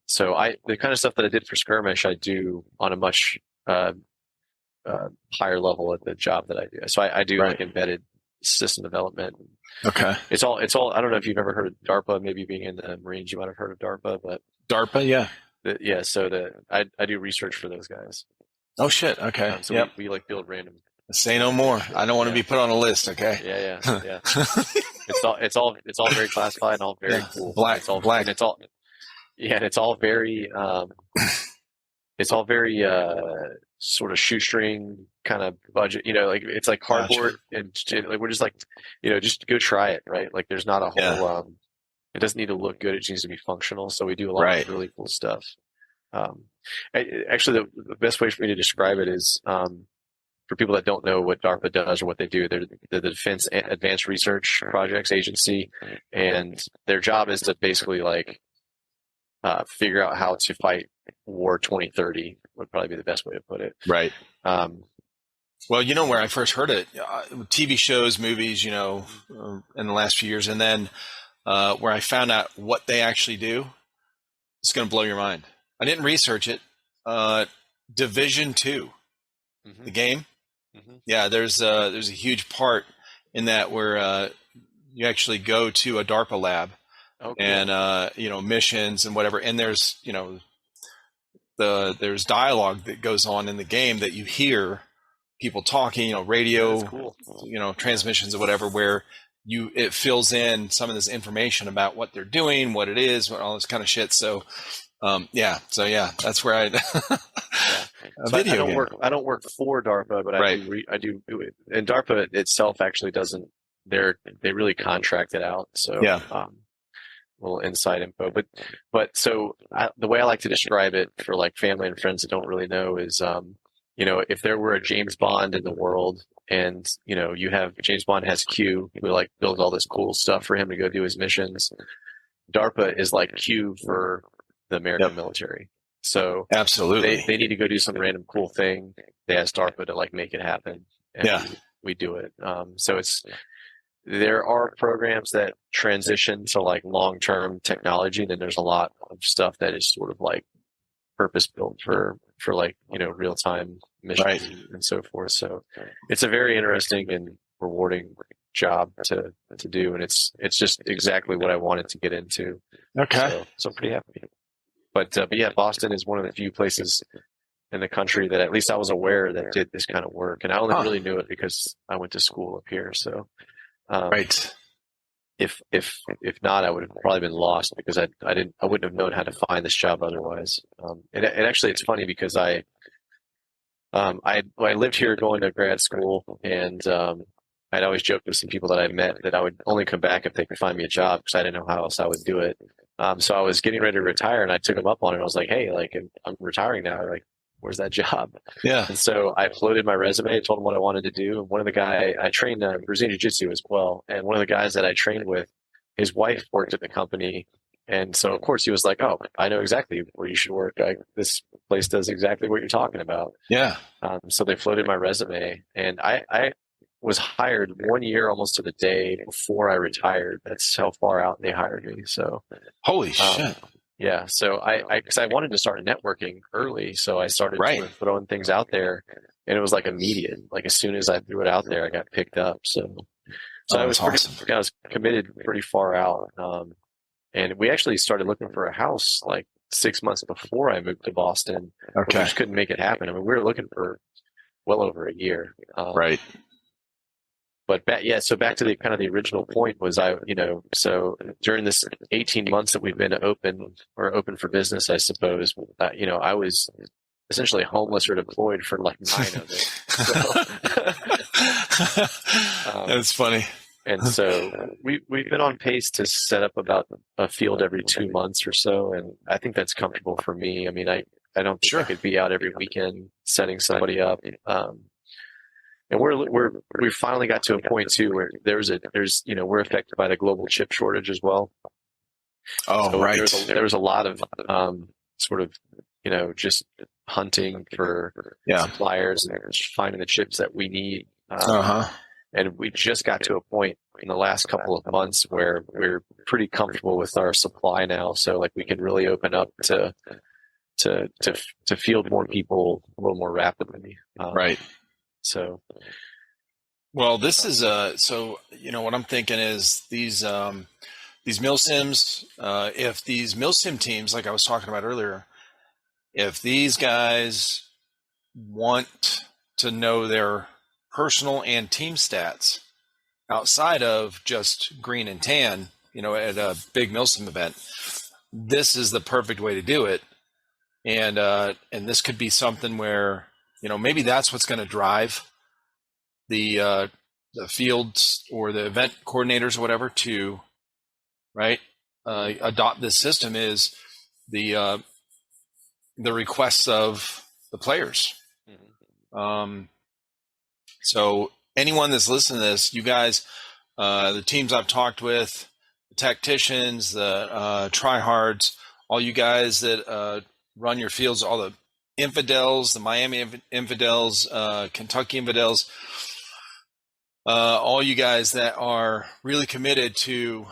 So the kind of stuff that I did for Skirmesh, I do on a much higher level at the job that I do. So I do like embedded system development. Okay. It's all. I don't know if you've ever heard of DARPA. Maybe being in the Marines, you might have heard of DARPA, but DARPA, yeah. yeah. So I do research for those guys. Oh shit. Okay. So Yep. we like build random. Say no more. I don't want to Yeah. be put on a list. Okay. Yeah. It's all very classified and all very Yeah. cool. Black. It's all Black. and it's all yeah, and it's all very sort of shoestring kind of budget. Like it's like cardboard, and like we're just like just go try it, right? Like there's not a whole. It doesn't need to look good. It just needs to be functional. So we do a lot of really cool stuff. Actually, the best way for me to describe it is for people that don't know what DARPA does or what they do. They're the Defense Advanced Research Projects Agency, and their job is to basically like figure out how to fight War 2030 would probably be the best way to put it. Right. Well, where I first heard it, TV shows, movies, in the last few years, and then where I found out what they actually do, it's going to blow your mind. I didn't research it. Division 2, the game. Mm-hmm. Yeah, there's a huge part in that where you actually go to a DARPA lab, and missions and whatever, and there's there's dialogue that goes on in the game that you hear people talking, radio, transmissions or whatever, where it fills in some of this information about what they're doing, what it is, all this kind of shit. So that's where I I don't work for DARPA, but I do and DARPA itself actually doesn't. They really contract it out. So little inside info, but so the way I like to describe it for like family and friends that don't really know is, if there were a James Bond in the world, and you have James Bond has Q, who like builds all this cool stuff for him to go do his missions. DARPA is like Q for the American military. So absolutely, they need to go do some random cool thing. They ask DARPA to like make it happen, and we do it. So there are programs that transition to like long-term technology, and then there's a lot of stuff that is sort of like purpose built for like real-time missions and so forth. So it's a very interesting and rewarding job to do, and it's just exactly what I wanted to get into. Okay, so I'm pretty happy. But yeah, Boston is one of the few places in the country that at least I was aware that did this kind of work, and I only really knew it because I went to school up here. So. If not, I would have probably been lost because I wouldn't have known how to find this job otherwise. And actually, it's funny because I lived here going to grad school, and I'd always joked with some people that I met that I would only come back if they could find me a job because I didn't know how else I would do it. So I was getting ready to retire, and I took them up on it. I was like, "Hey, like I'm retiring now. Like, where's that job?" Yeah. And so I floated my resume, told them what I wanted to do. And one of the guys I trained Brazilian Jiu-Jitsu as well. And one of the guys that I trained with, his wife worked at the company. And so, of course, he was like, "Oh, I know exactly where you should work. This place does exactly what you're talking about." Yeah. So they floated my resume, and I was hired 1 year almost to the day before I retired. That's how far out they hired me. So holy shit. Yeah, so because I wanted to start networking early, so I started sort of throwing things out there, and it was like immediate. Like as soon as I threw it out there, I got picked up. So I was I was committed pretty far out, and we actually started looking for a house like 6 months before I moved to Boston. Okay, we just couldn't make it happen. I mean, we were looking for well over a year. But so back to the kind of the original point was so during this 18 months that we've been open for business, I suppose, I was essentially homeless or deployed for like 9 of it. So, that's funny. And so we've been on pace to set up about a field every 2 months or so. And I think that's comfortable for me. I mean, I don't think I could be out every weekend setting somebody up. And we finally got to a point too where we're affected by the global chip shortage as well. Oh, so right. There was a lot of sort of just hunting for suppliers and just finding the chips that we need. And we just got to a point in the last couple of months where we're pretty comfortable with our supply now. So like we can really open up to field more people a little more rapidly. So Well, this is so what I'm thinking is these mil sims. If these mil sim teams, like I was talking about earlier, if these guys want to know their personal and team stats outside of just green and tan, at a big mil sim event, this is the perfect way to do it. And this could be something where maybe that's what's going to drive the the fields or the event coordinators or whatever to right adopt this system is the the requests of the players. Um, so anyone that's listening to this, you guys, the teams I've talked with, the tacticians, the tryhards, all you guys that run your fields, all the infidels, the Miami infidels, Kentucky infidels, all you guys that are really committed to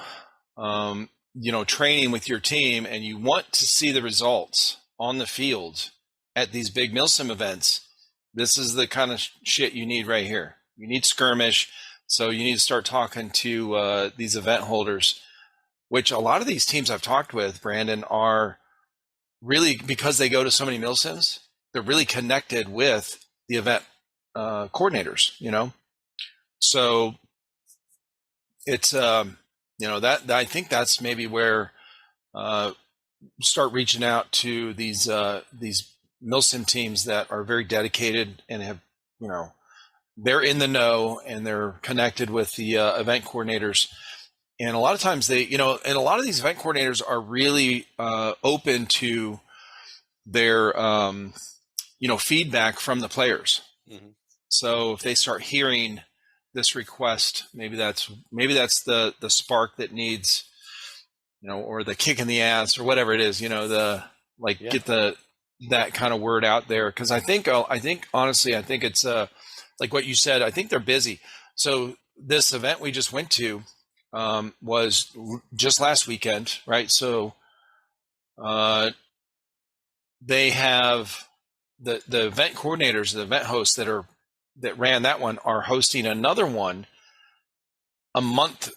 training with your team, and you want to see the results on the field at these big milsim events, this is the kind of shit you need right here. You need skirmish. So you need to start talking to these event holders, which a lot of these teams I've talked with, Brandon, are really, because they go to so many milsims, they're really connected with the event coordinators, So it's, that I think that's maybe where start reaching out to these milsim teams that are very dedicated and have, they're in the know and they're connected with the event coordinators. And a lot of times they, and a lot of these event coordinators are really open to their, feedback from the players. Mm-hmm. So if they start hearing this request, maybe that's the spark that needs, or the kick in the ass or whatever it is, get that kind of word out there. Cause I think honestly, it's like what you said, I think they're busy. So this event we just went to was just last weekend, right? So they have the event coordinators, the event hosts that ran that one are hosting another one a month,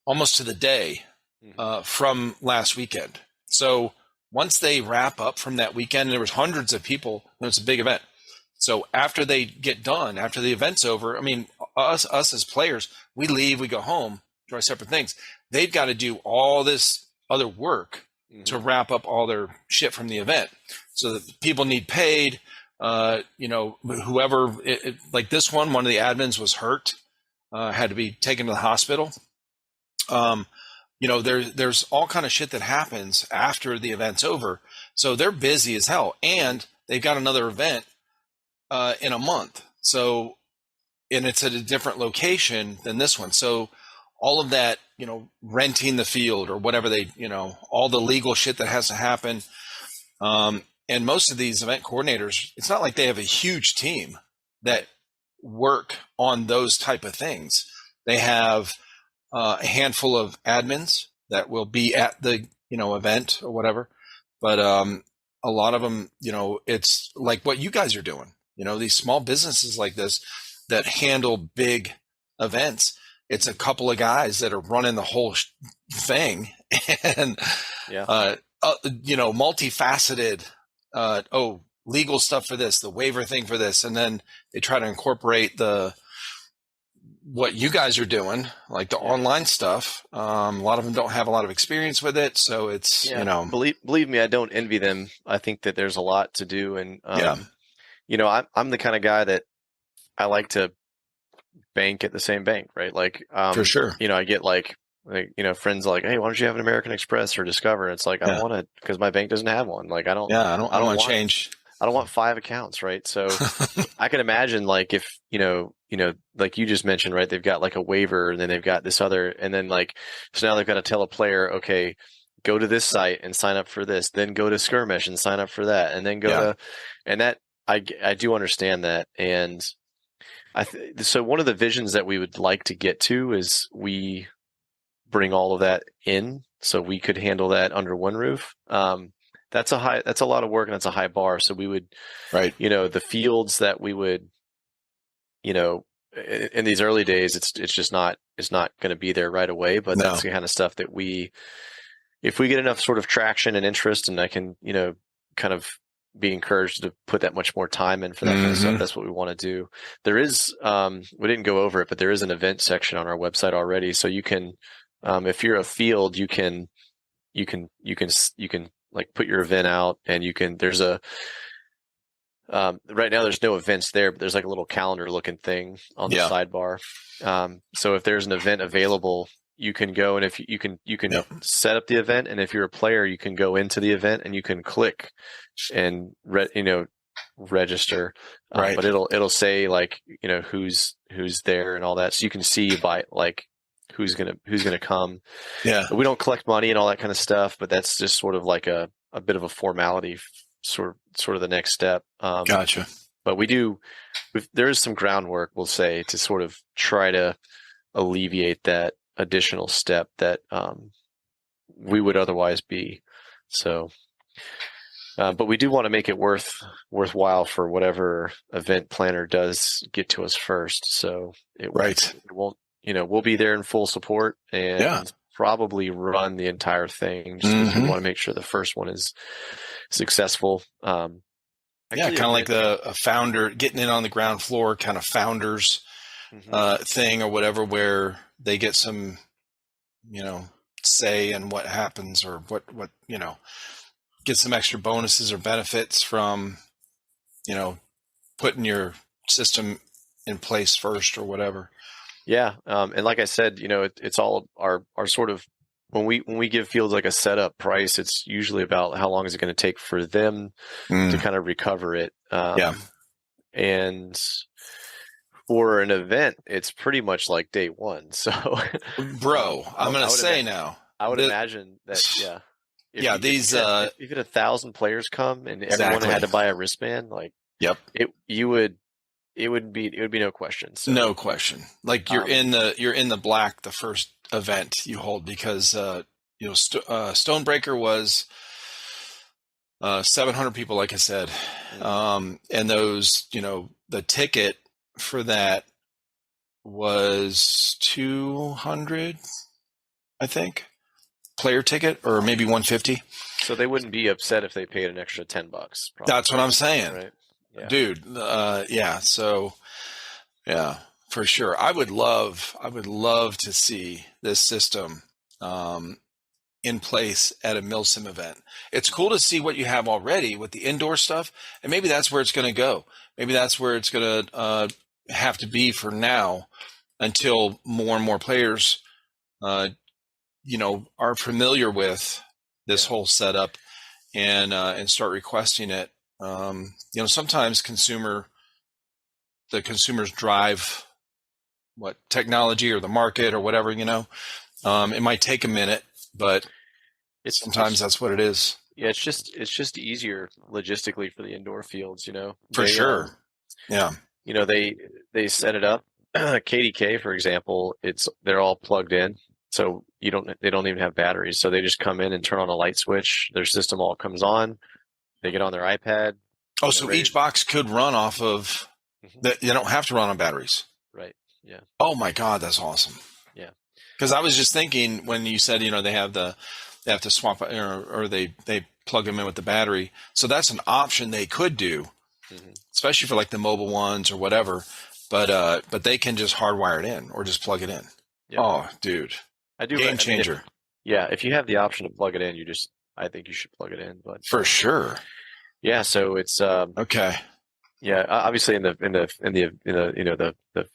almost to the day from last weekend. So once they wrap up from that weekend, there was hundreds of people, and it's a big event. So after they get done, after the event's over, I mean, us as players, we leave, we go home, do our separate things. They've got to do all this other work to wrap up all their shit from the event. So that people need paid. Whoever, like this one of the admins was hurt, had to be taken to the hospital. There's all kind of shit that happens after the event's over. So they're busy as hell, and they've got another event in a month. So, and it's at a different location than this one. So all of that, renting the field or whatever all the legal shit that has to happen. And most of these event coordinators, it's not like they have a huge team that work on those type of things. They have a handful of admins that will be at the, event or whatever. But a lot of them, it's like what you guys are doing, these small businesses like this that handle big events. It's a couple of guys that are running the whole thing and, multifaceted, legal stuff for this, the waiver thing for this. And then they try to incorporate what you guys are doing, like the online stuff. A lot of them don't have a lot of experience with it. So it's, believe me, I don't envy them. I think that there's a lot to do. And, I'm the kind of guy that I like to bank at the same bank, right? Like, for sure. I get friends like, hey, why don't you have an American Express or Discover? It's like, I don't want to, because my bank doesn't have one. Like, I don't want to change. I don't want 5 accounts, right? So I can imagine like if, like you just mentioned, right? They've got like a waiver and then they've got this other, and then so now they've got to tell a player, okay, go to this site and sign up for this, then go to Skirmesh and sign up for that. And then and that I do understand that. And so one of the visions that we would like to get to is we bring all of that in so we could handle that under one roof. That's a lot of work and that's a high bar. So we would, the fields that we would, in these early days, it's just not going to be there right away. But No. that's the kind of stuff that if we get enough sort of traction and interest, and I can, kind of be encouraged to put that much more time in for that kind of stuff, that's what we want to do. There is, we didn't go over it, but there is an event section on our website already. So you can, if you're a field, you can like put your event out, and there's a, right now there's no events there, but there's like a little calendar looking thing on the sidebar. So if there's an event available, you can go, and if you can set up the event, and if you're a player, you can go into the event and you can click and register. Right. But it'll say like, who's there and all that, so you can see by like who's gonna come. Yeah. But we don't collect money and all that kind of stuff, but that's just sort of like a bit of a formality, sort of the next step. Gotcha. But there is some groundwork, we'll say, to sort of try to alleviate that additional step that we would otherwise be. So, but we do want to make it worthwhile for whatever event planner does get to us first. So it won't, we'll be there in full support and probably run the entire thing. Just because we want to make sure the first one is successful. Kind of like a founder getting in on the ground floor, kind of founders thing or whatever, where they get some, say in what happens, or what get some extra bonuses or benefits from, putting your system in place first or whatever. Yeah. And like I said, it's all our sort of, when we give fields like a setup price, it's usually about how long is it going to take for them to kind of recover it. And for an event, it's pretty much like day one. So, bro, I'm going to say now, I would imagine that, If you had 1,000 players come and everyone had to buy a wristband, like, it would be no question. So, no question. Like you're in the black the first event you hold, because Stonebreaker was 700 people, like I said, and those, the ticket for that was 200, I think, player ticket, or maybe 150. So they wouldn't be upset if they paid an extra $10. Probably. That's what I'm saying, right? Yeah. Dude. So for sure. I would love to see this system in place at a MilSim event. It's cool to see what you have already with the indoor stuff, and maybe that's where it's going to go. Maybe that's where it's going to have to be for now, until more and more players, are familiar with this whole setup and start requesting it. Sometimes the consumers drive technology or the market or whatever, it might take a minute, but sometimes that's what it is. Yeah. It's just easier logistically for the indoor fields, For sure. They set it up. KDK, for example, they're all plugged in. So they don't even have batteries. So they just come in and turn on a light switch. Their system all comes on. They get on their iPad. Oh, so each box could run off of, they don't have to run on batteries. Right. Yeah. Oh my God, that's awesome. Yeah. Because I was just thinking when you said, they have to swap, or they plug them in with the battery. So that's an option they could do, especially for like the mobile ones or whatever. But they can just hardwire it in or just plug it in. Yep. Oh, dude. Game changer. If you have the option to plug it in, I think you should plug it in. But for sure. Yeah. So it's okay. Yeah. Obviously, in the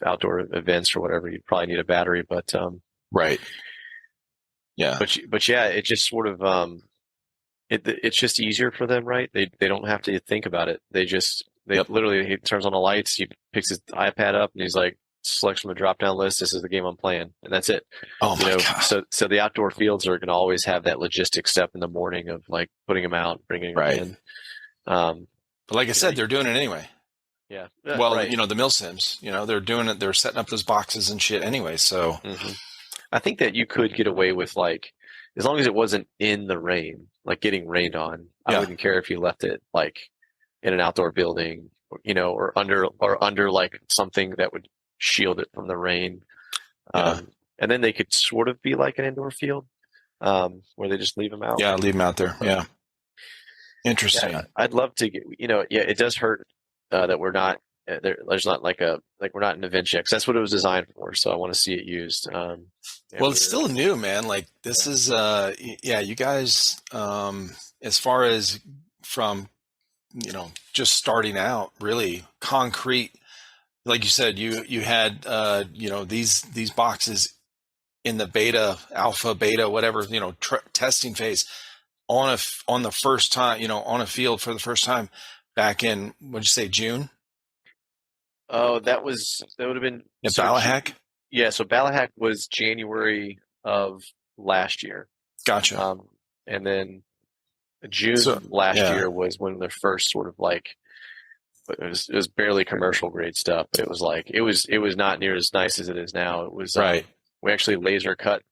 outdoor events or whatever, you probably need a battery. But right. Yeah. But yeah, it just sort of it's just easier for them, right? They don't have to think about it. Literally, he turns on the lights, he picks his iPad up, and he's like, selects from a drop-down list, this is the game I'm playing, and that's it. Oh my God. So the outdoor fields are going to always have that logistic step in the morning of like putting them out, bringing them in. But like I said, they're doing it anyway. Yeah. Well, the MilSims, they're doing it. They're setting up those boxes and shit anyway. So I think that you could get away with, like, as long as it wasn't in the rain, like getting rained on. I wouldn't care if you left it like in an outdoor building, or under like something that would shield it from the rain. Yeah. And then they could sort of be like an indoor field, where they just leave them out. Yeah. Leave them out there. Yeah. Interesting. Yeah, I'd love to get, yeah, it does hurt that we're not there's not like we're not in events yet, because that's what it was designed for. So I want to see it used. Well, it's still new, man. Like this is, yeah, you guys, as far as from, just starting out, really concrete, like you said, you had, these boxes in the beta, alpha, beta, whatever, testing phase on the first time, on a field for the first time back in, what'd you say, June? Oh, that would have been At Balahack? Yeah, so Balahack was January of last year. Gotcha. And then June last year was when the first sort of like, it was barely commercial grade stuff, but it was like it was not near as nice as it is now. It was right. We actually laser cut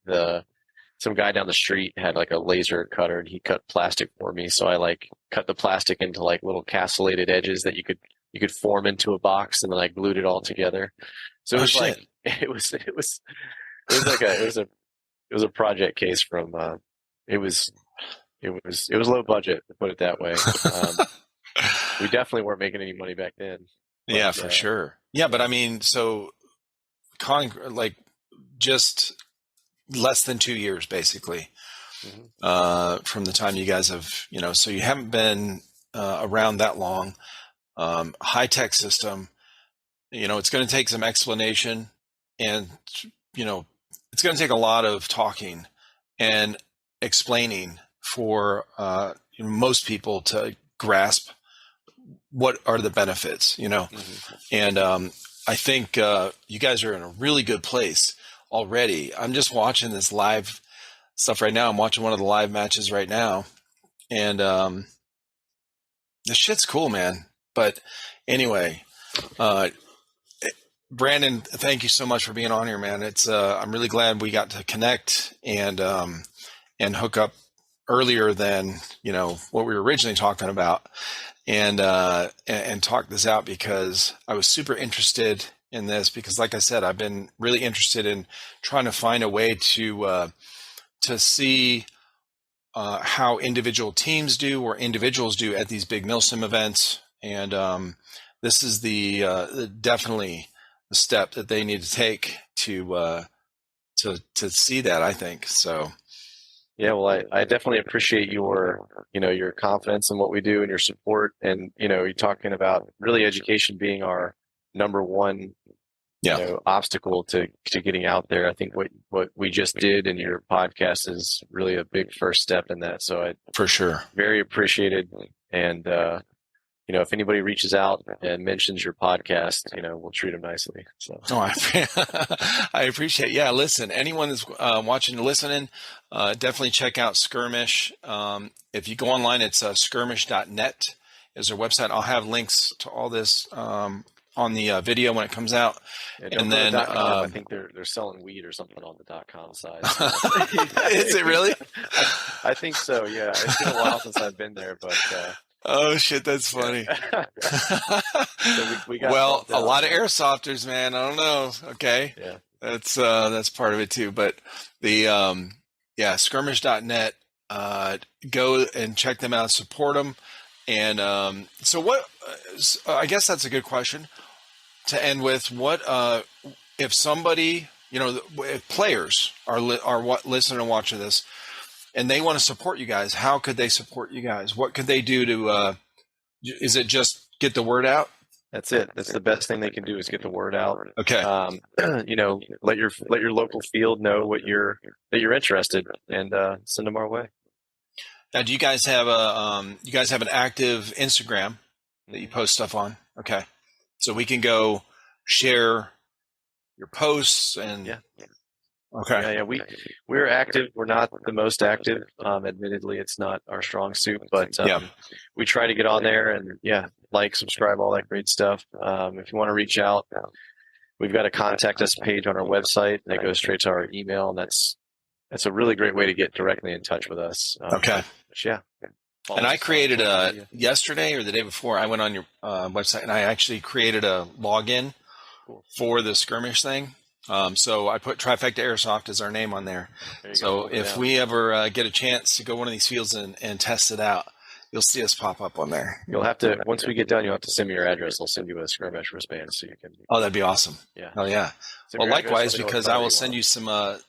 some guy down the street had like a laser cutter, and he cut plastic for me. So I like cut the plastic into like little castellated edges that you could form into a box, and then I glued it all together. So it was like it was a project case from it was low budget, to put it that way. We definitely weren't making any money back then. But, yeah, for sure. Yeah, but I mean, so like just less than 2 years, basically, from the time you guys have, so you haven't been around that long. High-tech system, it's going to take some explanation, and, it's going to take a lot of talking and explaining for most people to grasp what are the benefits, and I think you guys are in a really good place already. I'm just watching this live stuff right now. I'm watching one of the live matches right now, and this shit's cool, man. But anyway, Brandon, thank you so much for being on here, man. It's I'm really glad we got to connect and hook up earlier than what we were originally talking about, and talk this out, because I was super interested in this, because like I said, I've been really interested in trying to find a way to see how individual teams do or individuals do at these big milsim events, and this is definitely the step that they need to take to see that, I think. So yeah, well, I definitely appreciate your confidence in what we do and your support, and you're talking about really education being our number one obstacle to getting out there. I think what we just did in your podcast is really a big first step in that. So I for sure very appreciated, and if anybody reaches out and mentions your podcast, we'll treat them nicely. So I appreciate. Yeah, listen, anyone that's watching and listening, definitely check out Skirmesh. If you go online, it's skirmesh.net is their website. I'll have links to all this on the video when it comes out. Yeah, and then I think they're selling weed or something on the .com side. Is it really? I think so. Yeah, it's been a while since I've been there, but. Oh shit, that's funny. So we got well, a lot of airsofters, man. I don't know. Okay. Yeah. That's part of it too. But the skirmish.net, go and check them out, support them. And so what I guess that's a good question to end with. What if somebody, if players are listening and watching this, and they want to support you guys, how could they support you guys? What could they do to, is it just get the word out? That's it. That's the best thing they can do, is get the word out. Okay. Let your local field know that you're interested, and send them our way. Now, do you guys have an active Instagram that you post stuff on? Okay. So we can go share your posts and yeah. Okay. Yeah, we're active. We're not the most active. Admittedly, it's not our strong suit, but we try to get on there and subscribe, all that great stuff. If you want to reach out, we've got a contact us page on our website that goes straight to our email, and that's a really great way to get directly in touch with us. Okay. Yeah. And I created yesterday or the day before, I went on your website and I actually created a login cool. for the skirmish thing. So I put TriFecta Airsoft as our name on there. So if we ever get a chance to go one of these fields and test it out, you'll see us pop up on there. You'll have to, once we get done, you'll have to send me your address. I'll send you a Skirmesh wristband so you can. Oh, that'd be awesome. Yeah. Oh, yeah. Well, likewise, because I will send you some a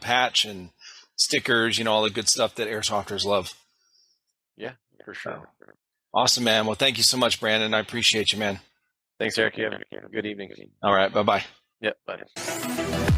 patch and stickers, all the good stuff that airsofters love. Yeah, for sure. Awesome, man. Well, thank you so much, Brandon. I appreciate you, man. Thanks, Eric. You have a good evening. All right. Bye-bye. Yep. Bye.